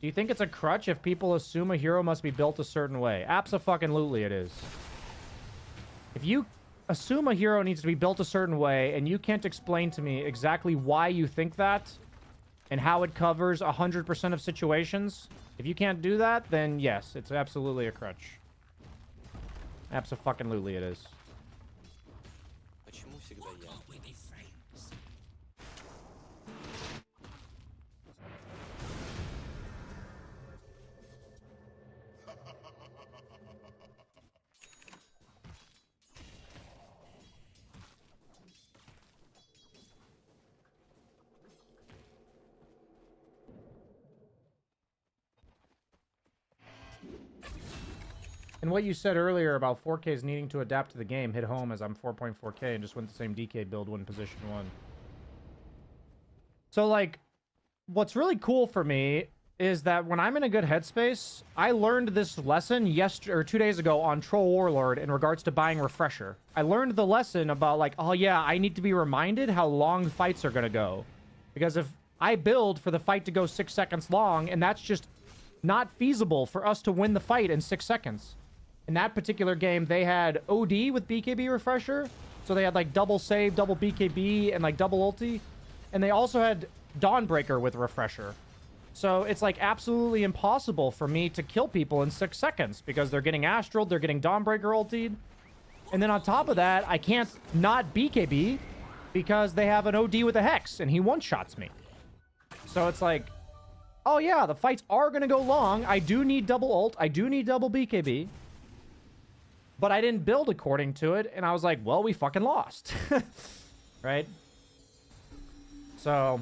Do you think it's a crutch if people assume a hero must be built a certain way? Abso-fucking-lutely it is. If you assume a hero needs to be built a certain way, and you can't explain to me exactly why you think that, and how it covers 100% of situations, if you can't do that, then yes, it's absolutely a crutch. Abso-fucking-lutely it is. Почему всегда я? And what you said earlier about 4Ks needing to adapt to the game hit home, as I'm 4.4K and just went the same DK build when position 1. So, like, what's really cool for me is that when I'm in a good headspace, I learned this lesson 2 days ago on Troll Warlord in regards to buying Refresher. I learned the lesson about, like, oh yeah, I need to be reminded how long fights are gonna go. Because if I build for the fight to go 6 seconds long, and that's just not feasible for us to win the fight in 6 seconds. In that particular game, they had OD with BKB Refresher. So they had, like, double save, double BKB, and, like, double ulti. And they also had Dawnbreaker with Refresher. So it's, like, absolutely impossible for me to kill people in 6 seconds. Because they're getting Astraled, they're getting Dawnbreaker ultied. And then on top of that, I can't not BKB. Because they have an OD with a Hex, and he one-shots me. So it's like, oh yeah, the fights are going to go long. I do need double ult. I do need double BKB. But I didn't build according to it, and I was like, well, we fucking lost. Right? So,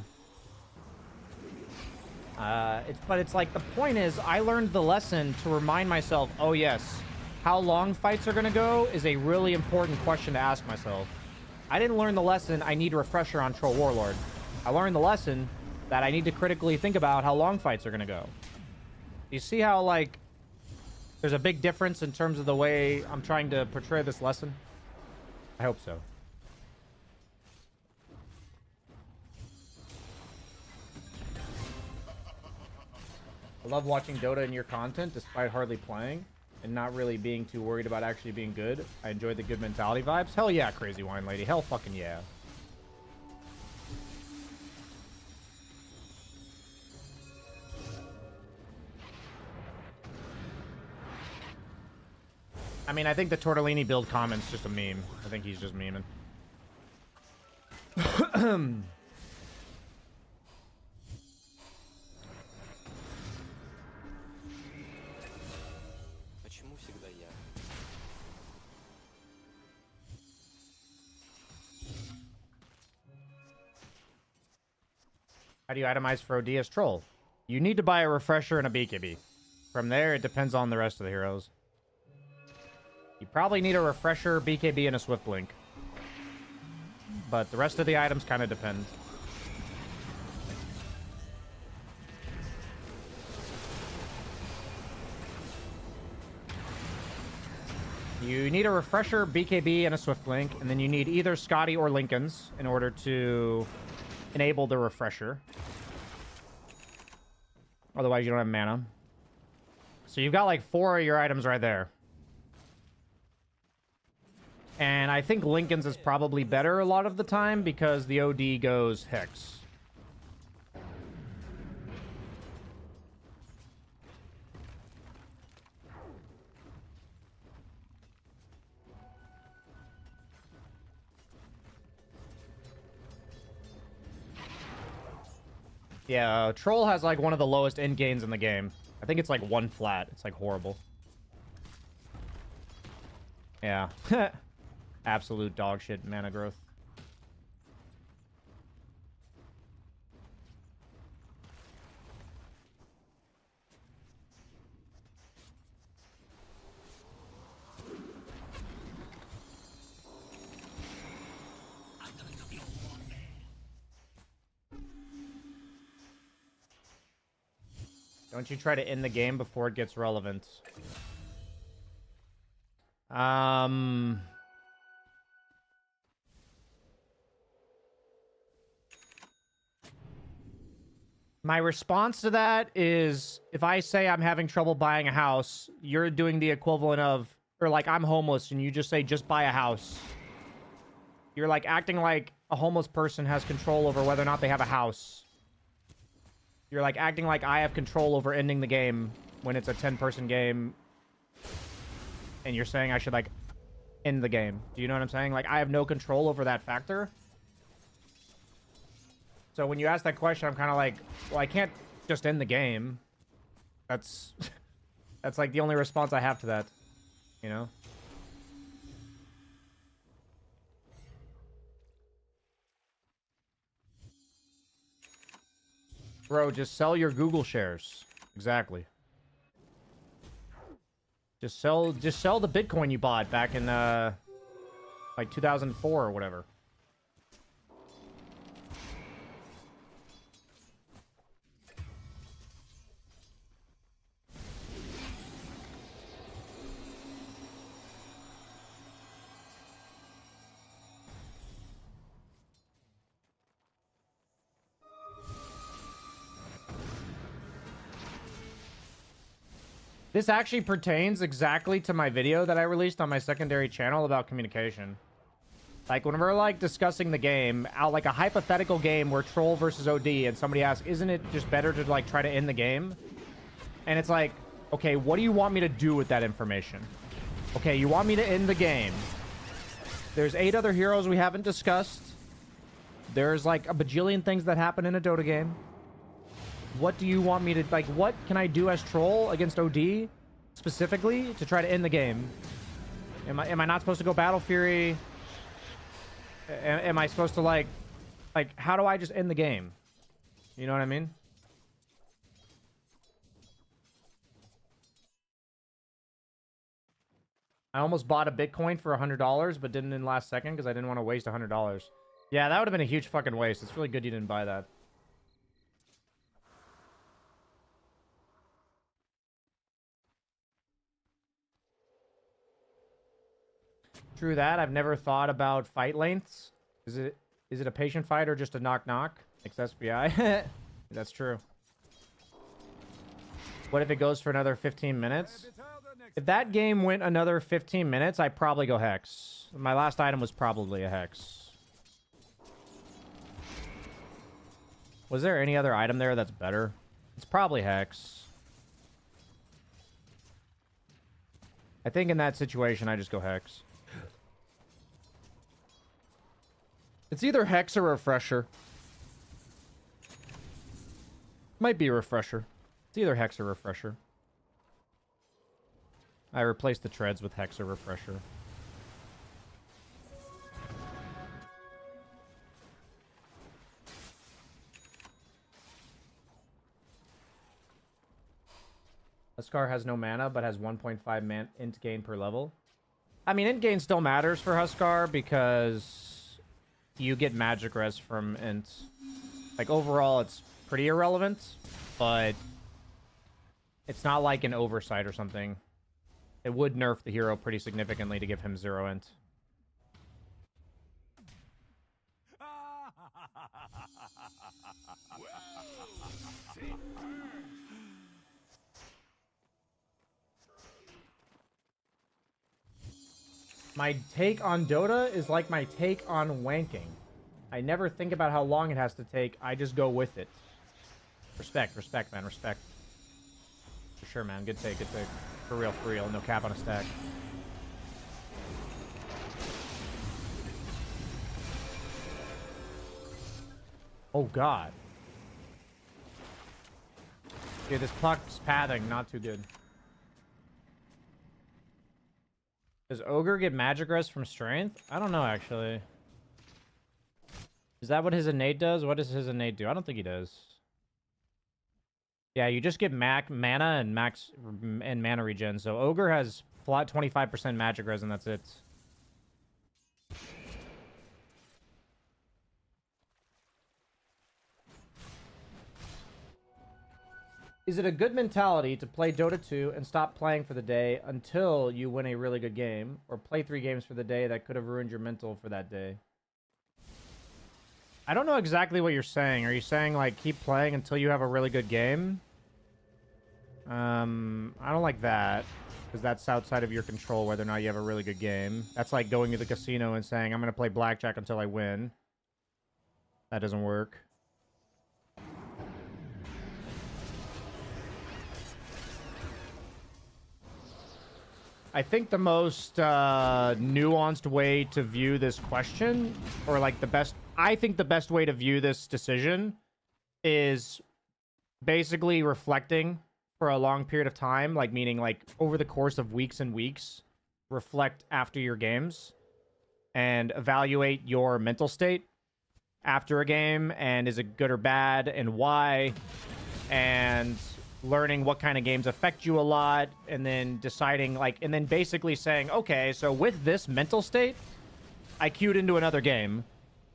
but it's like, the point is, I learned the lesson to remind myself, oh yes, how long fights are gonna go is a really important question to ask myself. I didn't learn the lesson, I need a refresher on Troll Warlord. I learned the lesson that I need to critically think about how long fights are gonna go. You see how, like, there's a big difference in terms of the way I'm trying to portray this lesson? I hope so. I love watching Dota in your content despite hardly playing. and not really being too worried about actually being good. I enjoy the good mentality vibes. Hell yeah, crazy wine lady. Hell fucking yeah. I mean, I think the tortellini build comment's just a meme. I think he's just memeing. Почему всегда я? How do you itemize for OD as troll? You need to buy a refresher and a BKB. From there, it depends on the rest of the heroes. You probably need a refresher, BKB, and a swift blink. But the rest of the items kind of depend. You need a refresher, BKB, and a swift blink, and then you need either Scotty or Lincoln's in order to enable the refresher. Otherwise, you don't have mana. So you've got like 4 of your items right there. And I think Lincoln's is probably better a lot of the time because the OD goes Hex. Yeah, Troll has like one of the lowest end gains in the game. I think it's like 1 flat. It's like horrible. Yeah. Absolute dog shit mana growth. Don't you try to end the game before it gets relevant? My response to that is, if I say I'm having trouble buying a house, you're doing the equivalent of, or like I'm homeless and you just say, just buy a house. You're like acting like a homeless person has control over whether or not they have a house. You're like acting like I have control over ending the game when it's a 10-person game. And you're saying I should like end the game. Do you know what I'm saying? Like I have no control over that factor. So when you ask that question, I'm kind of like, well, I can't just end the game. That's that's like the only response I have to that, you know? Bro, just sell your Google shares. Exactly. Just sell the Bitcoin you bought back in like 2004 or whatever. This actually pertains exactly to my video that I released on my secondary channel about communication. Like, when we're, like, discussing the game, like a hypothetical game where Troll versus OD, and somebody asks, isn't it just better to, like, try to end the game? And it's like, okay, what do you want me to do with that information? Okay, you want me to end the game. There's 8 other heroes we haven't discussed. There's, like, a bajillion things that happen in a Dota game. What do you want me to, like, what can I do as Troll against OD specifically to try to end the game? Am I not supposed to go Battle Fury? Am I supposed to, like, how do I just end the game? You know what I mean? I almost bought a Bitcoin for $100, but didn't in last second because I didn't want to waste $100. Yeah, that would have been a huge fucking waste. It's really good you didn't buy that. True that. I've never thought about fight lengths. Is it a patient fight or just a knock-knock? XSBI? That's true. What if it goes for another 15 minutes? If that game went another 15 minutes, I'd probably go Hex. My last item was probably a Hex. Was there any other item there that's better? It's probably Hex. I think in that situation, I just go Hex. It's either Hex or Refresher. Might be Refresher. It's either Hex or Refresher. I replaced the treads with Hex or Refresher. Huskar has no mana, but has 1.5 int gain per level. I mean, int gain still matters for Huskar because you get magic res from int. Like, overall, it's pretty irrelevant, but it's not like an oversight or something. It would nerf the hero pretty significantly to give him 0 int. My take on Dota is like my take on wanking. I never think about how long it has to take. I just go with it. Respect, respect, man, respect. For sure, man. Good take, good take. For real, for real. No cap on a stack. Oh, God. Dude, this puck's pathing, not too good. Does Ogre get magic rest from strength? I don't know, actually. Is that what his innate does? What does his innate do? I don't think he does. Yeah, you just get mana and mana regen. So Ogre has flat 25% magic res, and that's it. Is it a good mentality to play Dota 2 and stop playing for the day until you win a really good game, or play 3 games for the day that could have ruined your mental for that day? I don't know exactly what you're saying. Are you saying, like, keep playing until you have a really good game? I don't like that, because that's outside of your control whether or not you have a really good game. That's like going to the casino and saying, I'm going to play blackjack until I win. That doesn't work. I think the most nuanced way to view this question, or like the best, I think the best way to view this decision is basically reflecting for a long period of time, like meaning like over the course of weeks and weeks, reflect after your games and evaluate your mental state after a game, and is it good or bad and why, and learning what kind of games affect you a lot, and then deciding, like, and then basically saying, okay, so with this mental state, I queued into another game,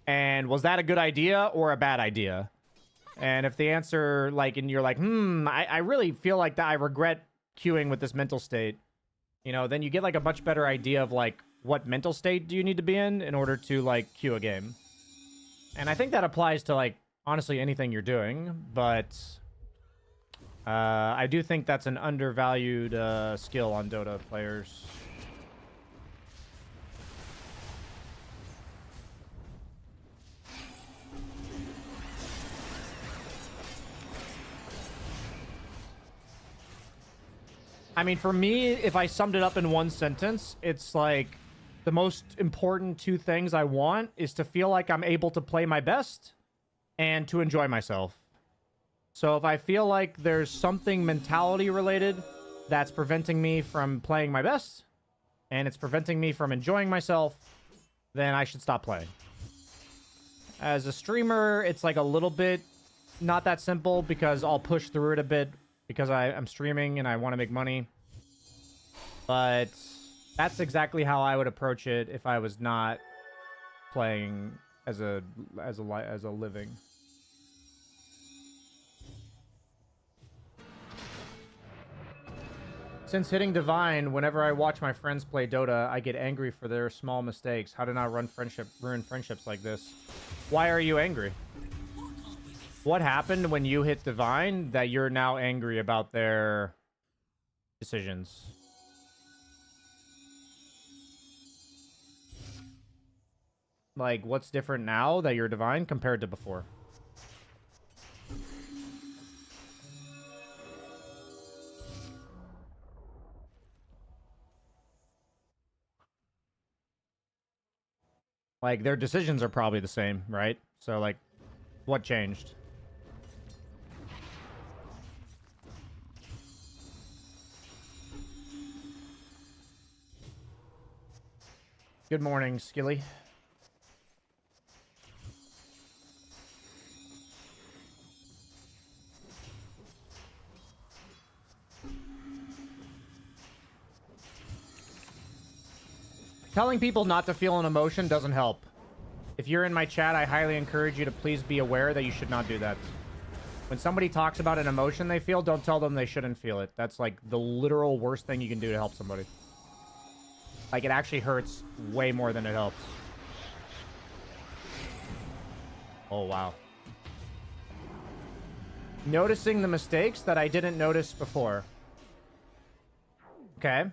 and was that a good idea or a bad idea? And if the answer, like, and you're like, I really feel like that I regret queuing with this mental state, you know, then you get, like, a much better idea of, like, what mental state do you need to be in order to, like, queue a game. And I think that applies to, like, honestly anything you're doing, but I do think that's an undervalued skill on Dota players. I mean, for me, if I summed it up in one sentence, it's like the most important 2 things I want is to feel like I'm able to play my best and to enjoy myself. So if I feel like there's something mentality related that's preventing me from playing my best, and it's preventing me from enjoying myself, then I should stop playing. As a streamer, it's like a little bit not that simple, because I'll push through it a bit because I'm streaming and I want to make money. But that's exactly how I would approach it if I was not playing as a living. Since hitting Divine, whenever I watch my friends play Dota, I get angry for their small mistakes. How to not ruin friendships like this? Why are you angry? What happened when you hit Divine that you're now angry about their decisions? Like, what's different now that you're divine compared to before? Like, their decisions are probably the same, right? So, like, what changed? Good morning, Skilly. Telling people not to feel an emotion doesn't help. If you're in my chat, I highly encourage you to please be aware that you should not do that. When somebody talks about an emotion they feel, don't tell them they shouldn't feel it. That's like the literal worst thing you can do to help somebody. Like, it actually hurts way more than it helps. Oh, wow. Noticing the mistakes that I didn't notice before. Okay.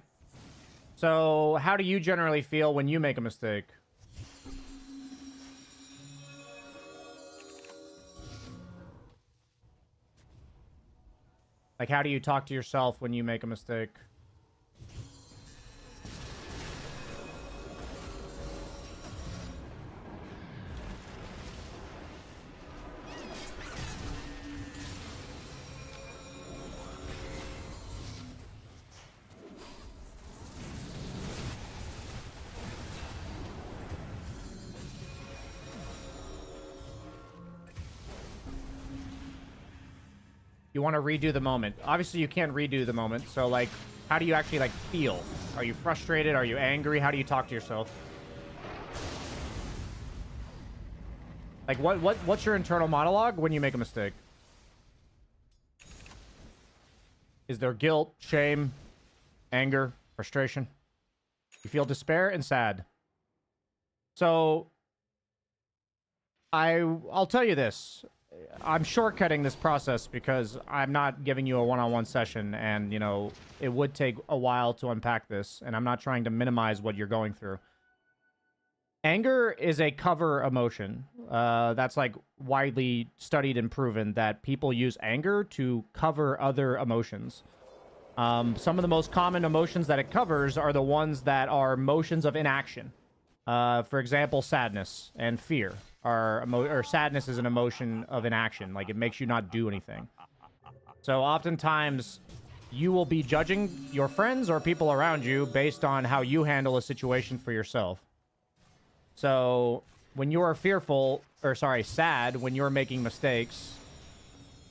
So, how do you generally feel when you make a mistake? Like, how do you talk to yourself when you make a mistake? You want to redo the moment. Obviously, you can't redo the moment. So, like, how do you actually, like, feel? Are you frustrated? Are you angry? How do you talk to yourself? Like, what's your internal monologue when you make a mistake? Is there guilt, shame, anger, frustration? You feel despair and sad. So, I'll tell you this. I'm shortcutting this process because I'm not giving you a one-on-one session, and, you know, it would take a while to unpack this, and I'm not trying to minimize what you're going through. Anger is a cover emotion. That's, like, widely studied and proven that people use anger to cover other emotions. Some of the most common emotions that it covers are the ones that are emotions of inaction. For example, sadness and fear. Or sadness is an emotion of inaction. Like, it makes you not do anything. So oftentimes, you will be judging your friends or people around you based on how you handle a situation for yourself. So when you are sad when you're making mistakes,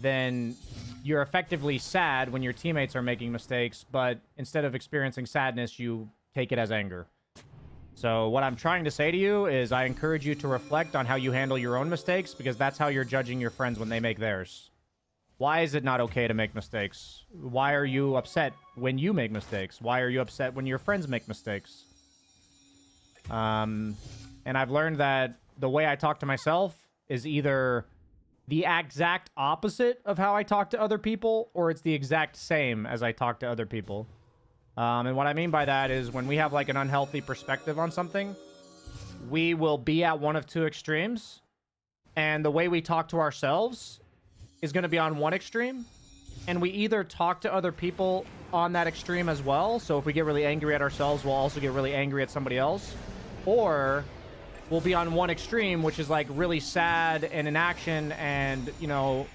then you're effectively sad when your teammates are making mistakes, but instead of experiencing sadness, you take it as anger. So what I'm trying to say to you is I encourage you to reflect on how you handle your own mistakes, because that's how you're judging your friends when they make theirs. Why is it not okay to make mistakes? Why are you upset when you make mistakes? Why are you upset when your friends make mistakes? And I've learned that the way I talk to myself is either the exact opposite of how I talk to other people, or it's the exact same as I talk to other people. And what I mean by that is when we have, like, an unhealthy perspective on something, we will be at one of two extremes, and the way we talk to ourselves is going to be on one extreme, and we either talk to other people on that extreme as well, so if we get really angry at ourselves, we'll also get really angry at somebody else, or we'll be on one extreme, which is, like, really sad and inaction, and, you know,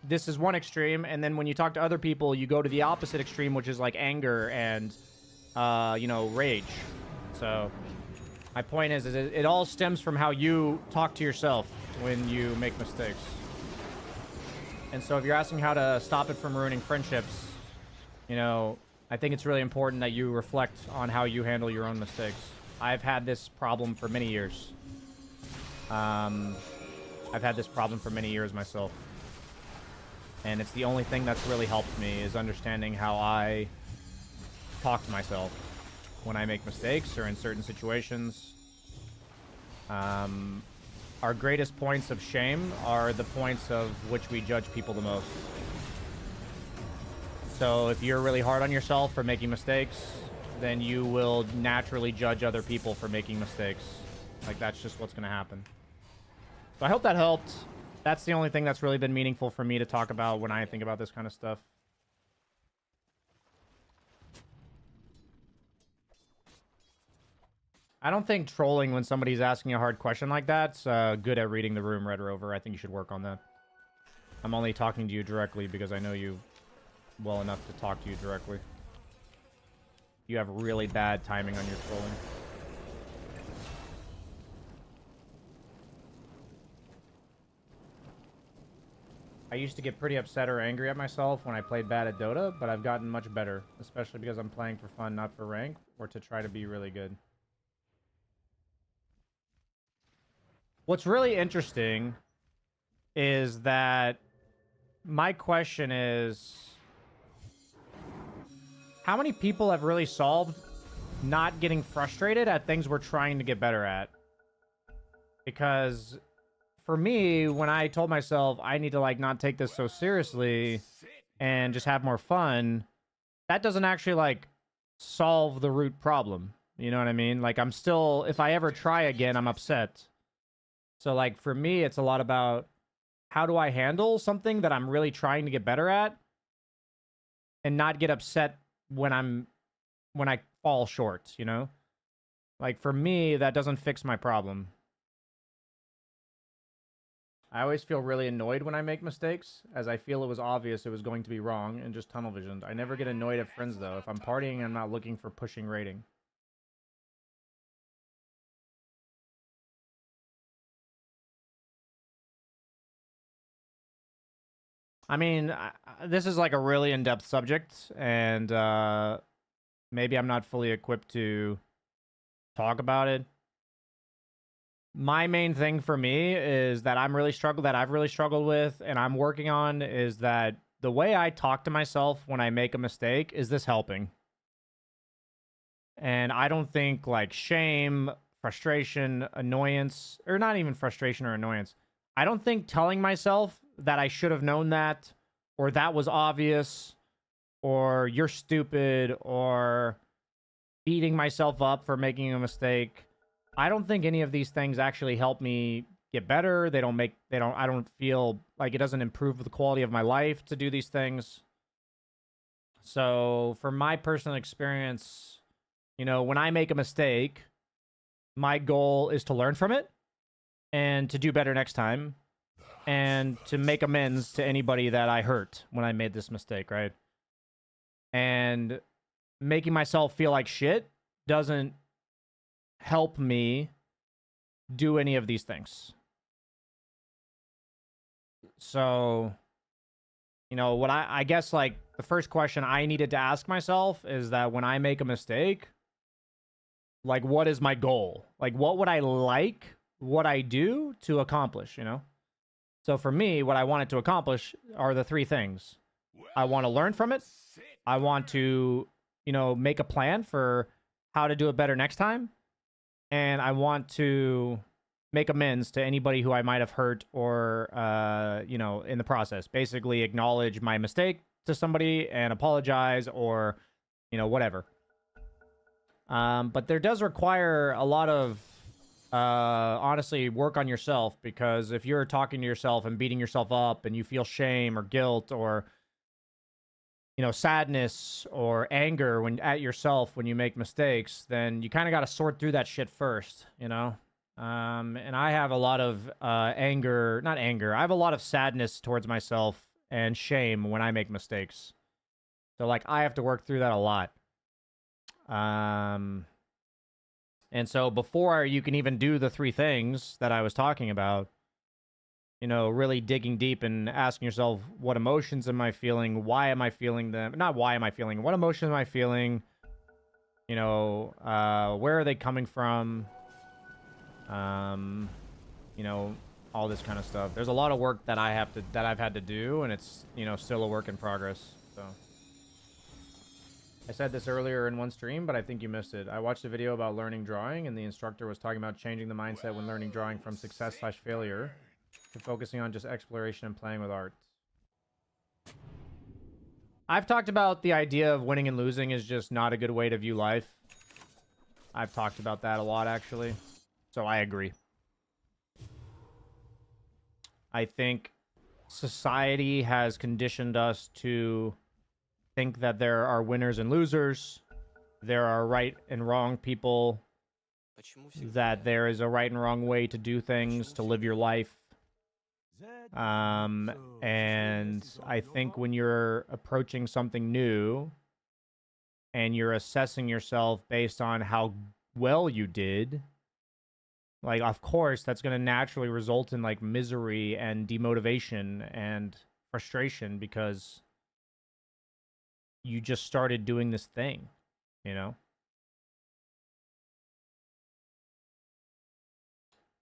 this is one extreme, and then when you talk to other people, you go to the opposite extreme, which is, like, anger and, you know, rage. So, my point is it all stems from how you talk to yourself when you make mistakes. And so if you're asking how to stop it from ruining friendships, you know, I think it's really important that you reflect on how you handle your own mistakes. I've had this problem for many years. I've had this problem for many years myself. And it's the only thing that's really helped me is understanding how I talk to myself when I make mistakes or in certain situations. Our greatest points of shame are the points of which we judge people the most. So if you're really hard on yourself for making mistakes, then you will naturally judge other people for making mistakes. Like, that's just what's going to happen. So I hope that helped. That's the only thing that's really been meaningful for me to talk about when I think about this kind of stuff. I don't think trolling when somebody's asking a hard question like that's good at reading the room, Red Rover. I think you should work on that. I'm only talking to you directly because I know you well enough to talk to you directly. You have really bad timing on your trolling. I used to get pretty upset or angry at myself when I played bad at Dota, but I've gotten much better, especially because I'm playing for fun, not for rank, or to try to be really good. What's really interesting is that my question is, how many people have really solved not getting frustrated at things we're trying to get better at? Because for me, when I told myself I need to like not take this so seriously and just have more fun, that doesn't actually like solve the root problem. You know what I mean? Like, I'm still, if I ever try again, I'm upset. So like for me, it's a lot about how do I handle something that I'm really trying to get better at and not get upset when I fall short, you know? Like for me, that doesn't fix my problem. I always feel really annoyed when I make mistakes, as I feel it was obvious it was going to be wrong and just tunnel visioned. I never get annoyed at friends though. If I'm partying, I'm not looking for pushing rating. I mean, this is like a really in-depth subject, and maybe I'm not fully equipped to talk about it. My main thing for me is that I've really struggled with, and I'm working on, is that the way I talk to myself when I make a mistake, is this helping? And I don't think like shame, frustration, annoyance, or not even frustration or annoyance. I don't think telling myself that I should have known that, or that was obvious, or you're stupid, or beating myself up for making a mistake. I don't think any of these things actually help me get better. I don't feel like it doesn't improve the quality of my life to do these things. So from my personal experience, you know, when I make a mistake, my goal is to learn from it and to do better next time and to make amends to anybody that I hurt when I made this mistake, right? And making myself feel like shit doesn't help me do any of these things. So, you know, what I guess like the first question I needed to ask myself is that when I make a mistake, like, what is my goal? Like, what would I like what I do to accomplish, you know? So for me, what I wanted to accomplish are the three things. I want to learn from it. I want to, you know, make a plan for how to do it better next time. And I want to make amends to anybody who I might have hurt or, you know, in the process. Basically acknowledge my mistake to somebody and apologize or, you know, whatever. But there does require a lot of, honestly, work on yourself, because if you're talking to yourself and beating yourself up and you feel shame or guilt or, you know, sadness or anger at yourself when you make mistakes, then you kind of got to sort through that shit first, you know? And I have a lot of I have a lot of sadness towards myself and shame when I make mistakes. So, like, I have to work through that a lot. And so before you can even do the three things that I was talking about, you know, really digging deep and asking yourself, what emotions am I feeling? Why am I feeling them? Not why am I feeling, what emotions am I feeling? You know, where are they coming from? You know, all this kind of stuff. There's a lot of work that I've had to do, and it's, you know, still a work in progress. So I said this earlier in one stream, but I think you missed it. I watched a video about learning drawing, and the instructor was talking about changing the mindset when learning drawing from success/failure to focusing on just exploration and playing with art. I've talked about the idea of winning and losing is just not a good way to view life. I've talked about that a lot, actually. So I agree. I think society has conditioned us to think that there are winners and losers. There are right and wrong people. That there is a right and wrong way to do things, to live your life. And I think when you're approaching something new and you're assessing yourself based on how well you did, like, of course, that's going to naturally result in, like, misery and demotivation and frustration because you just started doing this thing, you know?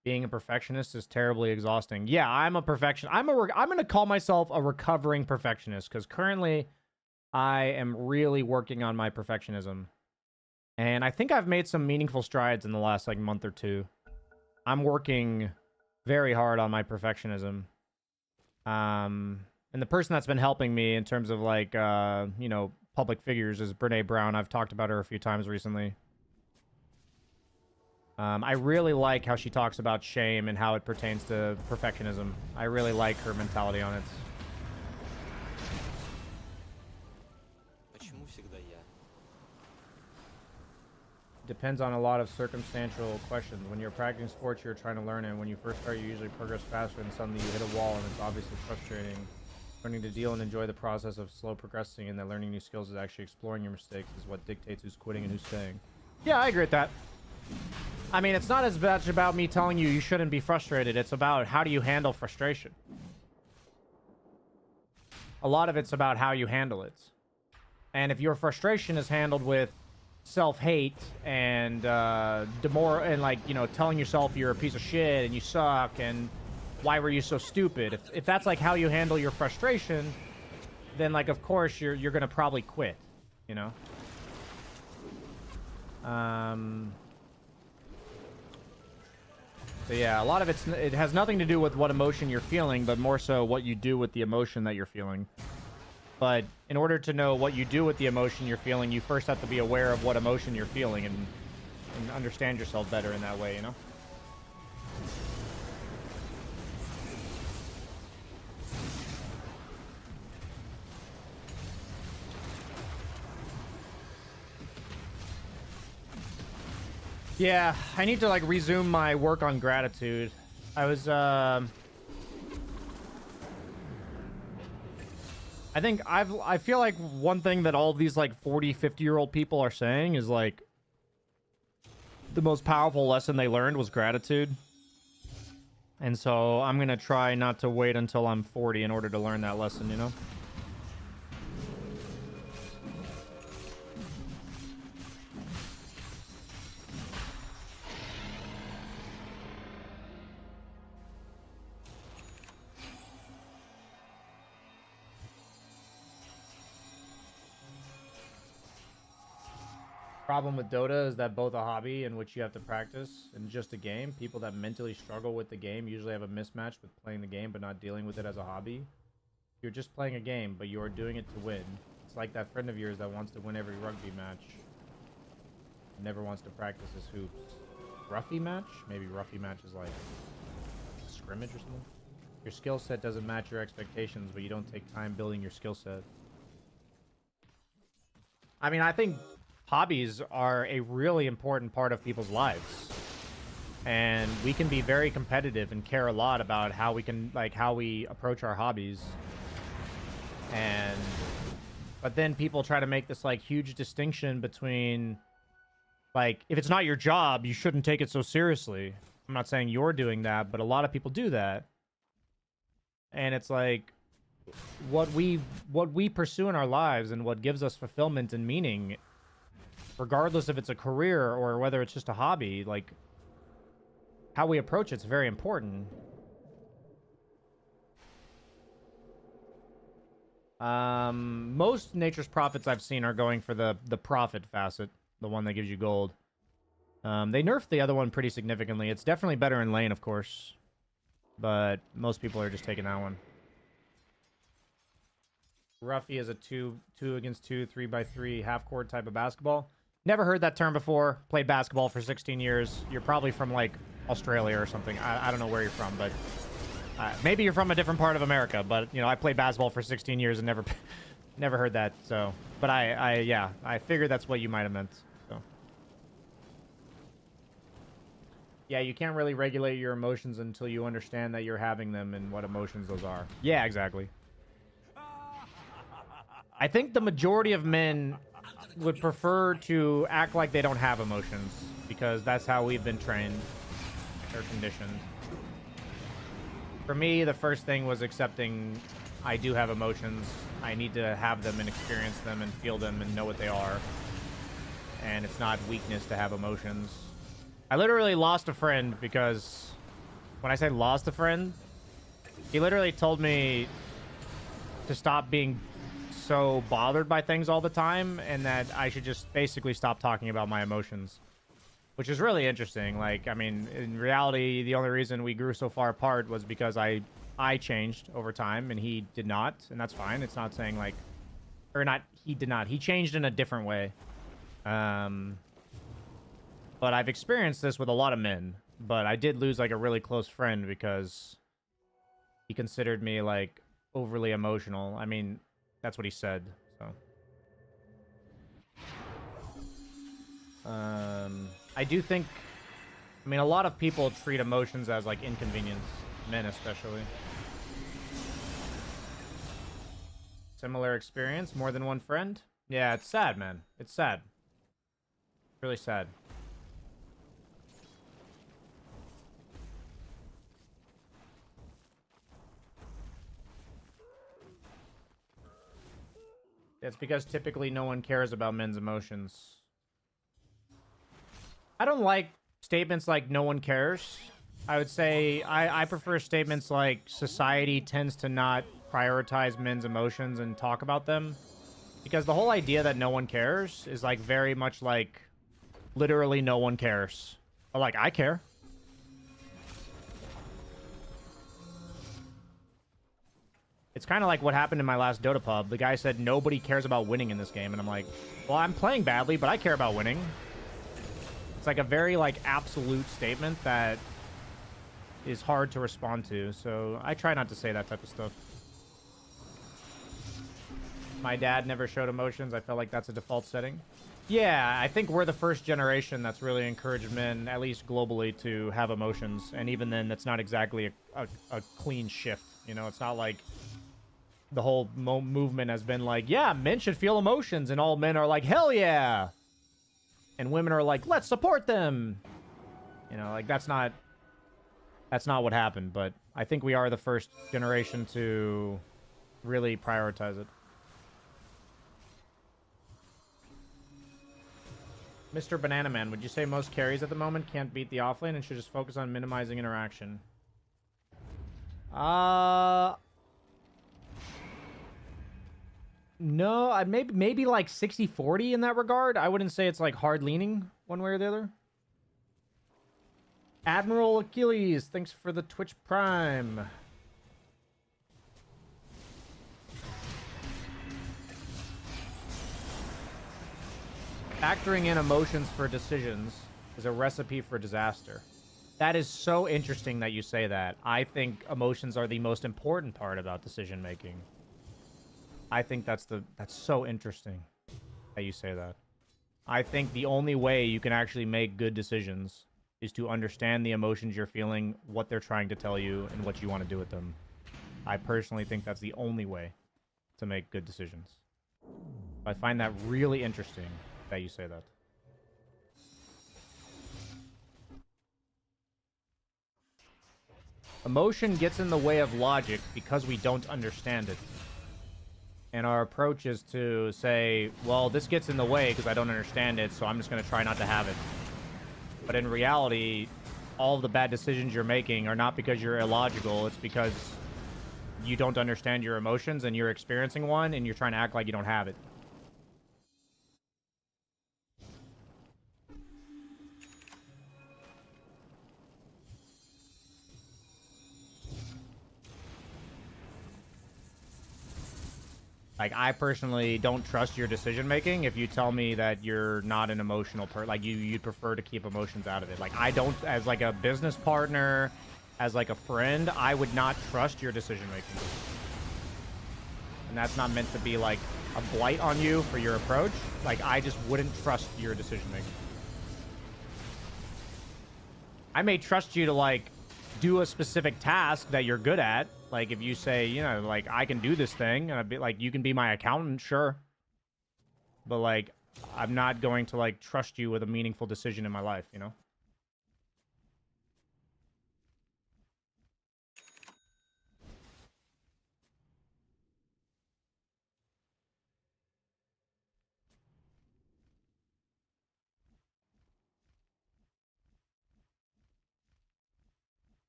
Being a perfectionist is terribly exhausting. Yeah, I'm a perfectionist. I'm going to call myself a recovering perfectionist because currently I am really working on my perfectionism. And I think I've made some meaningful strides in the last, like, month or two. I'm working very hard on my perfectionism. And the person that's been helping me in terms of, like, you know, public figures is Brene Brown. I've talked about her a few times recently. I really like how she talks about shame and how it pertains to perfectionism. I really like her mentality on it. Depends on a lot of circumstantial questions. When you're practicing sports, you're trying to learn it. When you first start, you usually progress faster, and suddenly you hit a wall, and it's obviously frustrating. Learning to deal and enjoy the process of slow progressing and that learning new skills is actually exploring your mistakes is what dictates who's quitting and who's staying. Yeah, I agree with that. I mean, it's not as much about me telling you shouldn't be frustrated. It's about how do you handle frustration. A lot of it's about how you handle it. And if your frustration is handled with self-hate and like, you know, telling yourself you're a piece of shit and you suck and why were you so stupid, if that's like how you handle your frustration, then, like, of course you're gonna probably quit, you know. So yeah, a lot of it has nothing to do with what emotion you're feeling, but more so what you do with the emotion that you're feeling. But in order to know what you do with the emotion you're feeling, you first have to be aware of what emotion you're feeling and understand yourself better in that way, you know? Yeah, I need to, like, resume my work on gratitude. I was, I feel like one thing that all these, like, 40, 50-year-old people are saying is, like, the most powerful lesson they learned was gratitude. And so I'm gonna try not to wait until I'm 40 in order to learn that lesson, you know? Problem with Dota is that both a hobby in which you have to practice and just a game, people that mentally struggle with the game usually have a mismatch with playing the game but not dealing with it as a hobby. You're just playing a game, but you are doing it to win. It's like that friend of yours that wants to win every rugby match. Never wants to practice his hoops. Ruffy match? Maybe Ruffy match is like a scrimmage or something. Your skill set doesn't match your expectations, but you don't take time building your skill set. I mean, I think hobbies are a really important part of people's lives. And we can be very competitive and care a lot about how we can, like, how we approach our hobbies. But then people try to make this, like, huge distinction between, like, if it's not your job, you shouldn't take it so seriously. I'm not saying you're doing that, but a lot of people do that. And it's like, what we pursue in our lives and what gives us fulfillment and meaning, regardless if it's a career or whether it's just a hobby, like, how we approach it's very important. Most Nature's Prophets I've seen are going for the profit facet, the one that gives you gold. They nerfed the other one pretty significantly. It's definitely better in lane, of course, but most people are just taking that one. Roughy is a two against two, 3x3 half court type of basketball. Never heard that term before. Played basketball for 16 years. You're probably from like Australia or something. I don't know where you're from, but maybe you're from a different part of America. But you know, I played basketball for 16 years and never heard that. So, but I figured that's what you might have meant. So, yeah, you can't really regulate your emotions until you understand that you're having them and what emotions those are. Yeah, exactly. I think the majority of men would prefer to act like they don't have emotions because that's how we've been trained or conditioned. For me, the first thing was accepting I do have emotions. I need to have them and experience them and feel them and know what they are. And it's not weakness to have emotions. I literally lost a friend because when I say lost a friend, he literally told me to stop being so bothered by things all the time and that I should just basically stop talking about my emotions, which is really interesting. Like, I mean, in reality, the only reason we grew so far apart was because I changed over time and he did not, and that's fine. It's not saying like, or not, he did not. He changed in a different way. But I've experienced this with a lot of men, but I did lose like a really close friend because he considered me like overly emotional. I mean, that's what he said, so. I do think, I mean, a lot of people treat emotions as like inconvenience, men especially. Similar experience, more than one friend? Yeah, it's sad, man. It's sad. Really sad. It's because typically no one cares about men's emotions. I don't like statements like no one cares. I would say I prefer statements like society tends to not prioritize men's emotions and talk about them. Because the whole idea that no one cares is like very much like literally no one cares. But like, I care. It's kind of like what happened in my last Dota pub. The guy said nobody cares about winning in this game, and I'm like, well, I'm playing badly, but I care about winning. It's like a very like absolute statement that is hard to respond to, so I try not to say that type of stuff. My dad never showed emotions. I felt like that's a default setting. Yeah, I think we're the first generation that's really encouraged men, at least globally, to have emotions, and even then, that's not exactly a clean shift. You know, it's not like the whole movement has been like, yeah, men should feel emotions, and all men are like, hell yeah, and women are like, let's support them. You know, like that's not what happened, but I think we are the first generation to really prioritize it. Mr. Banana Man, would you say most carries at the moment can't beat the offlane and should just focus on minimizing interaction? No, maybe like 60-40 in that regard. I wouldn't say it's like hard leaning one way or the other. Admiral Achilles, thanks for the Twitch Prime. Factoring in emotions for decisions is a recipe for disaster. That is so interesting that you say that. I think emotions are the most important part about decision making. I think that's so interesting that you say that. I think the only way you can actually make good decisions is to understand the emotions you're feeling, what they're trying to tell you, and what you want to do with them. I personally think that's the only way to make good decisions. I find that really interesting that you say that. Emotion gets in the way of logic because we don't understand it. And our approach is to say, well, this gets in the way because I don't understand it, so I'm just going to try not to have it. But in reality, all of the bad decisions you're making are not because you're illogical. It's because you don't understand your emotions and you're experiencing one and you're trying to act like you don't have it. Like, I personally don't trust your decision making if you tell me that you're not an emotional like you'd prefer to keep emotions out of it. Like, I don't, as like a business partner, as like a friend, I would not trust your decision making. And that's not meant to be like a blight on you for your approach. Like, I just wouldn't trust your decision making. I may trust you to like do a specific task that you're good at. Like, if you say, you know, like, I can do this thing, and I'd be like, you can be my accountant, sure. But, like, I'm not going to, like, trust you with a meaningful decision in my life, you know?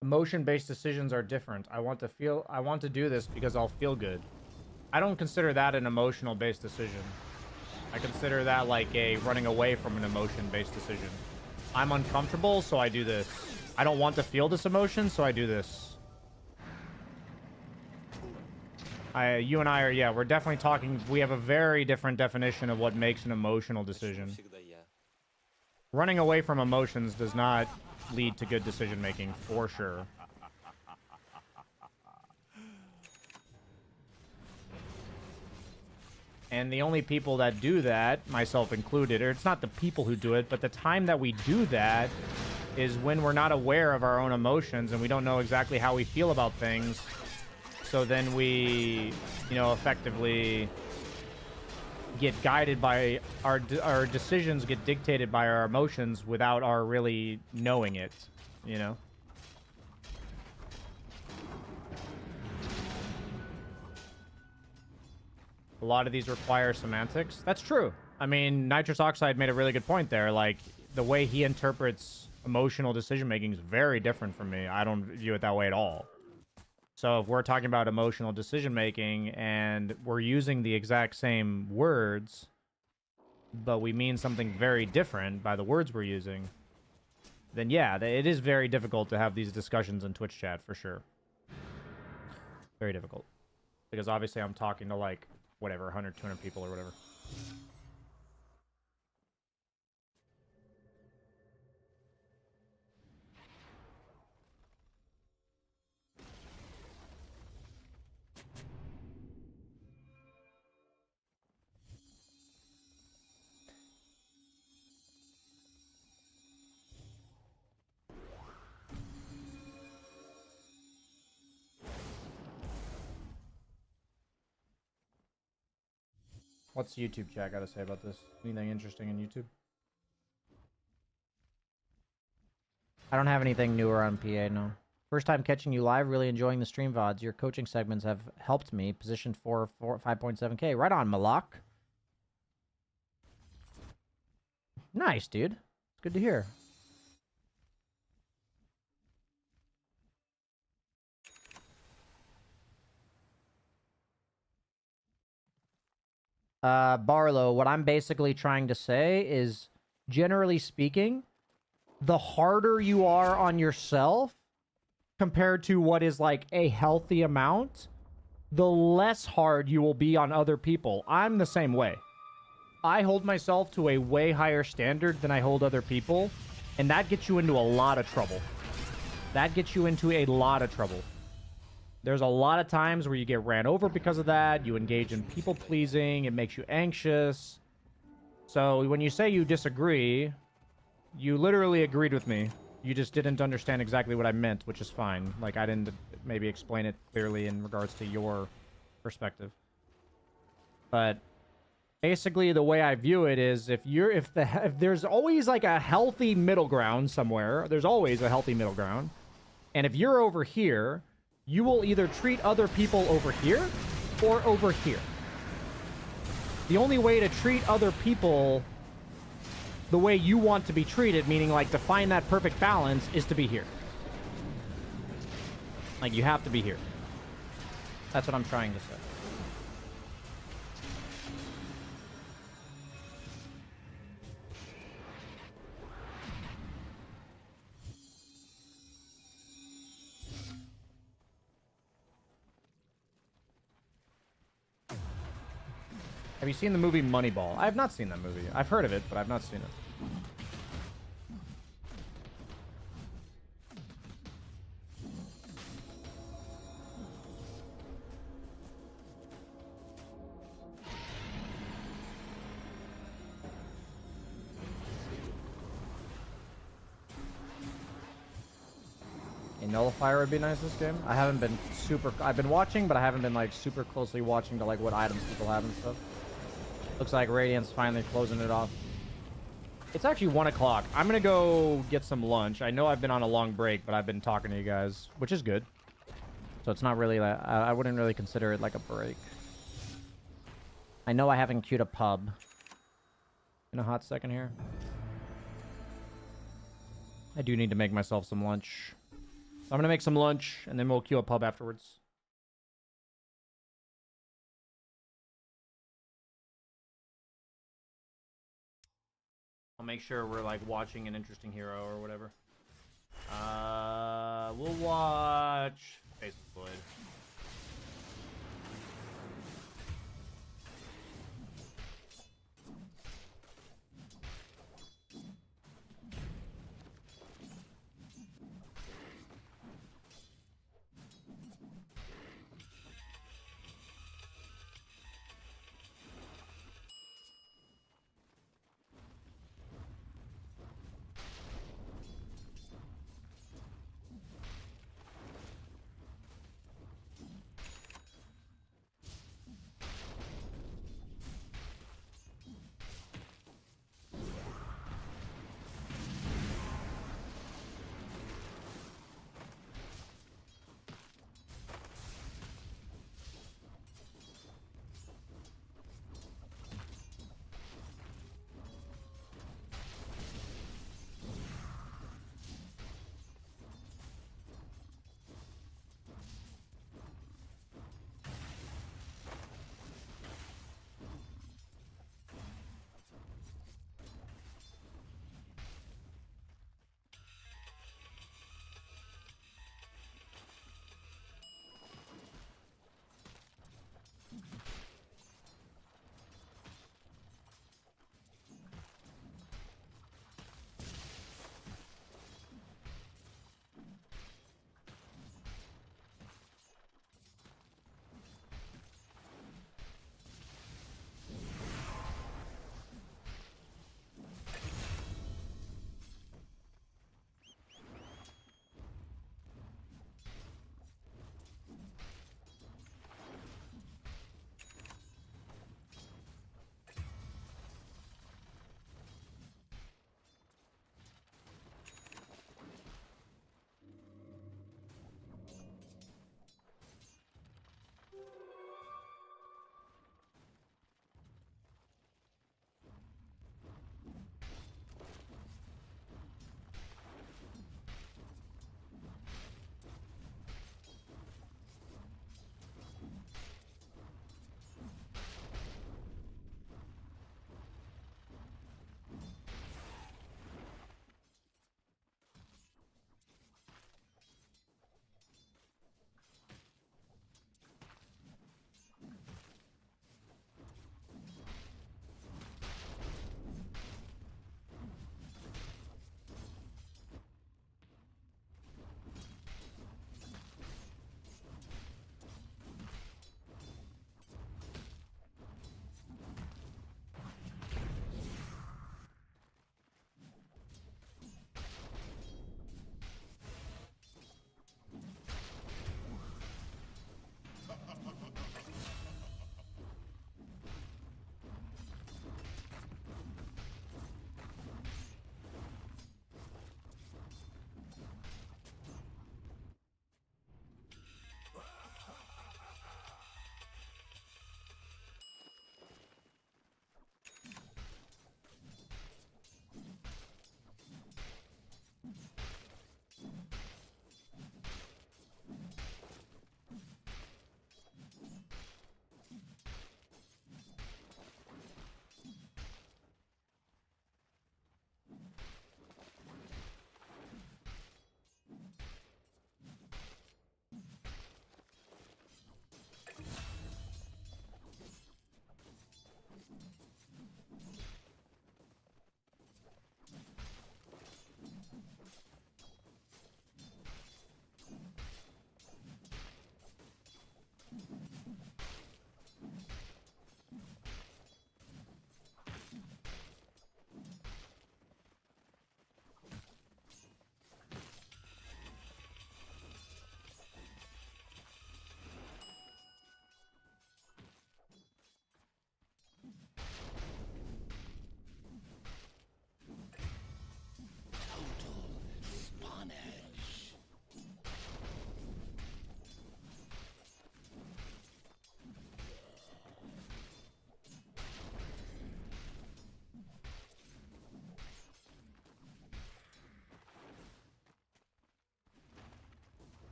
Emotion-based decisions are different. I want to do this because I'll feel good. I don't consider that an emotional-based decision. I consider that like a running away from an emotion-based decision. I'm uncomfortable, so I do this. I don't want to feel this emotion, so I do this. You and I are, yeah, we're definitely talking, we have a very different definition of what makes an emotional decision. Running away from emotions does not lead to good decision making, for sure. And the only people that do that, myself included, or it's not the people who do it, but the time that we do that is when we're not aware of our own emotions and we don't know exactly how we feel about things. So then we, you know, effectively get guided by our decisions get dictated by our emotions without our really knowing it, you know? A lot of these require semantics. That's true. I mean, Nitrous Oxide made a really good point there. Like, the way he interprets emotional decision-making is very different from me. I don't view it that way at all. So if we're talking about emotional decision-making and we're using the exact same words, but we mean something very different by the words we're using, then yeah, it is very difficult to have these discussions in Twitch chat, for sure. Very difficult. Because obviously I'm talking to, like, whatever, 100, 200 people or whatever. What's YouTube chat got to say about this? Anything interesting in YouTube? I don't have anything newer on PA, no. First time catching you live, really enjoying the stream VODs. Your coaching segments have helped me. Position 5.7k. Right on, Malak. Nice, dude. Good to hear. Barlow, what I'm basically trying to say is, generally speaking, the harder you are on yourself compared to what is like a healthy amount, the less hard you will be on other people. I'm the same way. I hold myself to a way higher standard than I hold other people, and that gets you into a lot of trouble. That gets you into a lot of trouble. There's a lot of times where you get ran over because of that. You engage in people pleasing. It makes you anxious. So when you say you disagree, you literally agreed with me. You just didn't understand exactly what I meant, which is fine. Like, I didn't maybe explain it clearly in regards to your perspective. But basically, the way I view it is, if there's always like a healthy middle ground somewhere, there's always a healthy middle ground. And if you're over here, you will either treat other people over here or over here. The only way to treat other people the way you want to be treated, meaning like to find that perfect balance, is to be here. Like, you have to be here. That's what I'm trying to say. Have you seen the movie Moneyball? I have not seen that movie. I've heard of it, but I've not seen it. A nullifier would be nice this game. I haven't been super... I've been watching, but I haven't been, like, super closely watching to, like, what items people have and stuff. Looks like Radiant's finally closing it off. It's actually 1 o'clock. I'm gonna go get some lunch. I know I've been on a long break, but I've been talking to you guys, which is good. So it's not really... Like, I wouldn't really consider it, like, a break. I know I haven't queued a pub. In a hot second here. I do need to make myself some lunch. So I'm gonna make some lunch, and then we'll queue a pub afterwards. I'll make sure we're, like, watching an interesting hero or whatever. We'll watch... Face of Void.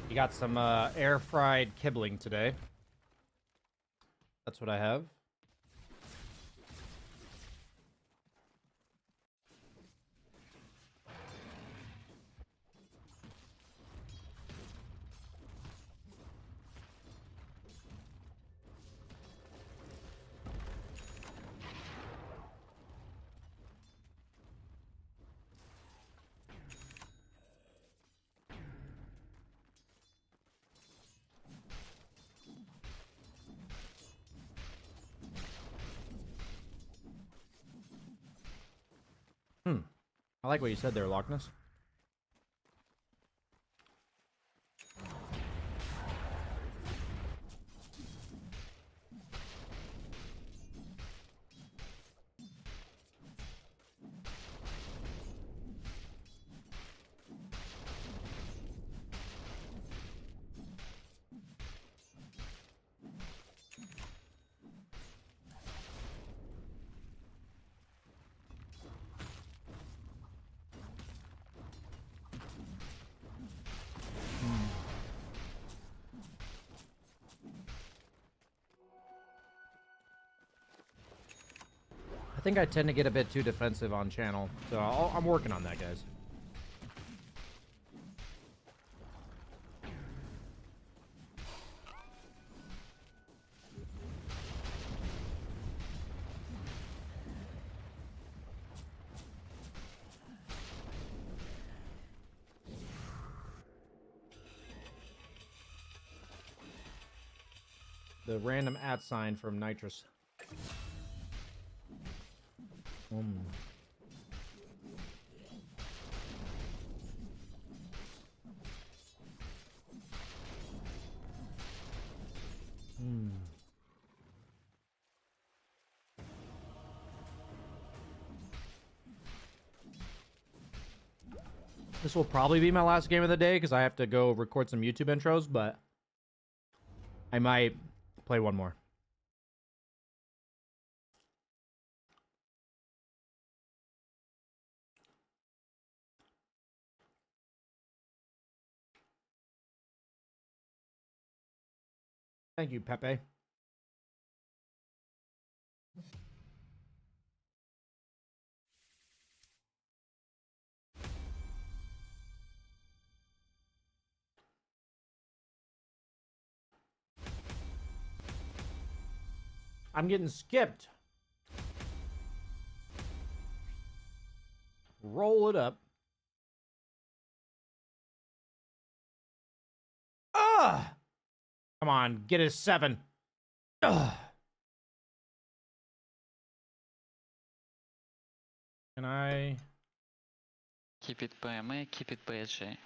You got some air fried kibling today. That's what I have. I like what you said there, Loch-Ness. I think I tend to get a bit too defensive on channel, so I'm working on that, guys. the random @ sign from Nitrous. This will probably be my last game of the day because I have to go record some YouTube intros, but I might play one more. Thank you, Pepe. I'm getting skipped. Roll it up. Ah! Come on, get a 7. Ugh. Can I... Keep it PMA, keep it PSG.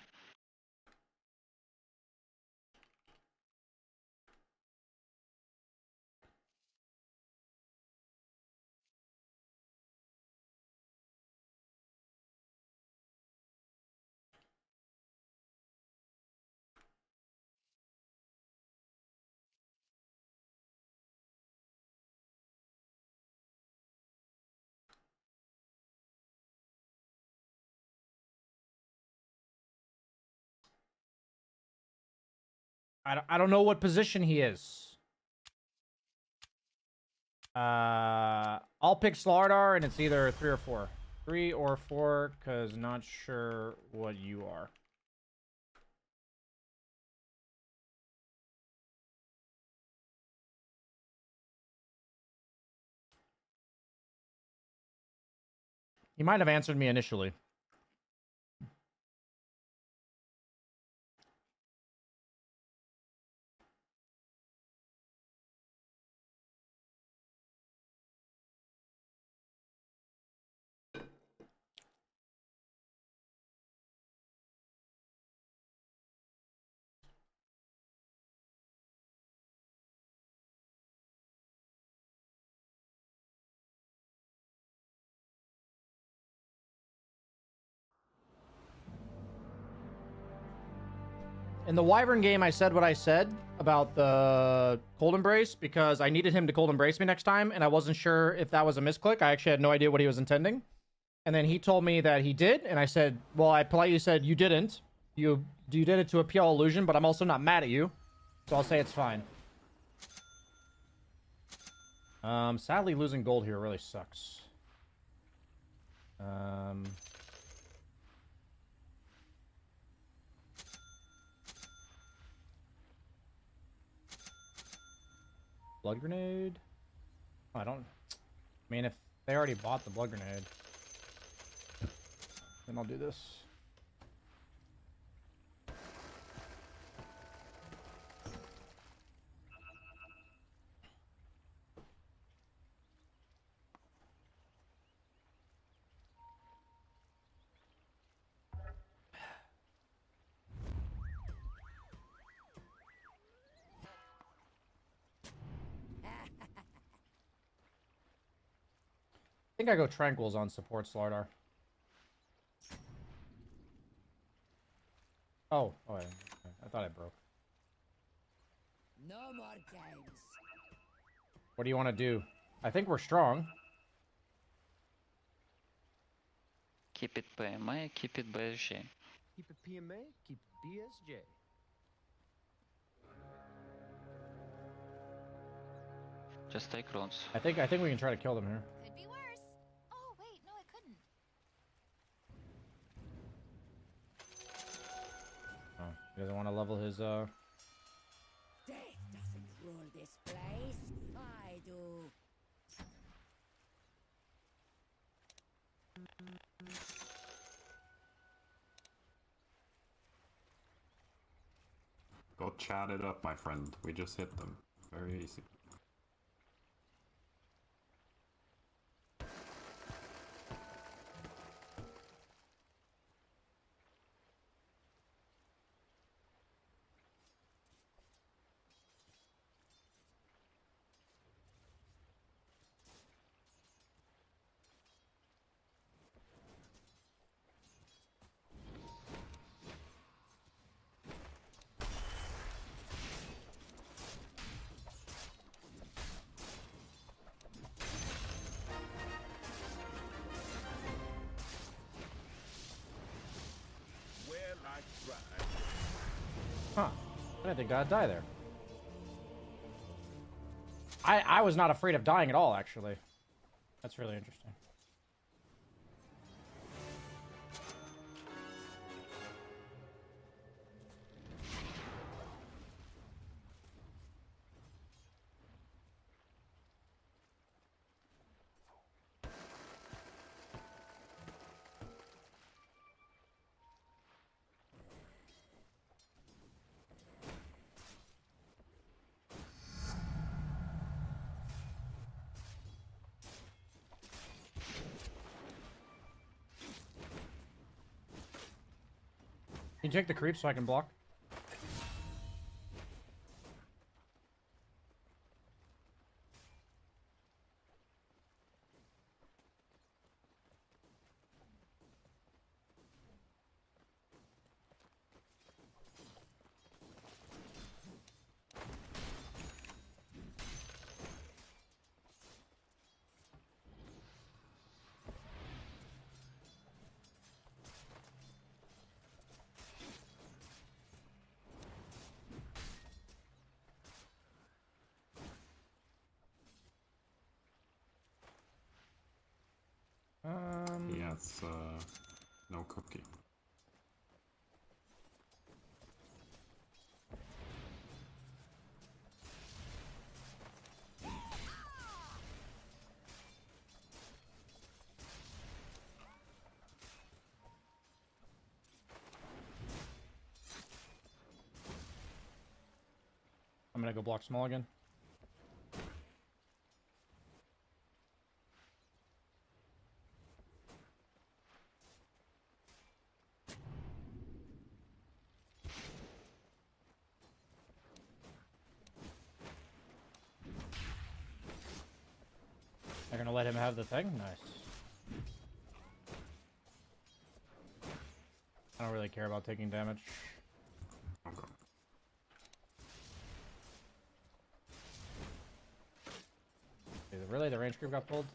I don't know what position he is. I'll pick Slardar, and it's either 3 or 4. 3 or 4, because not sure what you are. He might have answered me initially. In the Wyvern game, I said what I said about the Cold Embrace because I needed him to Cold Embrace me next time, and I wasn't sure if that was a misclick. I actually had no idea what he was intending. And then he told me that he did, and I said, well, I politely said, you didn't. You did it to a PL illusion, but I'm also not mad at you. So I'll say it's fine. Sadly, losing gold here really sucks. Blood grenade? Oh, I mean, if they already bought the blood grenade, then I'll do this. I think I go Tranquils on support Slardar. Oh, I thought I broke. No more games. What do you want to do? I think we're strong. Keep it PMA, keep it PSG. Keep it PMA, keep it BSJ. Just take runes. I think we can try to kill them here. Could be worse. Oh, wait, no, it couldn't. Oh, he doesn't want to level his Death doesn't rule this place. I do. Go chat it up, my friend. We just hit them. Very easy. Huh. I didn't think I'd die there. I was not afraid of dying at all, actually. That's really interesting. Can you take the creep so I can block? He has no cookie. I'm gonna go block small again. They're gonna let him have the thing? Nice. I don't really care about taking damage. Okay. Really? The range creep got pulled?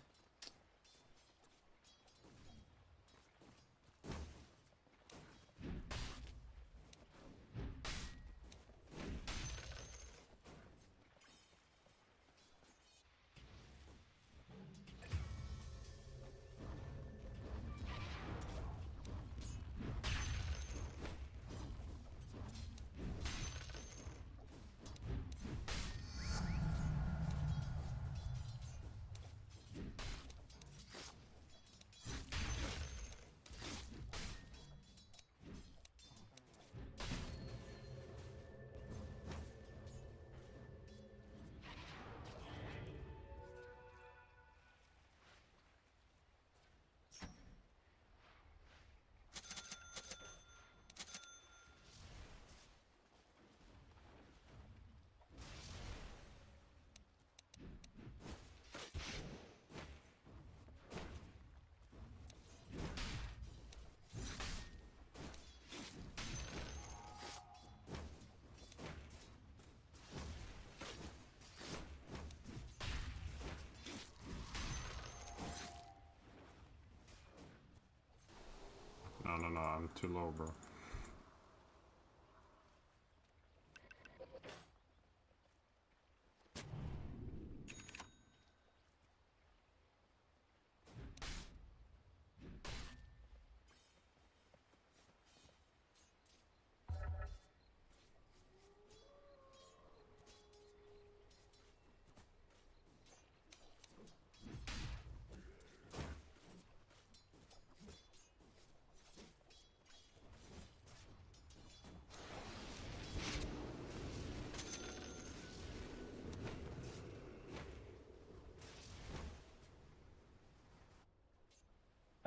No, I'm too low, bro.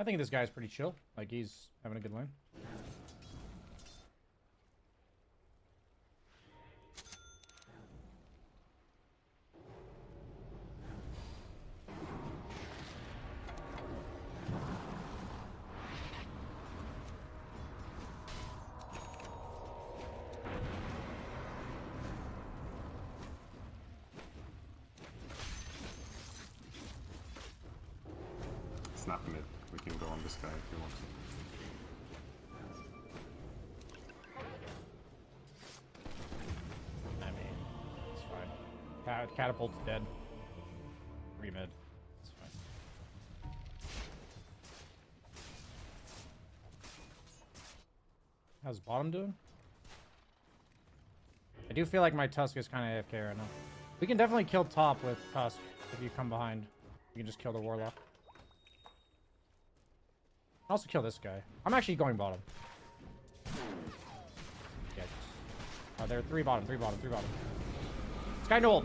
I think this guy's pretty chill. Like, he's having a good lane. Snap mid. We can go on this guy if you want. I mean, it's fine. Catapult's dead. Remid. It's fine. How's bottom doing? I do feel like my Tusk is kind of AFK right now. We can definitely kill top with Tusk if you come behind. You can just kill the Warlock. Also kill this guy. I'm actually going bottom. Yeah. Oh, there are three bottom. This guy Noel.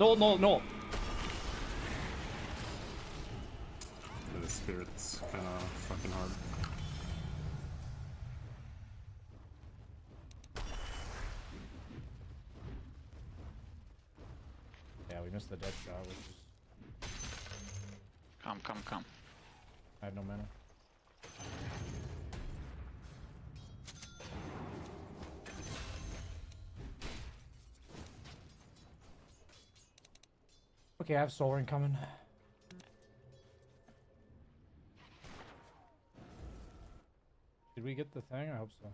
The spirit's kinda fucking hard. Yeah, we missed the dead shot, which is... Come. I have no mana. Okay, I have Soul Ring coming. Did we get the thing? I hope so.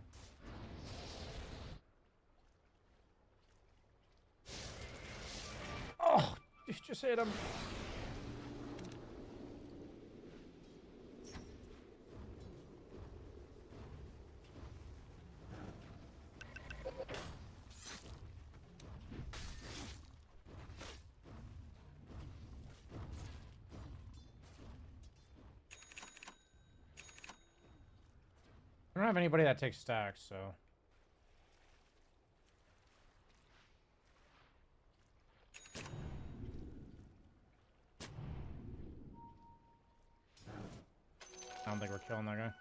Oh, you just hit him. I don't have anybody that takes stacks, so... I don't think we're killing that guy.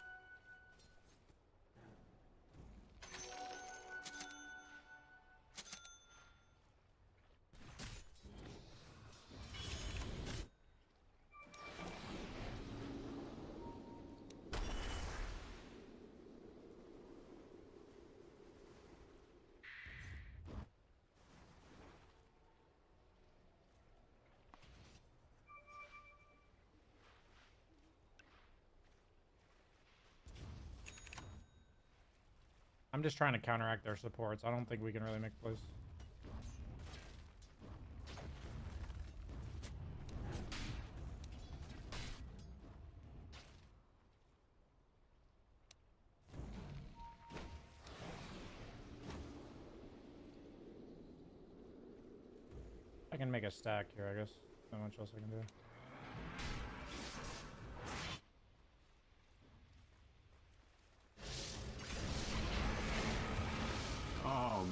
I'm just trying to counteract their supports. I don't think we can really make plays. I can make a stack here, I guess. Not much else I can do. Oh.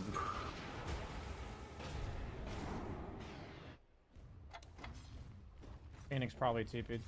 Phoenix probably TP'd.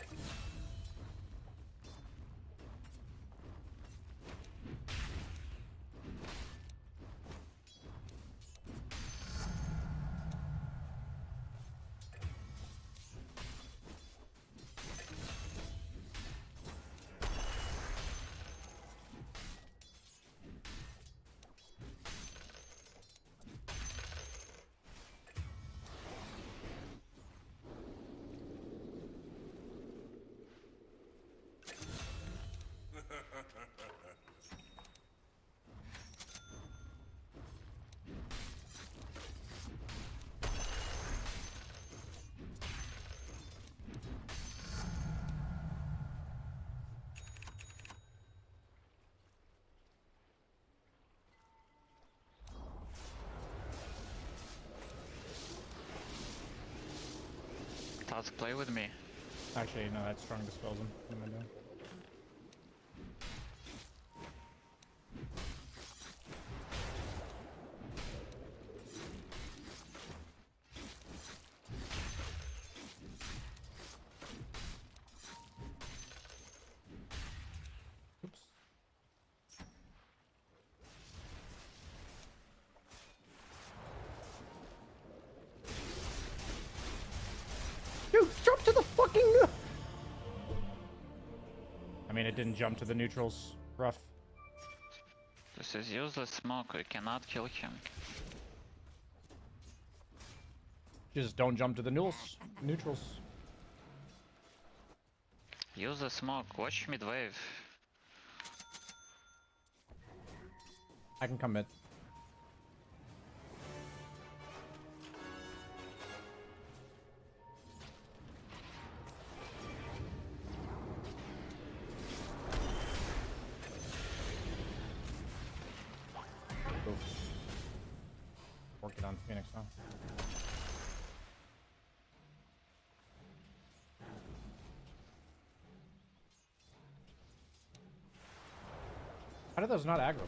Tusk, play with me. Actually, no, that strong dispels him. What am I doing? it didn't jump to the neutrals. Rough. This is useless smoke, we cannot kill him. Just don't jump to the neutrals. Use the smoke, watch mid wave. I can come mid. Working on Phoenix now. How did those not aggro me?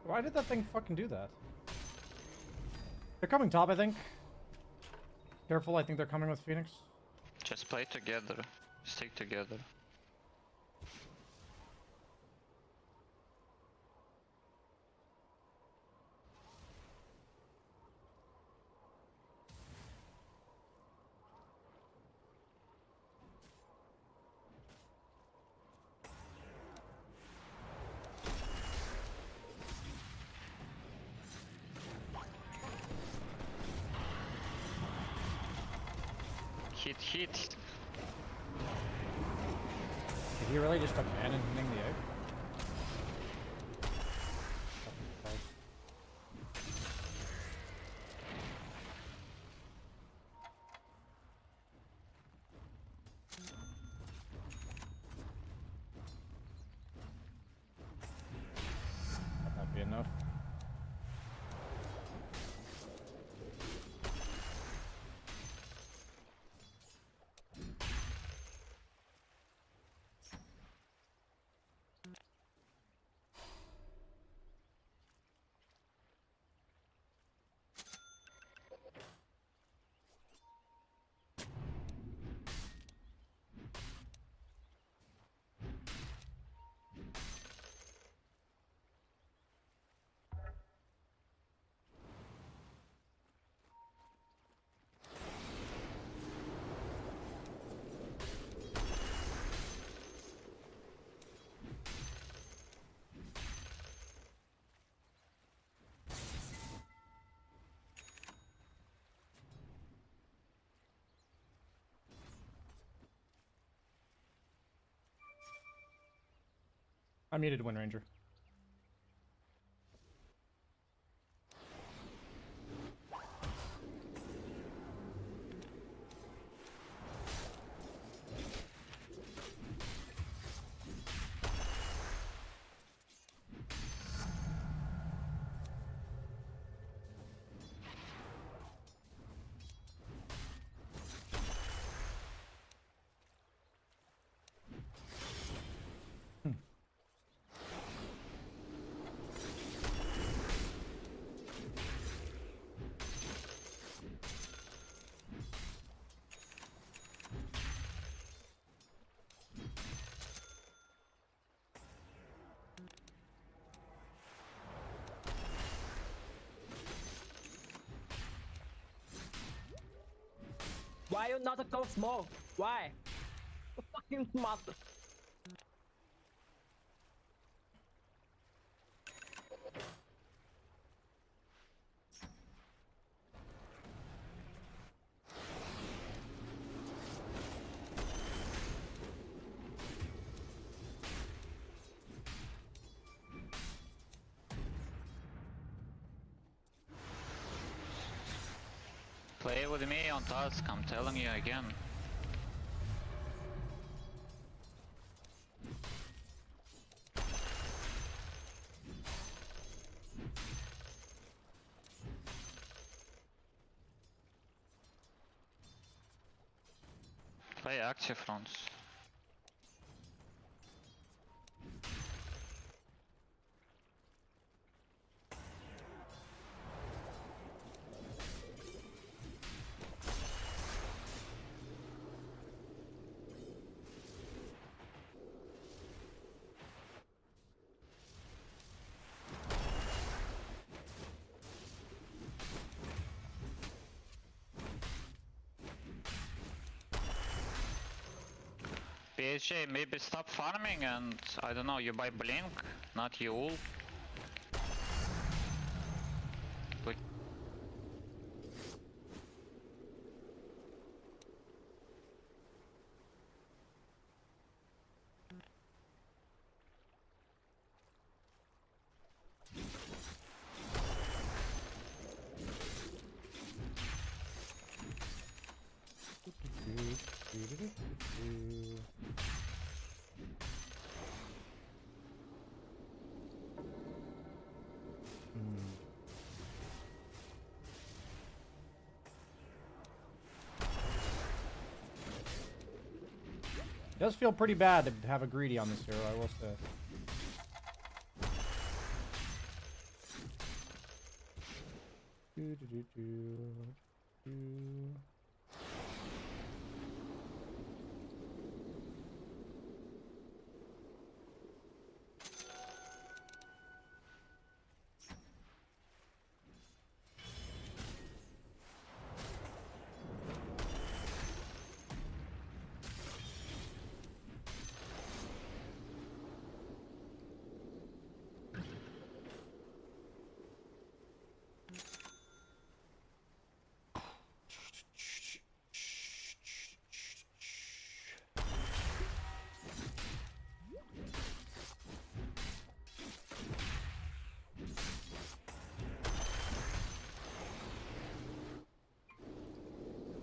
Why did that thing fucking do that? They're coming top, I think. Careful, I think they're coming with Phoenix. Just play together, stick together. Hit. Did he really just abandoning the egg? Might not be enough. I muted Wind Ranger. Why you not go small? Why? Fucking mother. Play with me on task, I'm telling you again. Play active runes. PHA, maybe stop farming and, I don't know, you buy Blink, not Yule. It does feel pretty bad to have a greedy on this hero, I will say.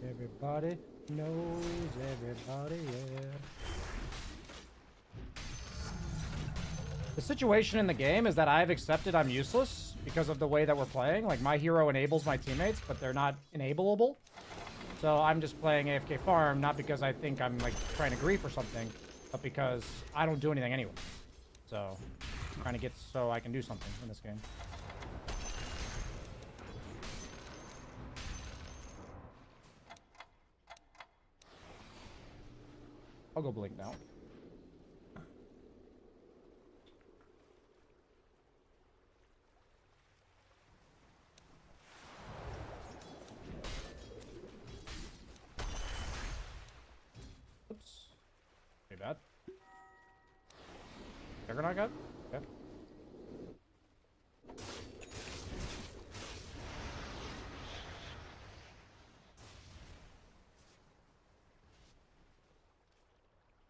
Everybody knows everybody, yeah. The situation in the game is that I've accepted I'm useless because of the way that we're playing. Like, my hero enables my teammates, but they're not enableable. So I'm just playing AFK farm, not because I think I'm, like, trying to grief or something, but because I don't do anything anyway. So, I'm trying to get so I can do something in this game. I'll go blink now. Oops. Pretty bad. Juggernaut got? Okay.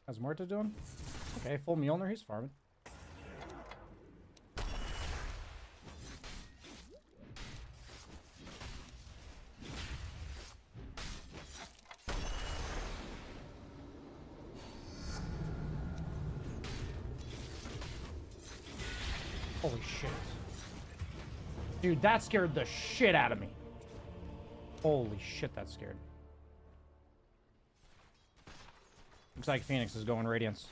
How's Morta doing? Okay, full Mjolnir, he's farming. Holy shit. Dude, that scared the shit out of me. Holy shit, that scared me. Looks like Phoenix is going Radiance.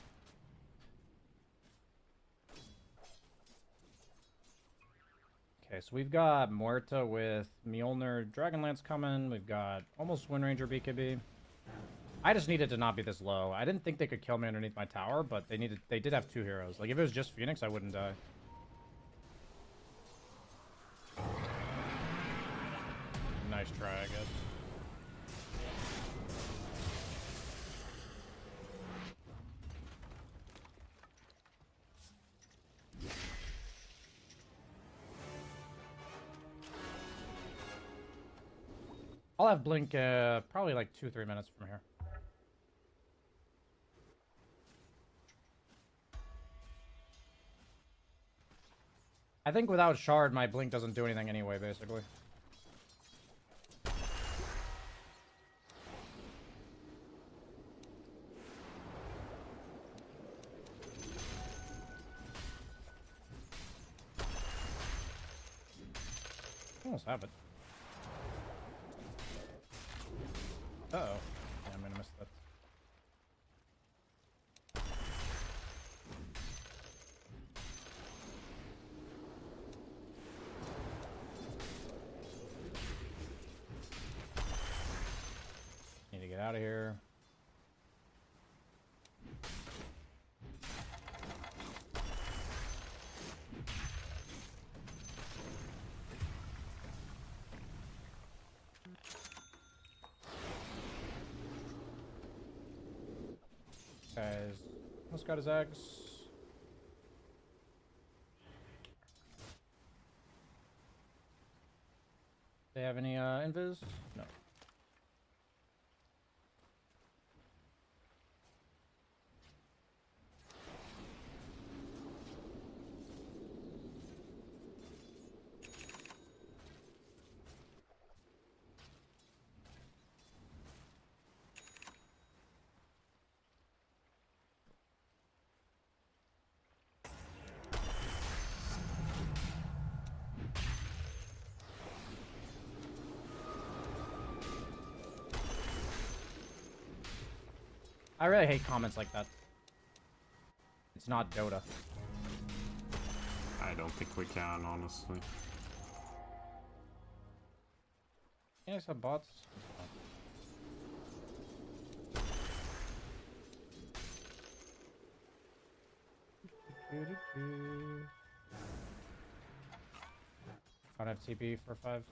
Okay, so we've got Muerta with Mjolnir, Dragonlance coming. We've got almost Windranger BKB. I just needed to not be this low. I didn't think they could kill me underneath my tower, but they did have two heroes. Like, if it was just Phoenix, I wouldn't die. Nice try, I guess. I'll have Blink probably like 2-3 minutes from here. I think without Shard, my Blink doesn't do anything anyway, basically. Almost have it. Uh-oh. Yeah, I'm gonna miss that. out of here. Guys, almost got his eggs. They have any invis? No. I really hate comments like that. It's not Dota. I don't think we can, honestly. Yeah, some bots. Don't have TP for 5.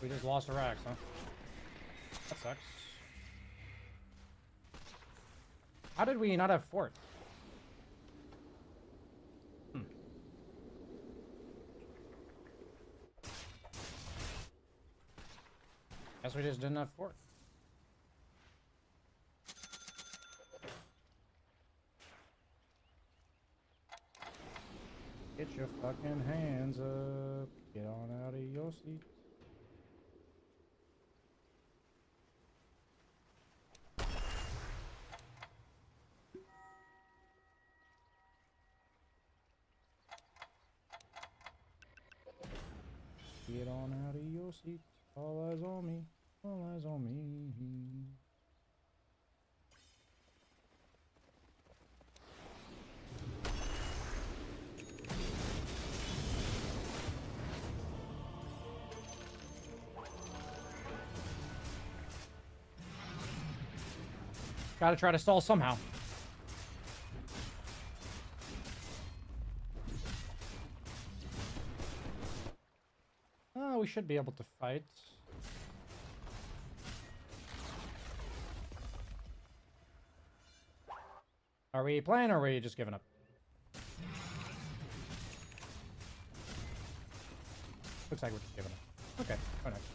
We just lost a Rax, huh? That sucks. How did we not have fort? Guess we just didn't have fort. Get your fucking hands up. Get on out of your seat. Get on out of your seat. All eyes on me. All eyes on me. Gotta try to stall somehow. Oh, we should be able to fight. Are we playing or are we just giving up? Looks like we're just giving up. Okay, go next.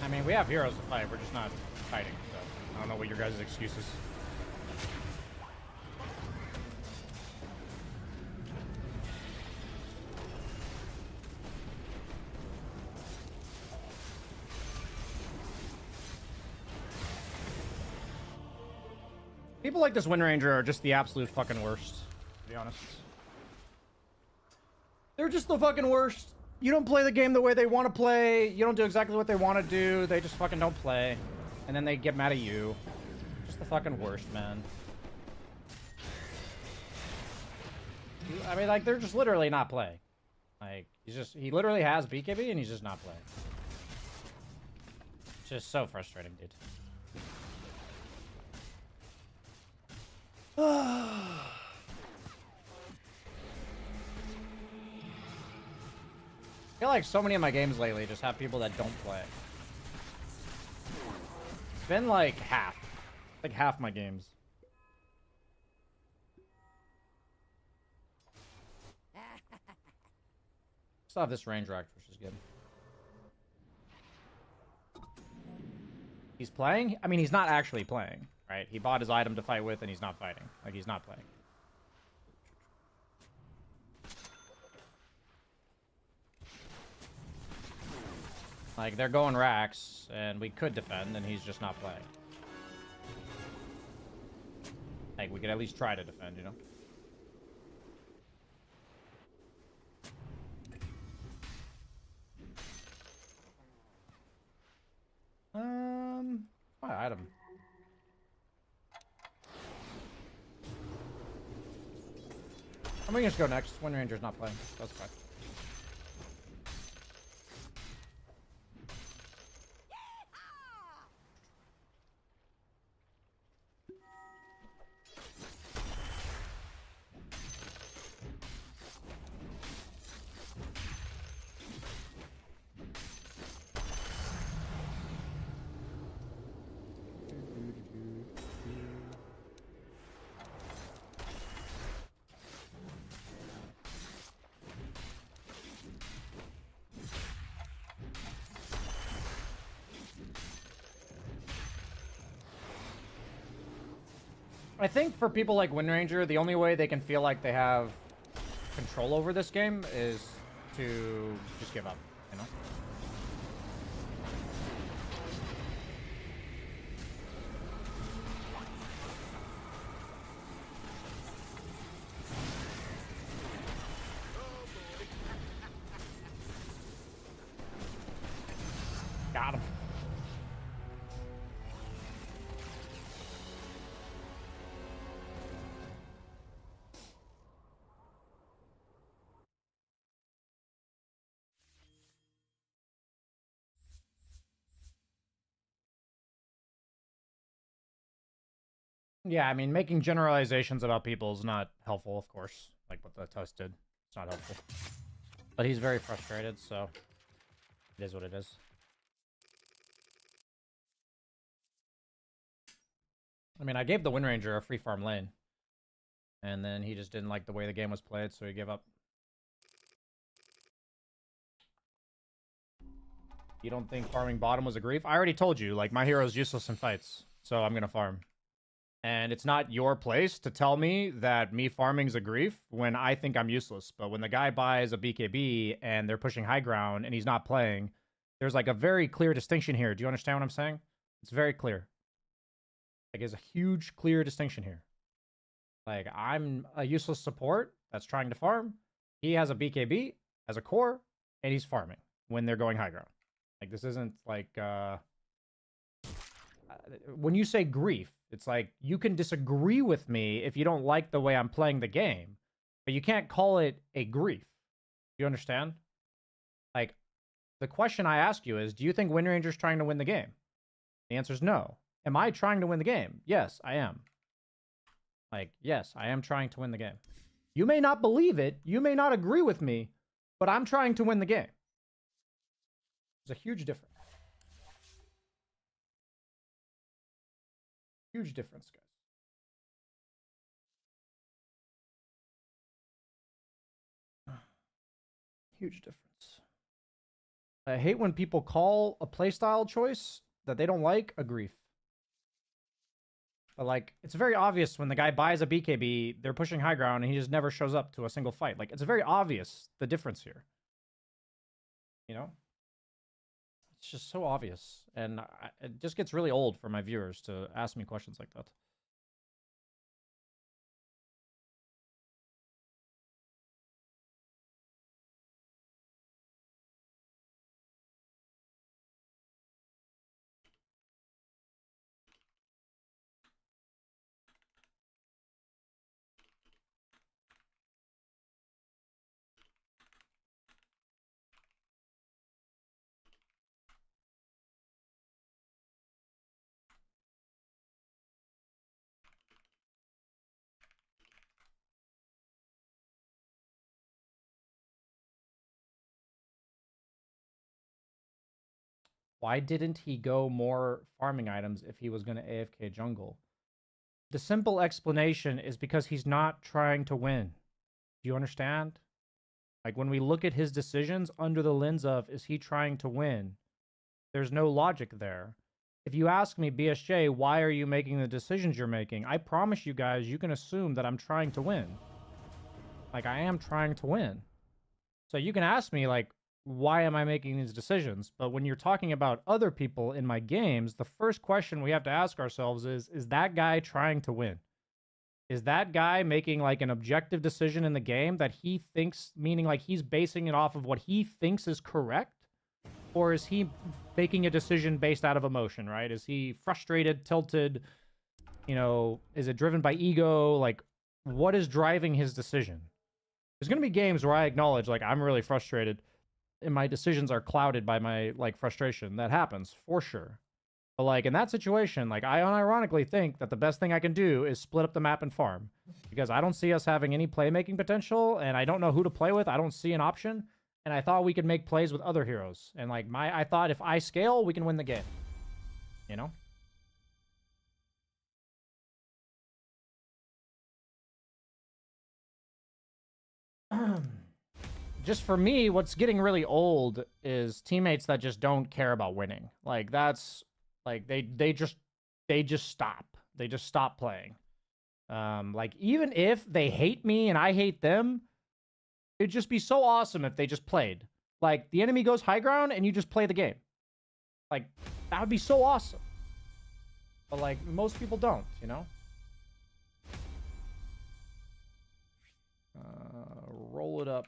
I mean, we have heroes to fight, we're just not fighting, so I don't know what your guys' excuse is. People like this Wind Ranger are just the absolute fucking worst, to be honest. They're just the fucking worst. You don't play the game the way they want to play. You don't do exactly what they want to do. They just fucking don't play. And then they get mad at you. Just the fucking worst, man. I mean, like, they're just literally not playing. Like, he literally has BKB and he's just not playing. It's just so frustrating, dude. I feel like so many of my games lately just have people that don't play. It's been like half. Like half my games. Still have this range rack, which is good. He's playing? I mean, he's not actually playing, right? He bought his item to fight with, and he's not fighting. Like, he's not playing. Like, they're going racks, and we could defend, and he's just not playing. Like, we could at least try to defend, you know? My item. I'm gonna just go next. Wind Ranger's not playing. That's fine. I think for people like Wind Ranger, the only way they can feel like they have control over this game is to just give up, you know? Got him. Yeah, I mean, making generalizations about people is not helpful, of course. Like what the toast did. It's not helpful. But he's very frustrated, so it is what it is. I mean, I gave the Wind Ranger a free farm lane. And then he just didn't like the way the game was played, so he gave up. You don't think farming bottom was a grief? I already told you, like, my hero's useless in fights, so I'm gonna farm. And it's not your place to tell me that me farming's a grief when I think I'm useless. But when the guy buys a BKB and they're pushing high ground and he's not playing, there's like a very clear distinction here. Do you understand what I'm saying? It's very clear. Like, there's a huge, clear distinction here. Like, I'm a useless support that's trying to farm. He has a BKB, has a core, and he's farming when they're going high ground. Like, this isn't like, when you say grief, it's like, you can disagree with me if you don't like the way I'm playing the game, but you can't call it a grief. Do you understand? Like, the question I ask you is, do you think Wind Ranger's trying to win the game? The answer is no. Am I trying to win the game? Yes, I am. Like, yes, I am trying to win the game. You may not believe it, you may not agree with me, but I'm trying to win the game. There's a huge difference. Huge difference, guys. Huge difference. I hate when people call a playstyle choice that they don't like a grief. But, like, it's very obvious when the guy buys a BKB, they're pushing high ground, and he just never shows up to a single fight. Like, it's very obvious, the difference here. You know? It's just so obvious. And it just gets really old for my viewers to ask me questions like that. Why didn't he go more farming items if he was going to AFK jungle? The simple explanation is because he's not trying to win. Do you understand? Like, when we look at his decisions under the lens of, is he trying to win? There's no logic there. If you ask me, BSJ, why are you making the decisions you're making? I promise you guys, you can assume that I'm trying to win. Like, I am trying to win. So you can ask me, like, why am I making these decisions? But when you're talking about other people in my games, the first question we have to ask ourselves is that guy trying to win? Is that guy making, like, an objective decision in the game that he thinks, meaning, like, he's basing it off of what he thinks is correct? Or is he making a decision based out of emotion, right? Is he frustrated, tilted? You know, is it driven by ego? Like, what is driving his decision? There's going to be games where I acknowledge, like, I'm really frustrated and my decisions are clouded by my, like, frustration. That happens, for sure. But, like, in that situation, like, I unironically think that the best thing I can do is split up the map and farm. Because I don't see us having any playmaking potential, and I don't know who to play with. I don't see an option. And I thought we could make plays with other heroes. And, like, I thought if I scale, we can win the game. You know? Just for me, what's getting really old is teammates that just don't care about winning. Like, that's, like, they just stop. They just stop playing. Like, even if they hate me and I hate them, it'd just be so awesome if they just played. Like, the enemy goes high ground and you just play the game. Like, that would be so awesome. But, like, most people don't, you know? Roll it up.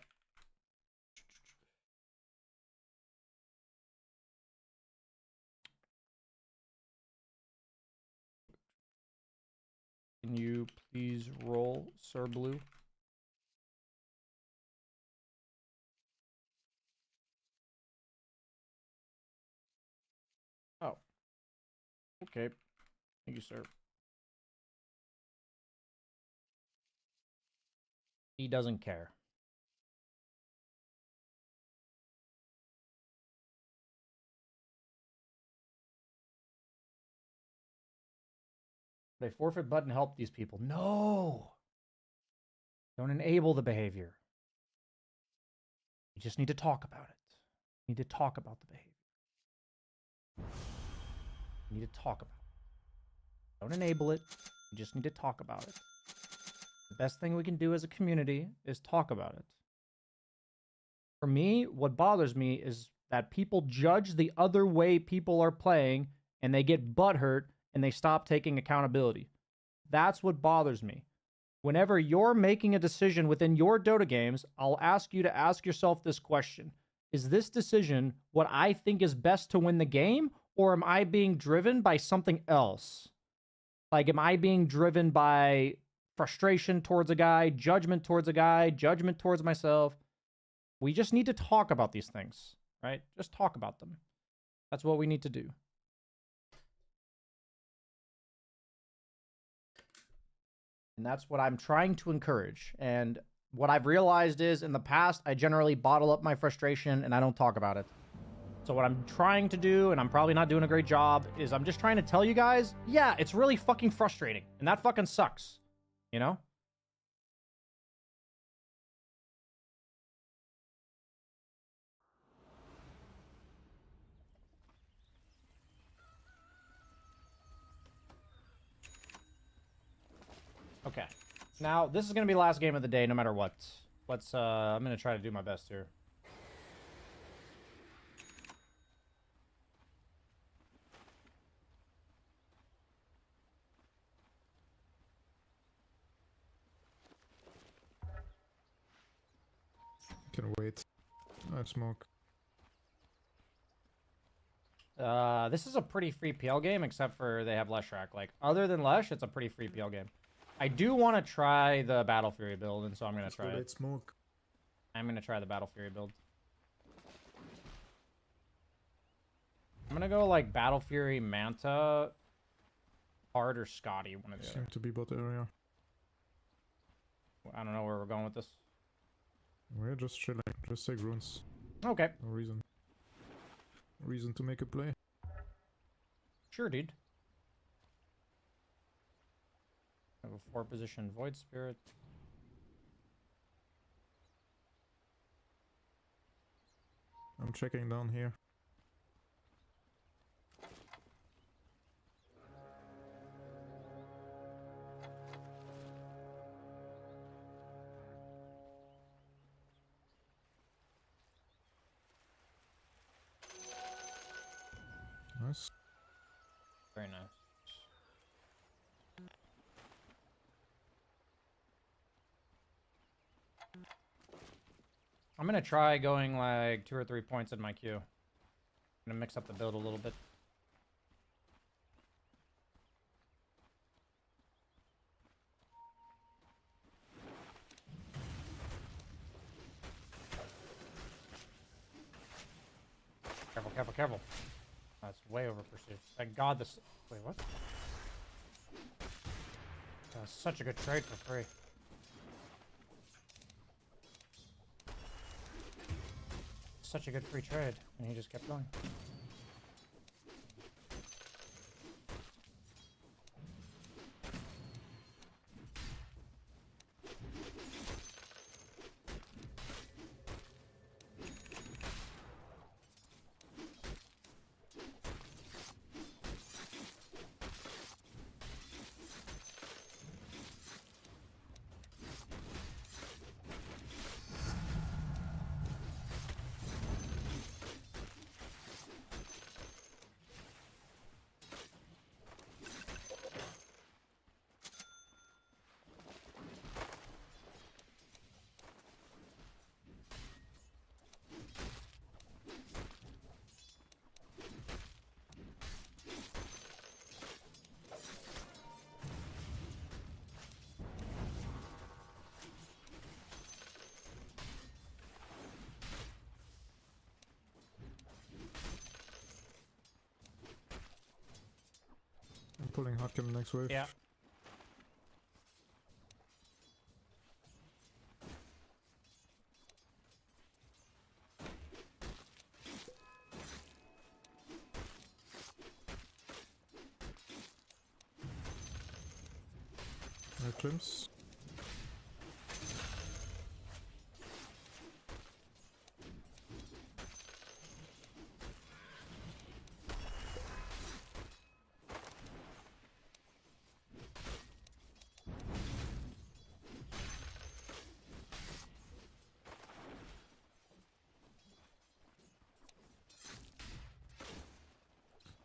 Can you please roll, Sir Blue? Oh. Okay. Thank you, sir. He doesn't care. They forfeit button help these people. No! Don't enable the behavior. You just need to talk about it. You need to talk about the behavior. You need to talk about it. Don't enable it. You just need to talk about it. The best thing we can do as a community is talk about it. For me, what bothers me is that people judge the other way people are playing and they get butthurt and they stop taking accountability. That's what bothers me. Whenever you're making a decision within your Dota games, I'll ask you to ask yourself this question. Is this decision what I think is best to win the game, or am I being driven by something else? Like, am I being driven by frustration towards a guy, judgment towards a guy, judgment towards myself? We just need to talk about these things, right? Just talk about them. That's what we need to do. And that's what I'm trying to encourage. And what I've realized is in the past, I generally bottle up my frustration and I don't talk about it. So what I'm trying to do, and I'm probably not doing a great job, is I'm just trying to tell you guys, yeah, it's really fucking frustrating. And that fucking sucks. You know? Okay. Now, this is going to be the last game of the day, no matter what. Let's, I'm going to try to do my best here. Can wait. I have smoke. This is a pretty free PL game, except for they have Leshrac. Like, other than Lesh, it's a pretty free PL game. I do want to try the Battle Fury build, and so I'm going to try it. Smoke. I'm going to try the Battle Fury build. I'm going to go, like, Battle Fury, Manta, Hard, or Scotty, one of the other. Seem to be bot area. I don't know where we're going with this. We're just chilling. Just take runes. Okay. No reason. No reason to make a play. Sure, dude. I have a 4-position Void Spirit. I'm checking down here. Nice. Very nice. I'm gonna try going like 2 or 3 points in my queue. I'm gonna mix up the build a little bit. Careful, careful, careful. That's way over pursuit. Thank God this... Wait, what? That's such a good trade for free. Such a good free trade. And he just kept going. I'm pulling Hotcam next wave. Yeah. Clims.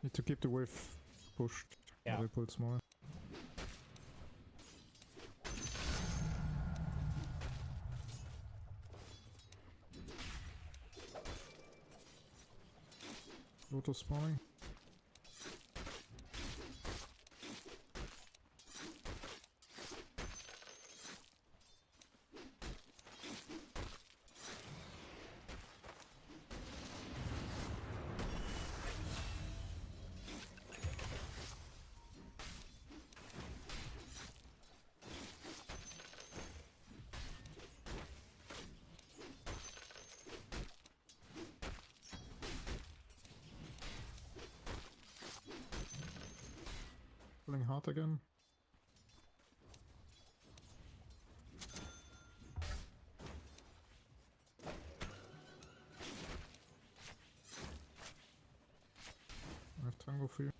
Need to keep the wave pushed. Yeah. They pull more. Auto spawning. Pulling hot again. I have tango for you.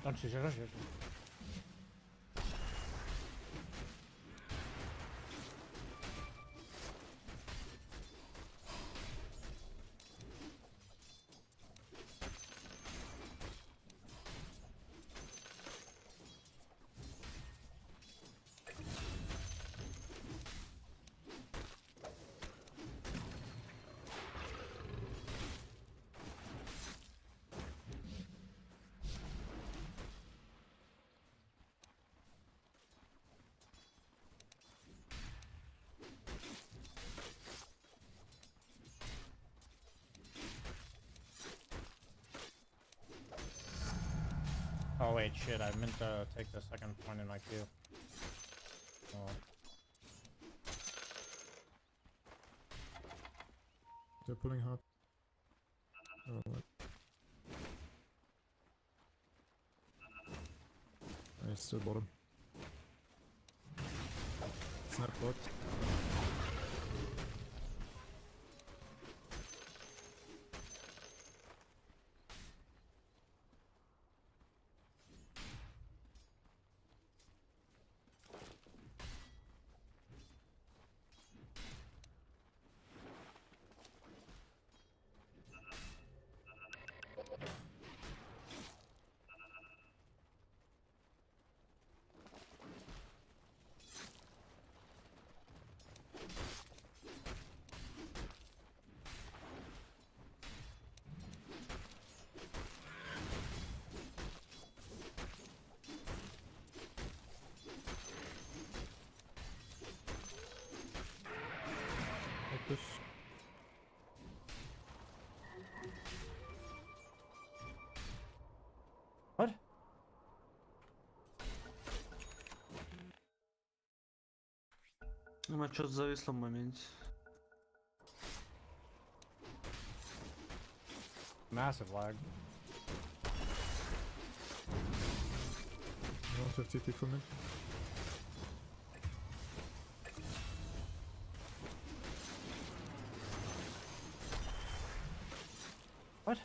Don't shoot, don't shoot. right, shit, I meant to take the second point in my queue. Oh. They're pulling hard. Oh, what? I still bottom. Snap blocked. Push. What? У меня что-то зависло в моменте. Massive lag. Don't have TP for me. What?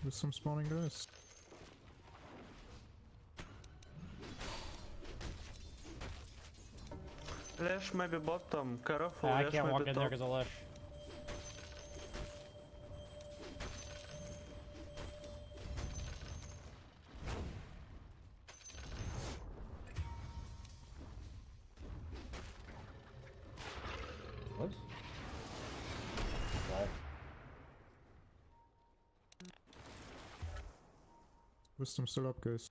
With some spawning guys. Flash maybe bottom, careful, I Lash can't walk maybe in there top. because of Lesh. Whoops. Well, Wisdom still up, guys.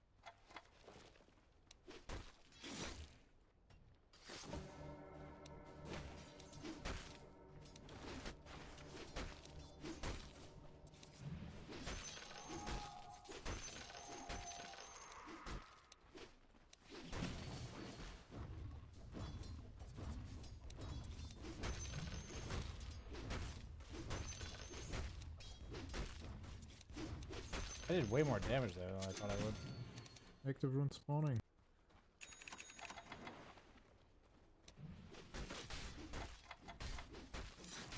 I did way more damage there than I thought I would. Active rune spawning.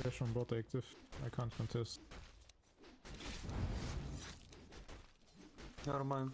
Dash on bot active. I can't contest. Нормально.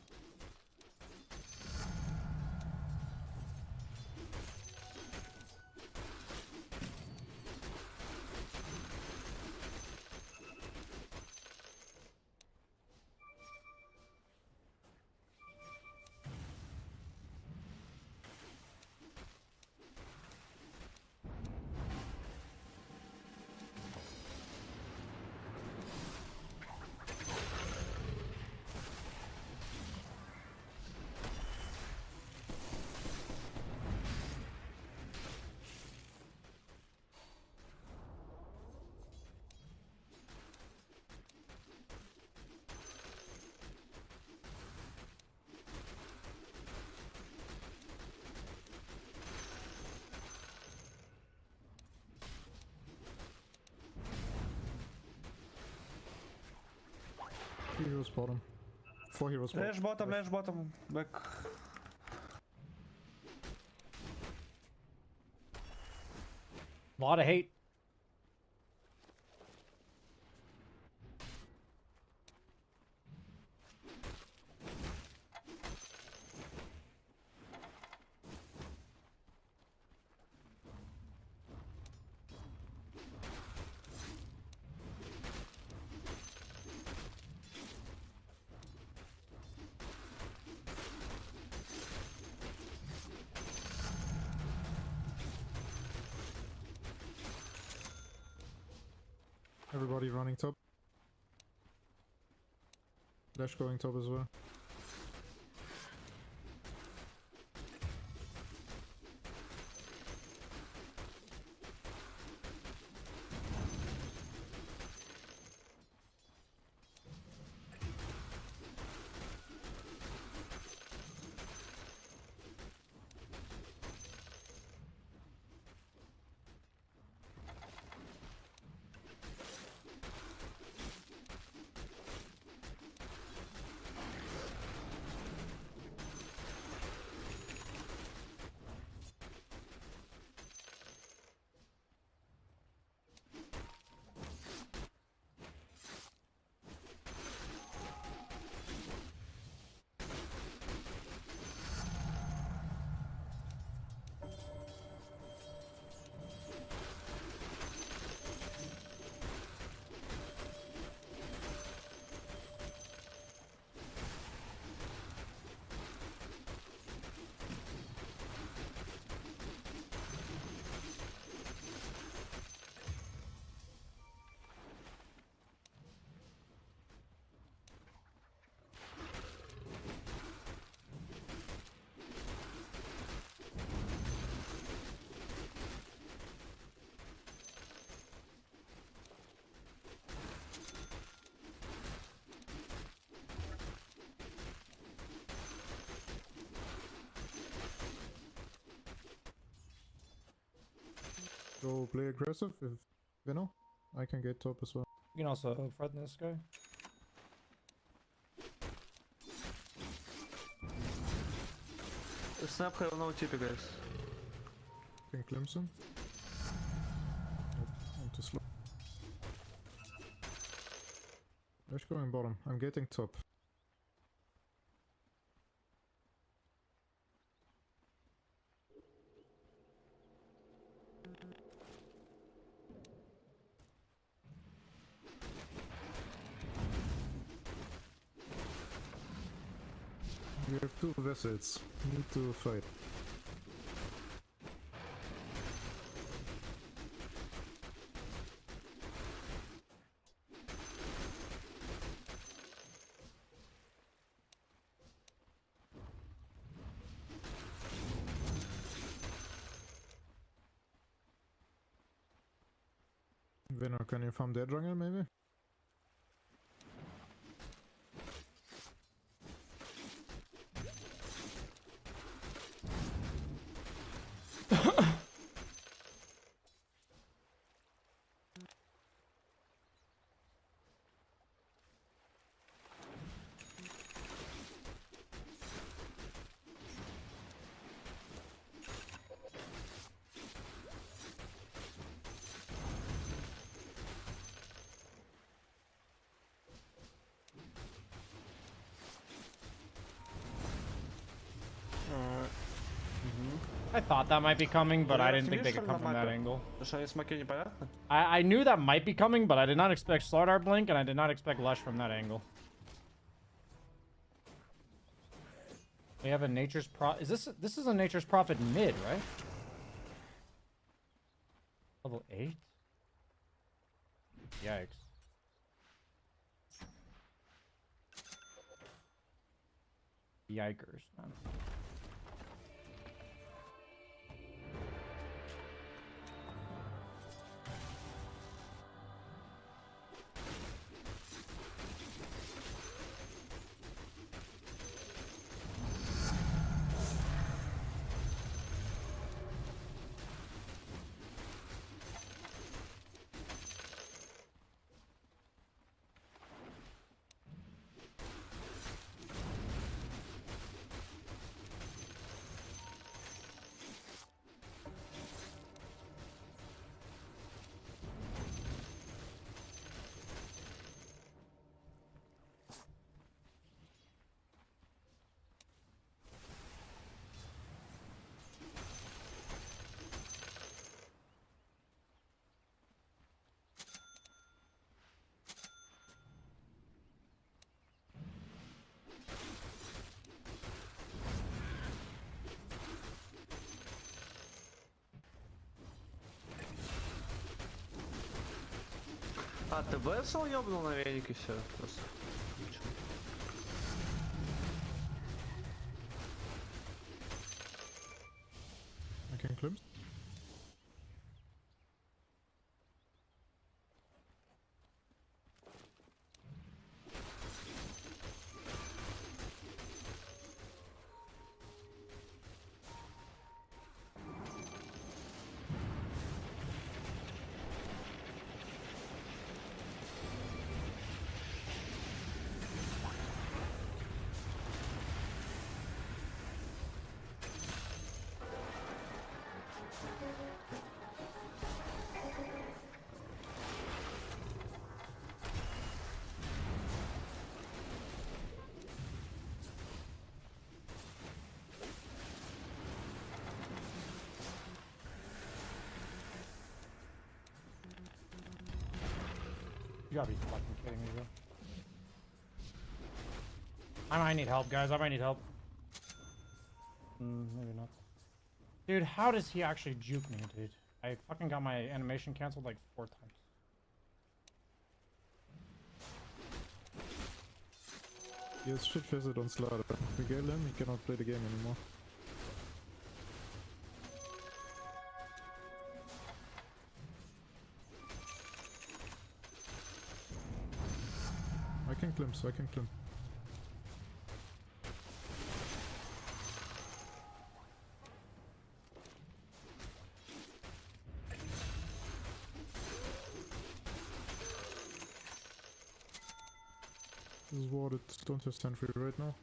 Heroes bottom. 4 heroes bottom. Lash bottom, back. Lot of hate. Everybody running top. Dash going top as well. Go play aggressive if Vino. I can get top as well. You can also threaten this guy. Snap have no TP, guys. Can glimpse him. Nope, I'm too slow. Dash going bottom. I'm getting top. We have 2 vessels. Need to fight. Vino, can you farm dead jungle maybe? I thought that might be coming, but I didn't think they could come from that angle. I knew that might be coming, but I did not expect Slardar Blink, and I did not expect Lush from that angle. We have a Nature's this is a Nature's Prophet mid, right? Level 8? Yikes. Yikers, man. А, ТБ сол ёбнул на велике все. Просто. Ничего. I can glimpse. You gotta be fucking kidding me, bro. I might need help, guys. I might need help. Maybe not. Dude, how does he actually juke me, dude? I fucking got my animation canceled like 4 times. Yes, shit visit on Slaughter. If we kill him, he cannot play the game anymore. I can glimpse, I can glimpse. This is warded, don't have sentry right now.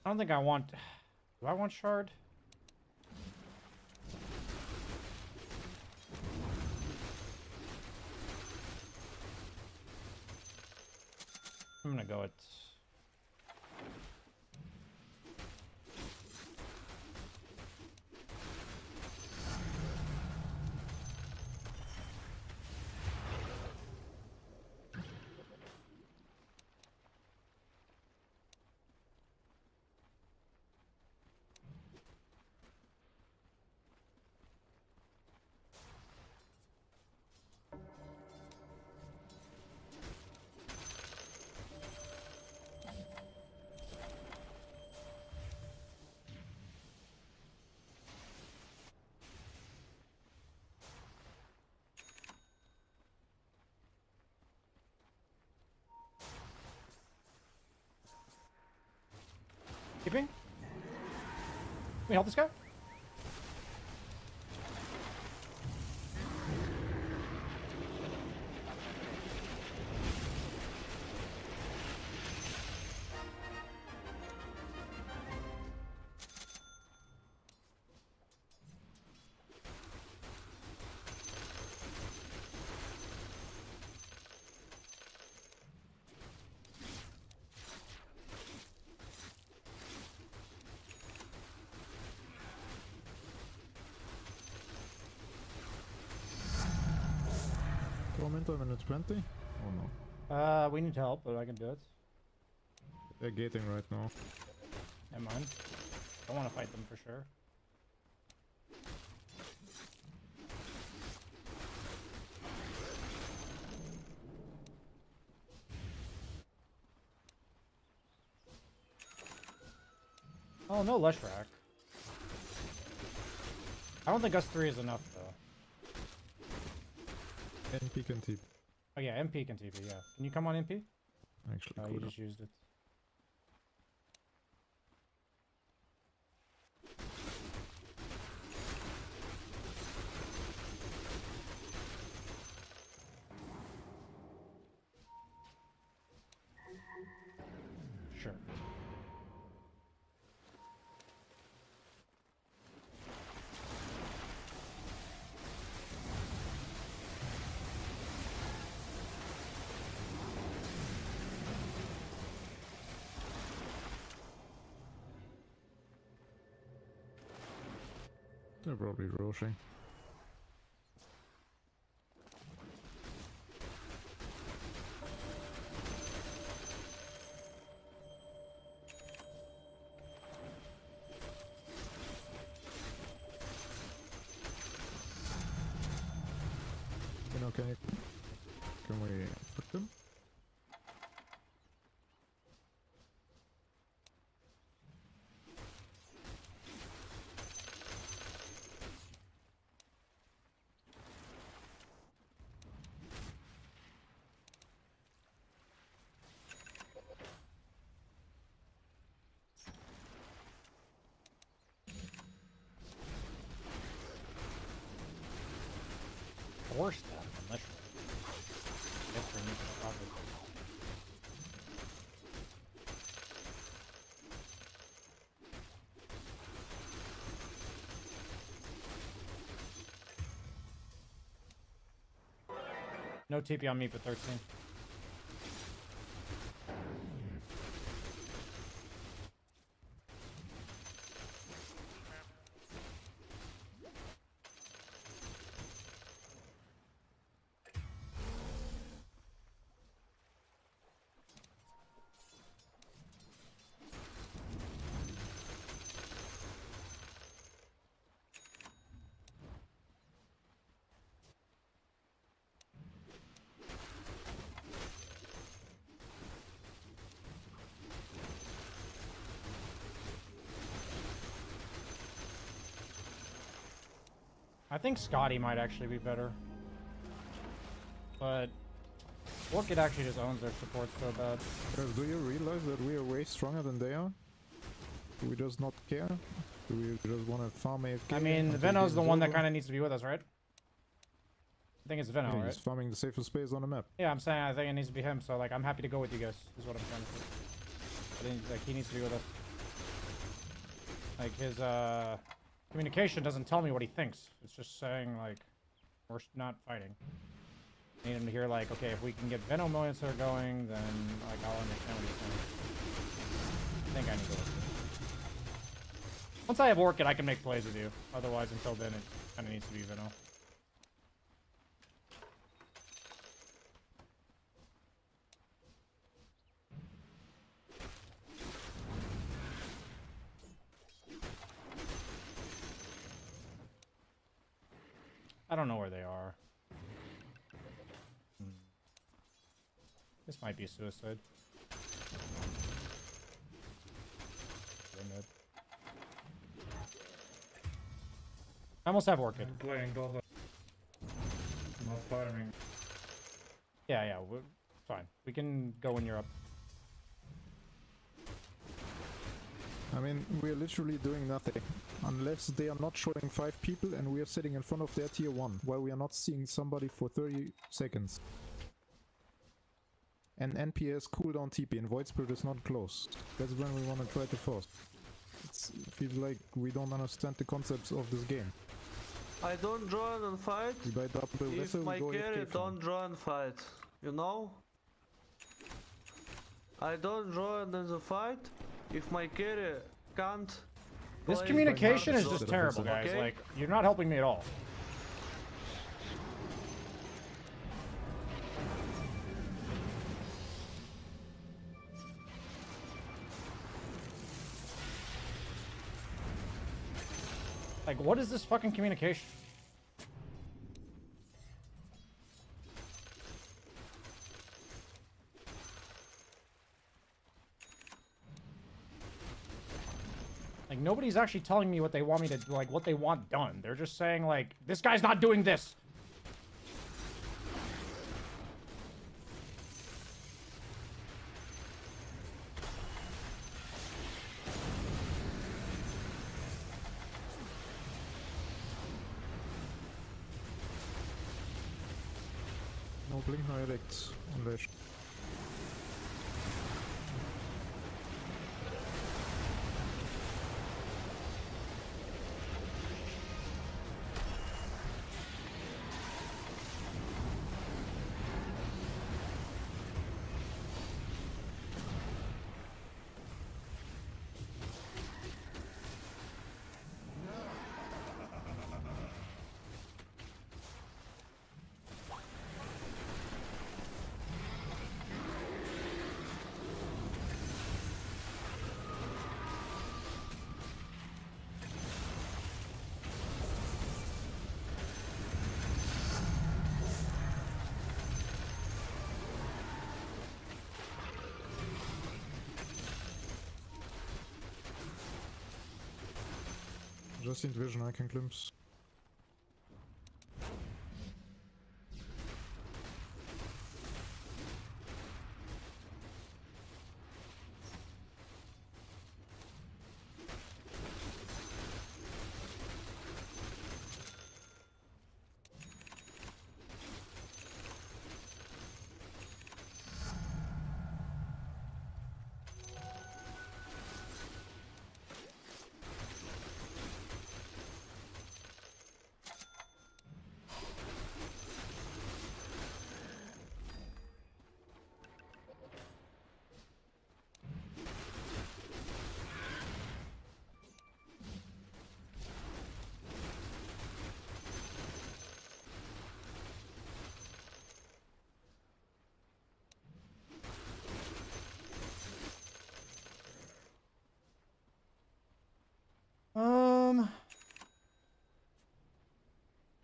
I don't think I want... Do I want shard? I'm gonna go with... Keeping? Can we help this guy? Tormentor minute 20. Oh no. We need help, but I can do it. They're gating right now. Never mind. I want to fight them for sure. Oh, no Leshrac. I don't think us 3 is enough, though. NP can TP. Oh, yeah, MP can TP, yeah. Can you come on MP? Actually, Oh, you just used it. Sure. they're probably rushing. Can we put them? Force them, unless guess we need to probably. No TP on me for 13. I think Scotty might actually be better. But Orchid actually just owns their support so bad. Guys, do you realize that we are way stronger than they are? Do we just not care? Do we just want to farm AFK? I mean, until Veno's the game's one that over? kind of needs to be with us, right? I think it's Veno, Yeah, right? he's farming the safest space on the map. Yeah, I'm saying I think it needs to be him, so like I'm happy to go with you guys, is what I'm trying to say. I think like he needs to be with us. Like his communication doesn't tell me what he thinks. It's just saying like we're not fighting. I need him to hear like, okay, if we can get Veno Millions going, then like I'll understand what he's saying. I think I need to listen. Once I have Orchid, I can make plays with you. Otherwise, until then, it kind of needs to be Veno. I don't know where they are. This might be suicide. I almost have Orchid. I'm playing Dota. Not farming. Yeah, we're fine. We can go when you're up. I mean, we're literally doing nothing. Unless they are not showing 5 people and we are sitting in front of their tier 1, while we are not seeing somebody for 30 seconds. And NPS cooldown TP and Void Spirit is not closed. That's when we want to try to force. It feels like we don't understand the concepts of this game. I don't join and fight We buy double if vessel, my we go carry AFK farm. don't join fight, you know? I don't join in the fight if my carry can't. This play communication my is zone. just terrible, guys. Okay? Like, you're not helping me at all. Like, what is this fucking communication? Like, nobody's actually telling me what they want me to do, like, what they want done. They're just saying, like, this guy's not doing this. No blink, no edicts. Unleashed. Just need vision, I can glimpse.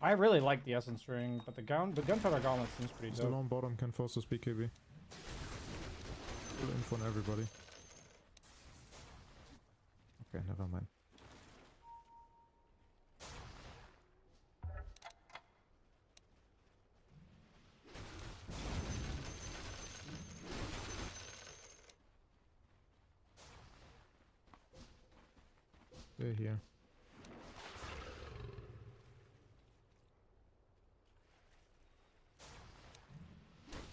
I really like the Essence Ring, but the Gunpowder Gauntlet seems pretty The dope. long bottom can force us BKB. Full info on everybody. Okay, never mind. They're here.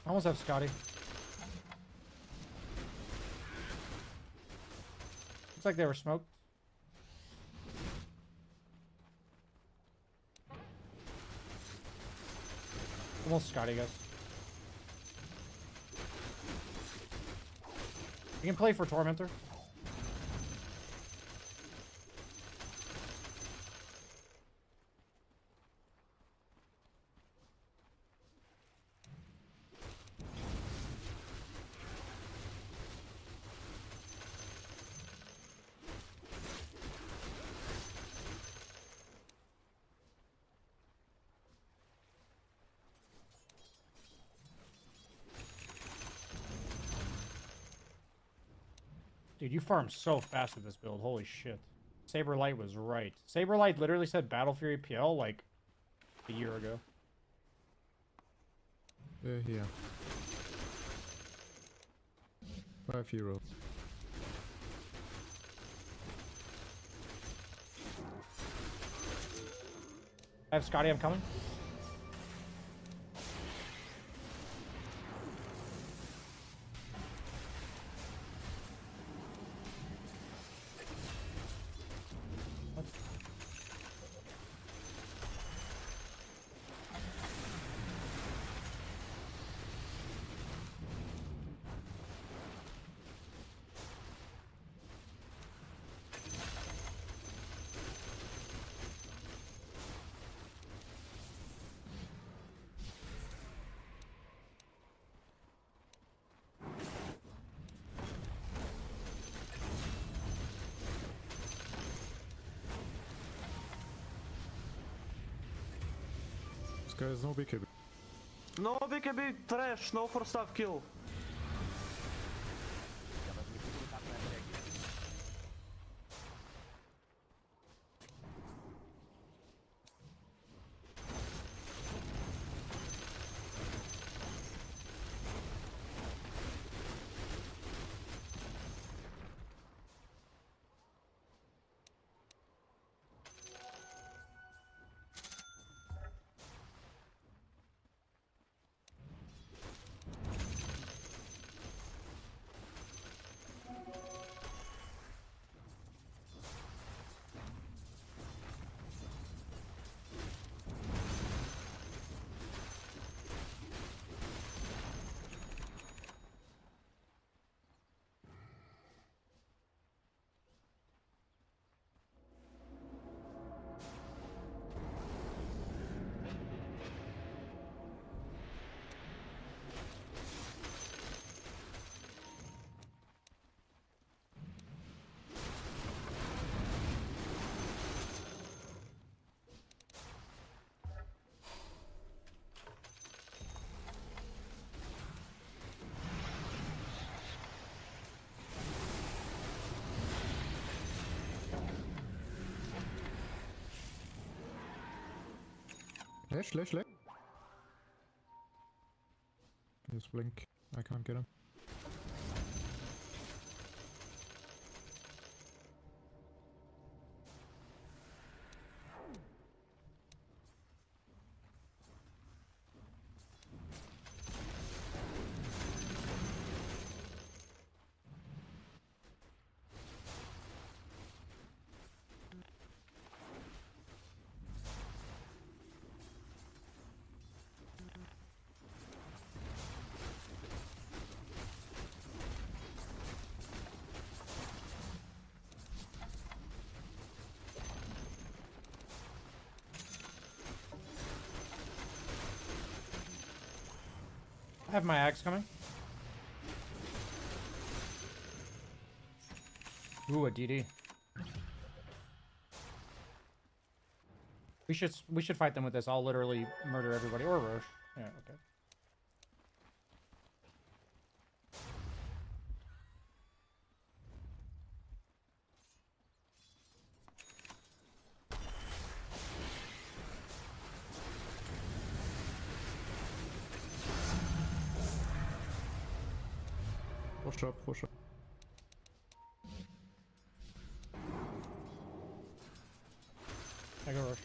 I almost have Scotty. Looks like they were smoked. Almost Scotty, guys. You can play for Tormentor. Dude, you farm so fast with this build. Holy shit. Saberlight was right. Saberlight literally said Battle Fury PL like a year ago. They're here. 5 heroes. I have Scotty, I'm coming. Guys, no BKB. No BKB, trash, no for staff kill. Slash. Please blink. I can't get him. I have my axe coming. Ooh, a DD. We should fight them with this. I'll literally murder everybody. Or Roche. Yeah, okay. Push up. I go Roche.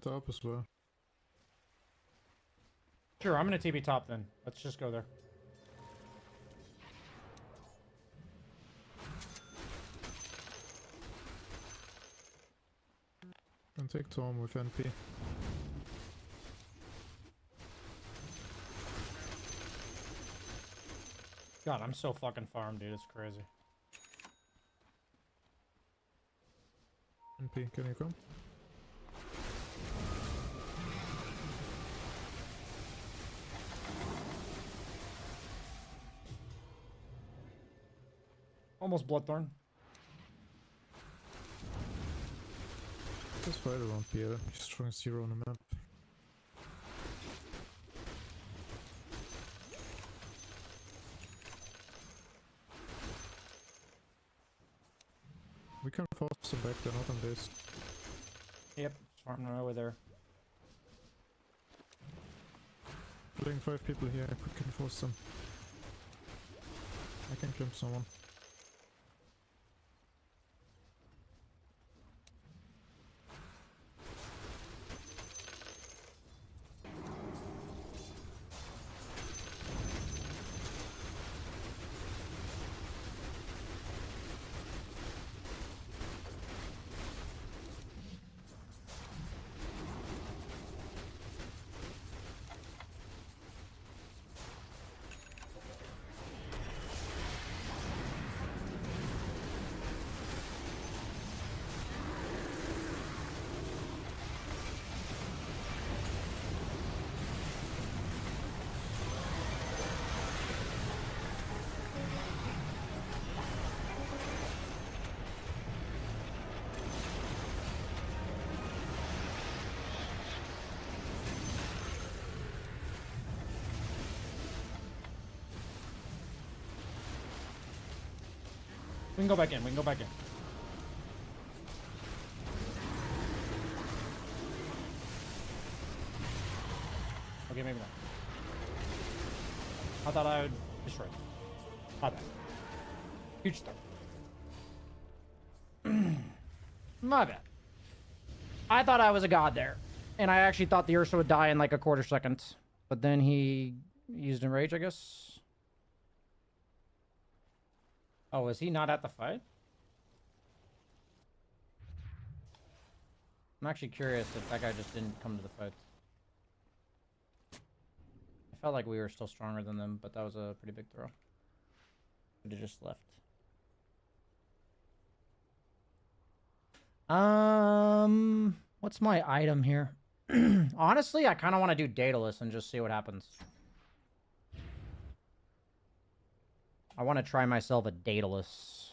Don't up as well. Sure, I'm gonna TP top then. Let's just go there. Can take Tom with NP. God, I'm so fucking farmed, dude. It's crazy. NP, can you come? Almost Bloodthorn. Just fight around Pierre. He's strong 0 on the map. We can force them back, they're not on this. Yep, just farming right over there. Playing 5 people here, we can force them. I can climb someone. We can go back in. We can go back in. Okay, maybe not. I thought I would destroy it. My bad. Huge start. My bad. I thought I was a god there. And I actually thought the Ursa would die in like a quarter second. But then he used Enrage, I guess. Oh, was he not at the fight? I'm actually curious if that guy just didn't come to the fight. I felt like we were still stronger than them, but that was a pretty big throw. Could have just left. What's my item here? Honestly, I kind of want to do Daedalus and just see what happens. I want to try myself a Daedalus.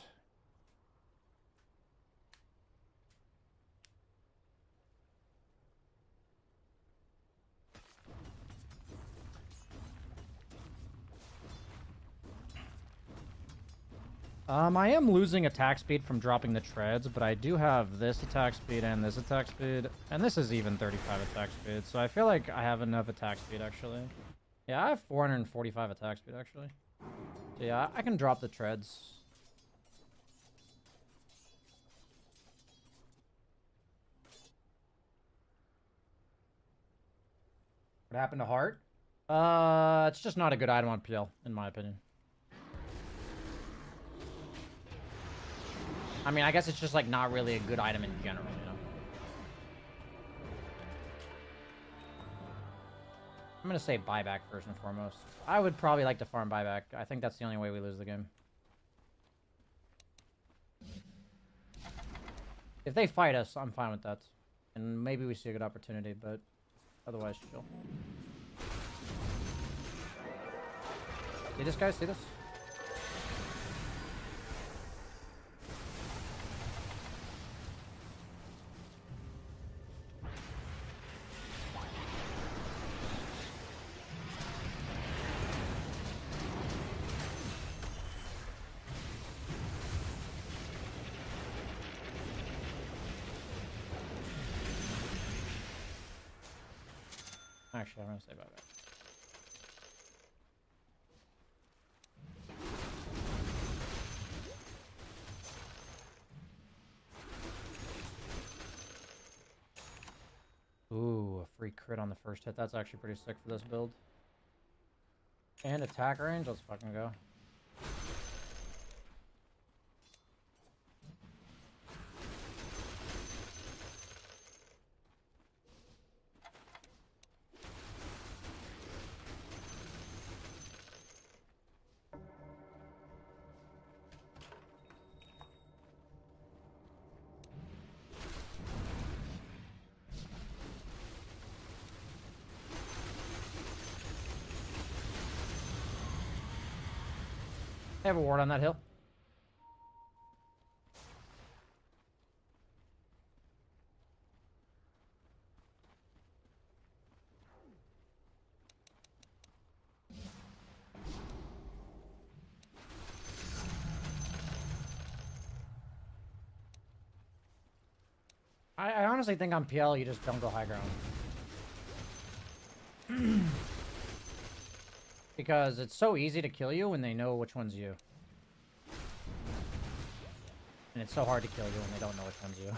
I am losing attack speed from dropping the treads, but I do have this attack speed and this attack speed, and this is even 35 attack speed, so I feel like I have enough attack speed, actually. Yeah, I have 445 attack speed, actually. So yeah, I can drop the treads. What happened to Heart? It's just not a good item on PL, in my opinion. I mean, I guess it's just, like, not really a good item in general, you know? I'm gonna say buyback first and foremost. I would probably like to farm buyback. I think that's the only way we lose the game. If they fight us, I'm fine with that. And maybe we see a good opportunity, but otherwise, chill. See this, guys? See this? Actually, I'm gonna say buyback. Ooh, a free crit on the first hit. That's actually pretty sick for this build. And attack range. Let's fucking go. They have a ward on that hill. I honestly think on PL you just don't go high ground. Because it's so easy to kill you when they know which one's you. And it's so hard to kill you when they don't know which one's you.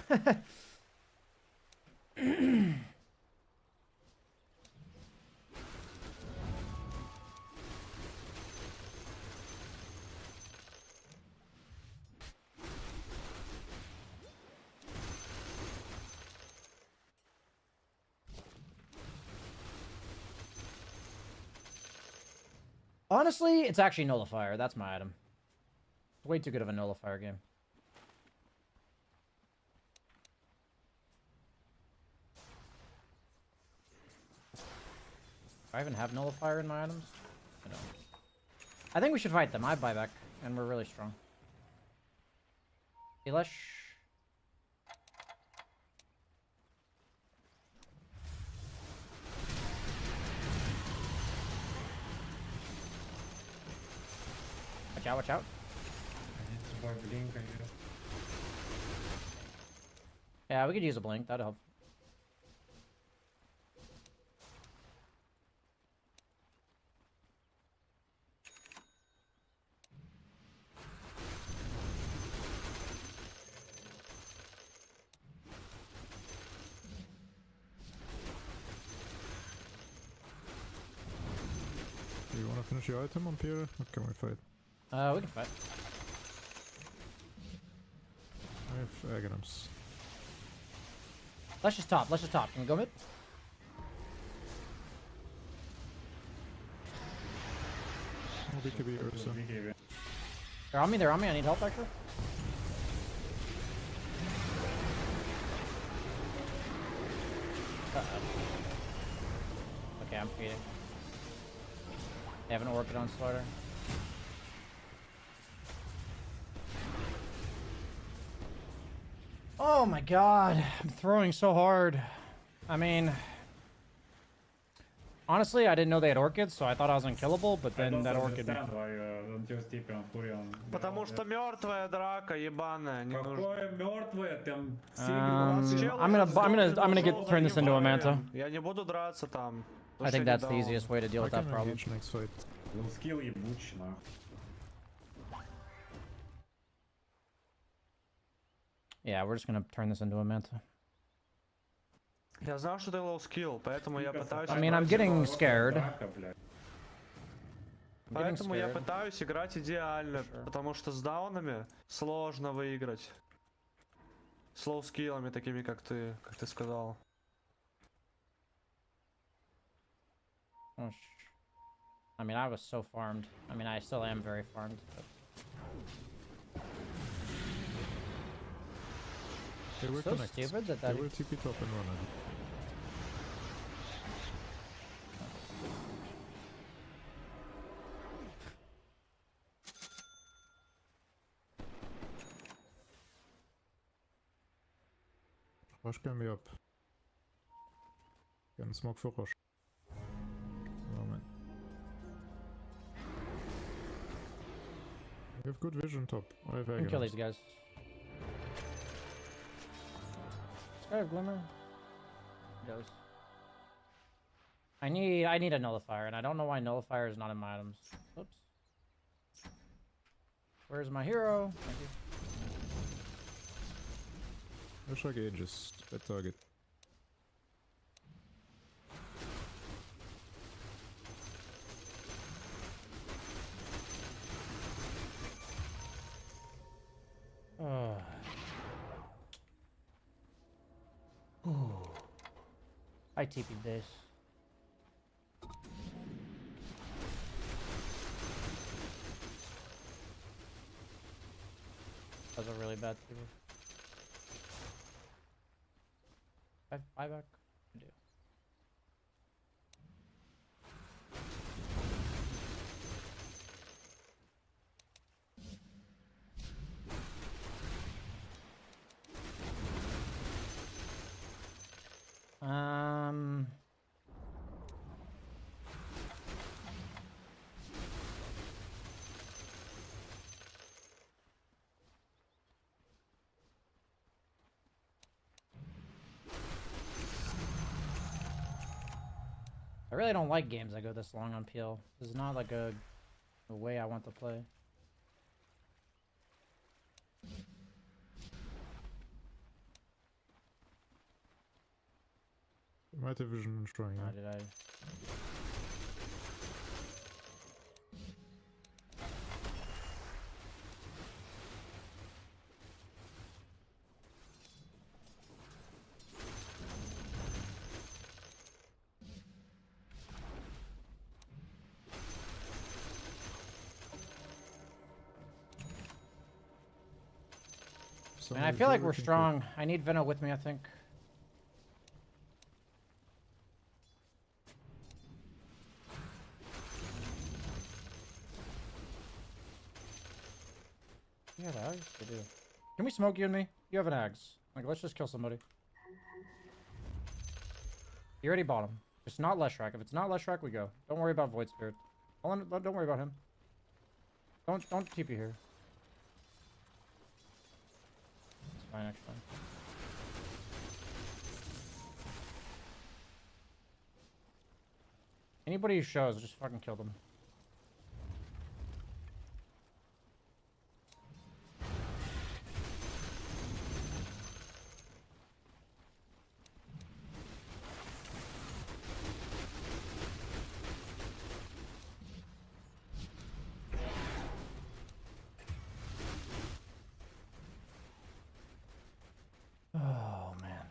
Honestly, it's actually Nullifier. That's my item. Way too good of a Nullifier game. Do I even have Nullifier in my items? I don't. I think we should fight them. I have buyback, and we're really strong. Elish. Watch out, watch out. Boy, blink, I guess. Yeah, we could use a blink. That'd help. Do you wanna finish your item on Pierre? Or can we fight? We can fight. I have Aghanims. Let's just top. Let's just top. Can we go mid? Oh, BKB Ursa. They're on me. They're on me. I need help, actually. Okay, I'm feeding. They have an orchid on Slaughter. Oh my god, I'm throwing so hard. I mean, honestly, I didn't know they had orchids, so I thought I was unkillable, but then that orchid... Потому что мертвая драка, ебаная, не нужно. I'm gonna turn this into a manta. Я не буду драться там. I think that's the easiest way to deal with that problem. Next fight. Yeah, we're just gonna turn this into a manta. Я знал, что ты low skill, поэтому я пытаюсь... I mean, I'm getting scared. Поэтому я пытаюсь играть идеально, потому что с даунами сложно выиграть. С low скиллами такими, как ты сказал. I mean, I was so farmed. I mean, I still am very farmed. But... They were so connected. stupid that They were TP top and run. Rosh can be up. Can smoke for Rosh. Moment. We have good vision top. I have Kill Aghanims. these guys. Does guy have glimmer? He does. I need a nullifier, and I don't know why nullifier is not in my items. Oops. Where's my hero? Thank you. Rosh gauges. That target. I TP'd this. That was a really bad TP. Buyback? I do. I really don't like games that go this long on PL. This is not like a way I want to play. Might have vision destroying. How did I? Man, I feel like we're strong. I need Veno with me, I think. Yeah, the Ags? They do. Can we smoke you and me? You have an Ags. Like, let's just kill somebody. You already bought him. It's not Leshrac. If it's not Leshrac, we go. Don't worry about Void Spirit. Don't worry about him. Don't TP here. fine, actually. Anybody who shows, just fucking kill them. Oh, man.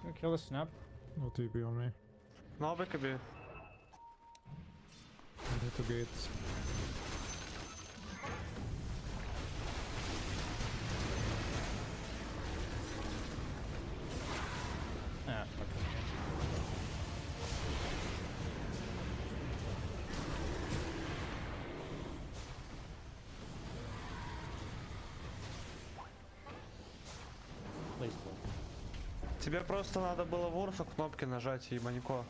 Gonna kill the snap. No TP on me. No BKB. I need to gate. Ah, fuck it. Please, please. Тебе просто надо было в Урсу кнопки нажать и Манико.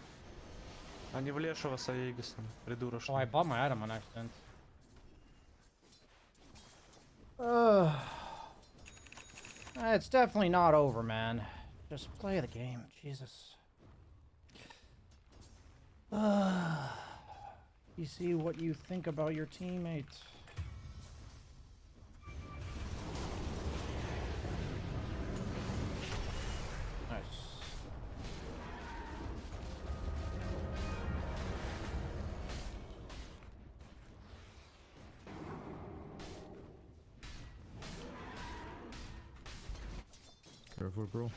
А не в Лешего с Аегисом, Oh, I придурочный. bought my item on accident. It's definitely not over, man. Just play the game, Jesus. You see what you think about your teammate. Nice. Careful, bro.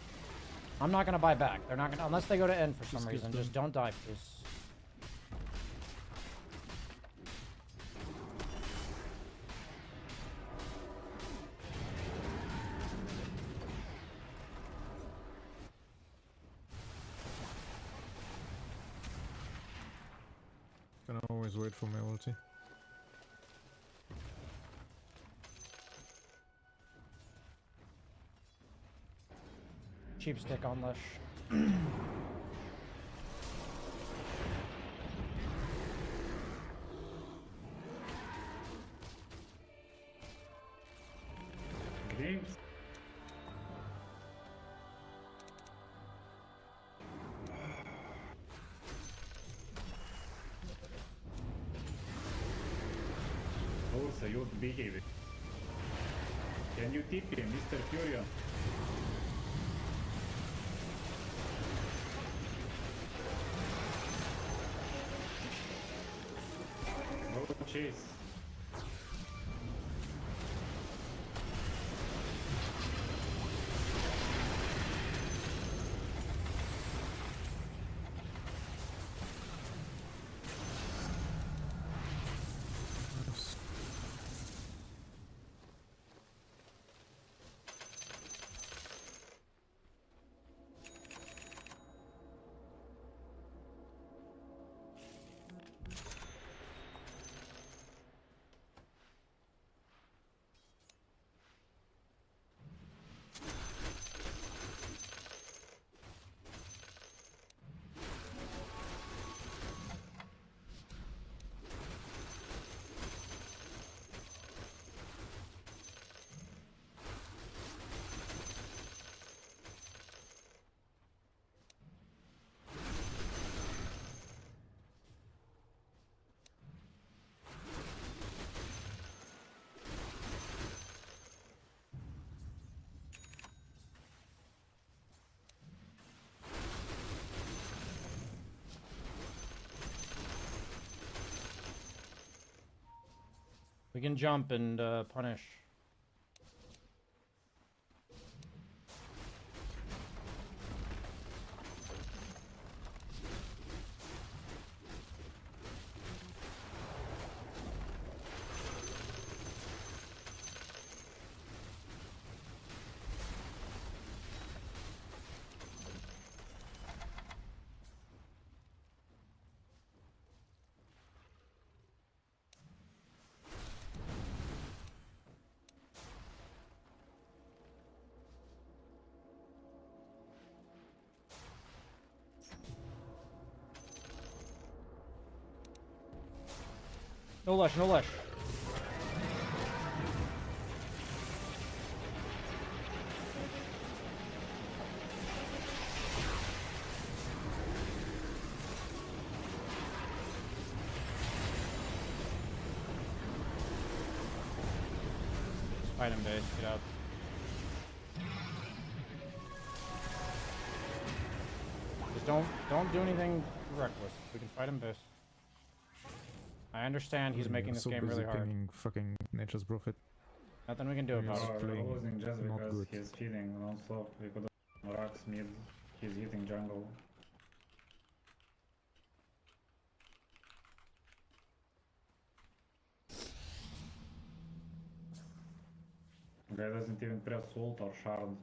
I'm not gonna buy back. They're not gonna, unless they go to end for some Just reason. give Just them- don't die, please. Can always wait for my ulti. Cheap stick on Lish. Games. Also, you behave. Can you tip him, Mr. Furion? Go chase. Nice. We can jump and punish. No lush, no lush. Fight him, base. Get out. Just don't do anything reckless. We can fight him, base. I understand he's making this so game really busy hard. pinging fucking Nature's Prophet. Nothing we can do about it. We're losing just not because good. he's feeding non-stop. We could have rocks mid. He's hitting jungle. Guy doesn't even press ult or shard.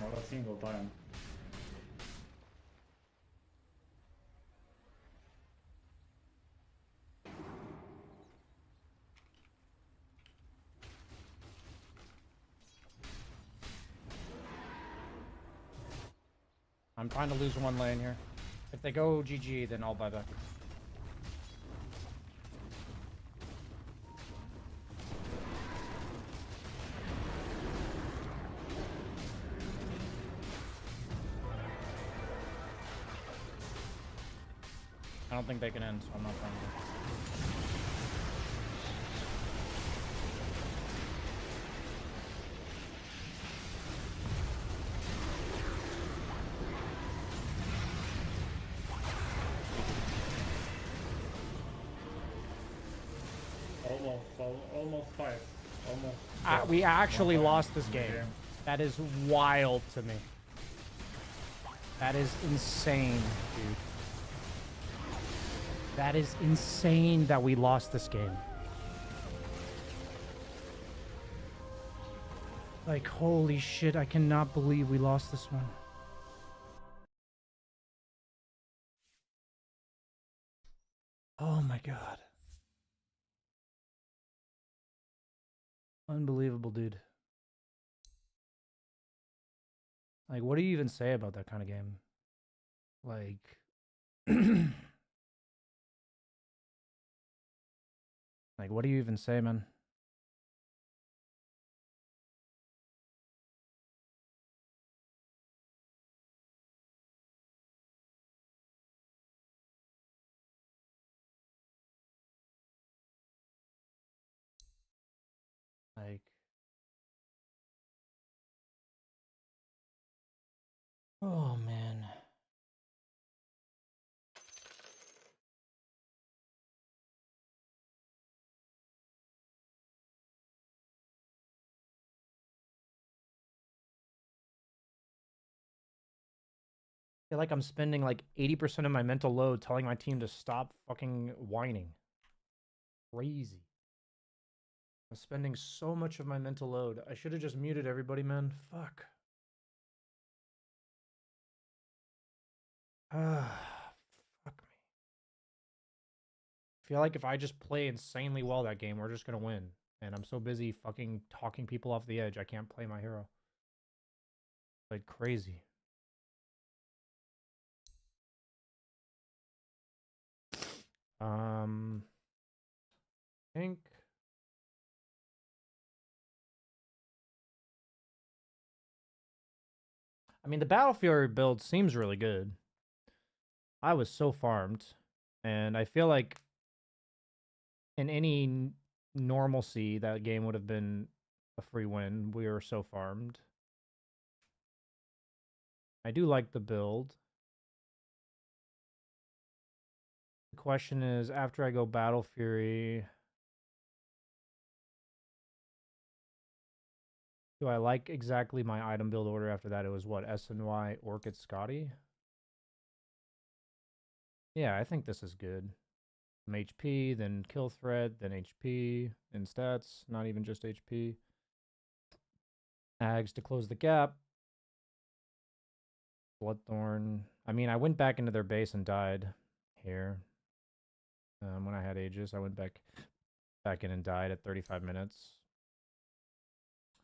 Not a single time. I'm trying to lose one lane here. If they go GG, then I'll buy back. I don't think they can end, so I'm not trying to. Almost fight. Almost. We actually lost this in the game. That is wild to me. That is insane, dude. That is insane that we lost this game. Like, holy shit, I cannot believe we lost this one. Oh my god. Unbelievable, dude. Like, what do you even say about that kind of game? Like... Like, what do you even say, man? Like... Oh, man. I feel like I'm spending like 80% of my mental load telling my team to stop fucking whining. Crazy. I'm spending so much of my mental load. I should have just muted everybody, man. Fuck. Fuck me. I feel like if I just play insanely well that game, we're just gonna win. And I'm so busy fucking talking people off the edge, I can't play my hero. Like crazy. I think... I mean, the Battle Fury build seems really good. I was so farmed. And I feel like in any normalcy, that game would have been a free win. We were so farmed. I do like the build. The question is, after I go Battle Fury... Do I like exactly my item build order after that? It was what? SNY, Orchid, Scotty? Yeah, I think this is good. Some HP, then kill threat, then HP, then stats, not even just HP. Ags to close the gap. Bloodthorn. I mean, I went back into their base and died here. When I had Aegis, I went back in and died at 35 minutes.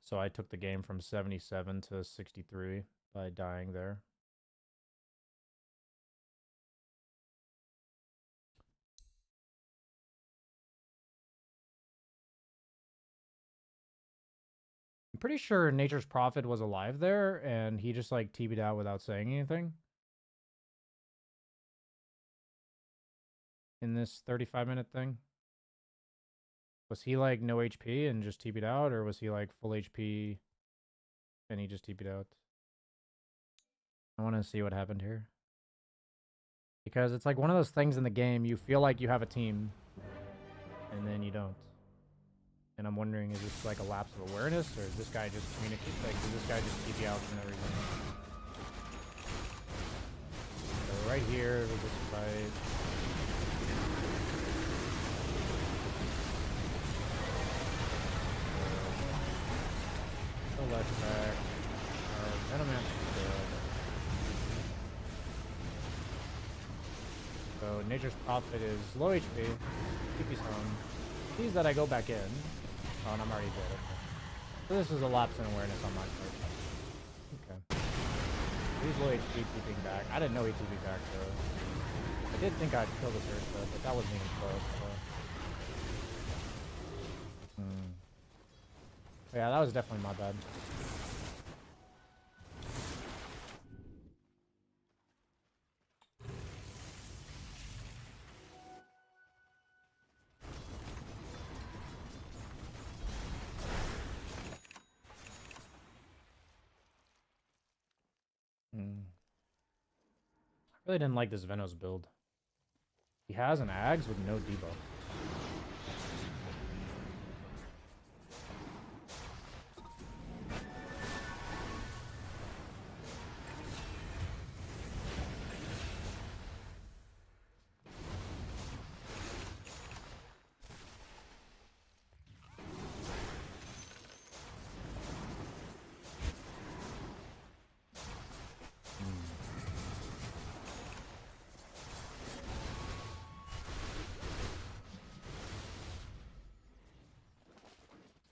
So I took the game from 77 to 63 by dying there. I'm pretty sure Nature's Prophet was alive there, and he just like TP'd out without saying anything. In this 35-minute thing. Was he like no HP and just TP'd out, or was he like full HP and he just TP'd out? I want to see what happened here. Because it's like one of those things in the game, you feel like you have a team, and then you don't. And I'm wondering, is this like a lapse of awareness, or is this guy just communicate? Like, does this guy just TP out for no reason? So right here was this fight. So left back. Venomance is dead. So Nature's Prophet is low HP. TP's home. Sees that I go back in. Oh, and I'm already dead. Okay. So this is a lapse in awareness on my part. Okay. He's low HP TPing back. I didn't know he TP'd back though. I did think I'd kill the first though, but that wasn't even close. So. Yeah, that was definitely my bad. I really didn't like this Venos build. He has an Ags with no debuff.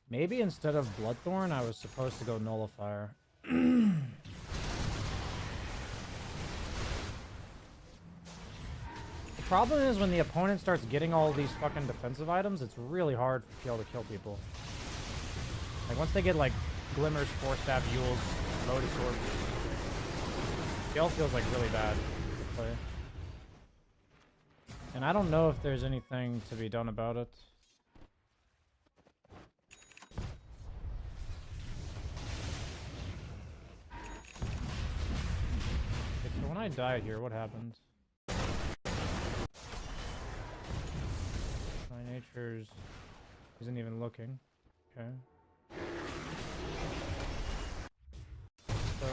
Maybe instead of Bloodthorn, I was supposed to go Nullifier. The problem is when the opponent starts getting all these fucking defensive items, it's really hard for PL to kill people. Like once they get like Glimmers, Force Staff, Yules, Lotus Orb, PL feels like really bad to play. And I don't know if there's anything to be done about it. So when I died here, what happened? My Nature's isn't even looking. Okay. So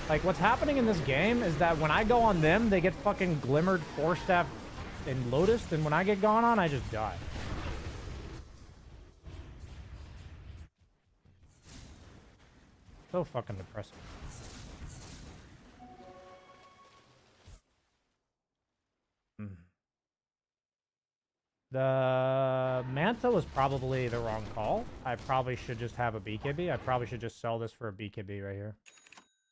like what's happening in this game is that when I go on them, they get fucking Glimmered, Force Staff, and Lotus, and when I get gone on, I just die. So fucking depressing. The Manta was probably the wrong call. I probably should just have a BKB. I probably should just sell this for a BKB right here.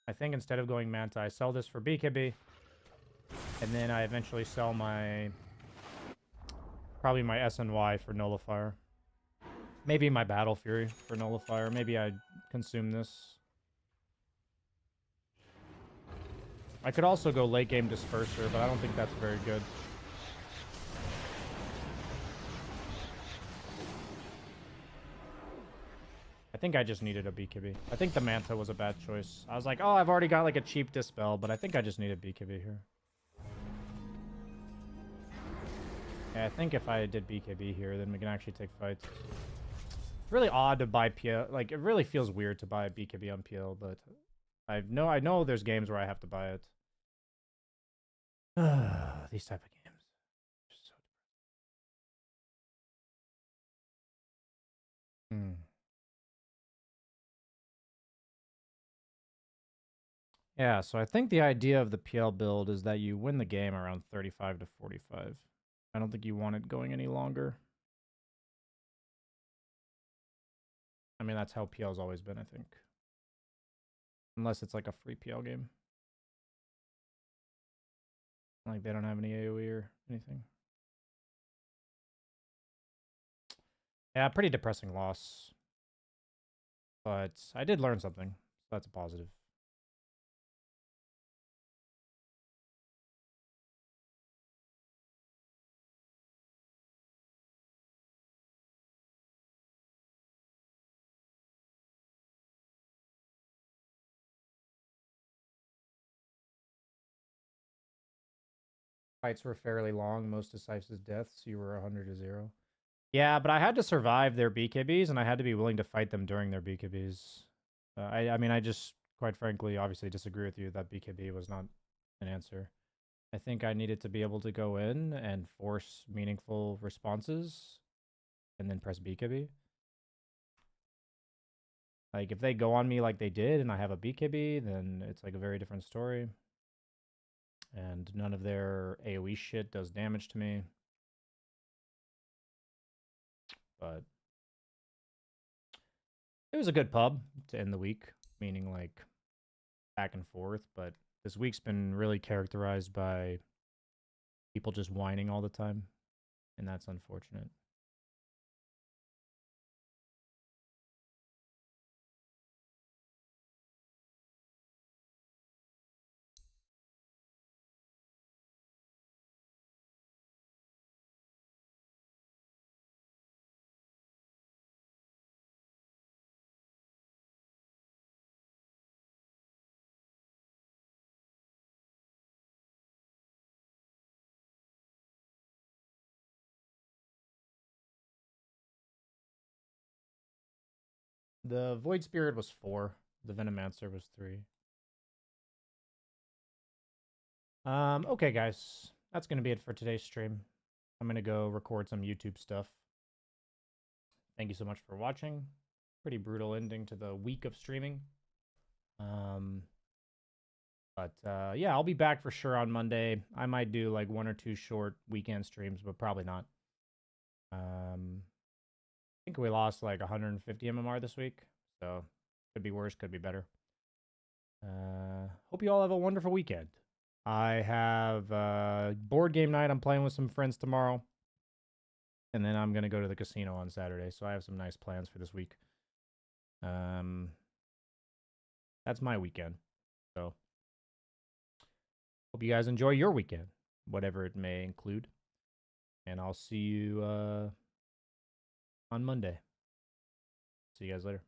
I think instead of going Manta, I sell this for BKB. And then I eventually sell my... probably my SNY for Nullifier. Maybe my Battle Fury for Nullifier. Maybe I consume this. I could also go late game Disperser, but I don't think that's very good. I think I just needed a BKB. I think the Manta was a bad choice. I was like, oh, I've already got like a cheap Dispel, but I think I just need a BKB here. Yeah, I think if I did BKB here, then we can actually take fights. It's really odd to buy PL. Like, it really feels weird to buy a BKB on PL, but I know there's games where I have to buy it. These type of games. So... Yeah, so I think the idea of the PL build is that you win the game around 35 to 45. I don't think you want it going any longer. I mean, that's how PL's always been, I think. Unless it's like a free PL game. Like they don't have any AoE or anything. Yeah, pretty depressing loss. But I did learn something, so that's a positive. Fights were fairly long, most decisive deaths. You were 100-0. Yeah, but I had to survive their BKBs, and I had to be willing to fight them during their BKBs. I mean, I just, quite frankly, obviously disagree with you that BKB was not an answer. I think I needed to be able to go in and force meaningful responses, and then press BKB. Like, if they go on me like they did, and I have a BKB, then it's like a very different story. And none of their AoE shit does damage to me. But it was a good pub to end the week, meaning like back and forth. But this week's been really characterized by people just whining all the time, and that's unfortunate. The Void Spirit was 4. The Venomancer was 3. Okay, guys. That's going to be it for today's stream. I'm going to go record some YouTube stuff. Thank you so much for watching. Pretty brutal ending to the week of streaming. Yeah, I'll be back for sure on Monday. I might do like 1 or 2 short weekend streams, but probably not. I think we lost like 150 MMR this week, so could be worse, could be better. Hope you all have a wonderful weekend. I have board game night. I'm playing with some friends tomorrow. And then I'm going to go to the casino on Saturday, so I have some nice plans for this week. That's my weekend. So hope you guys enjoy your weekend, whatever it may include. And I'll see you on Monday. See you guys later.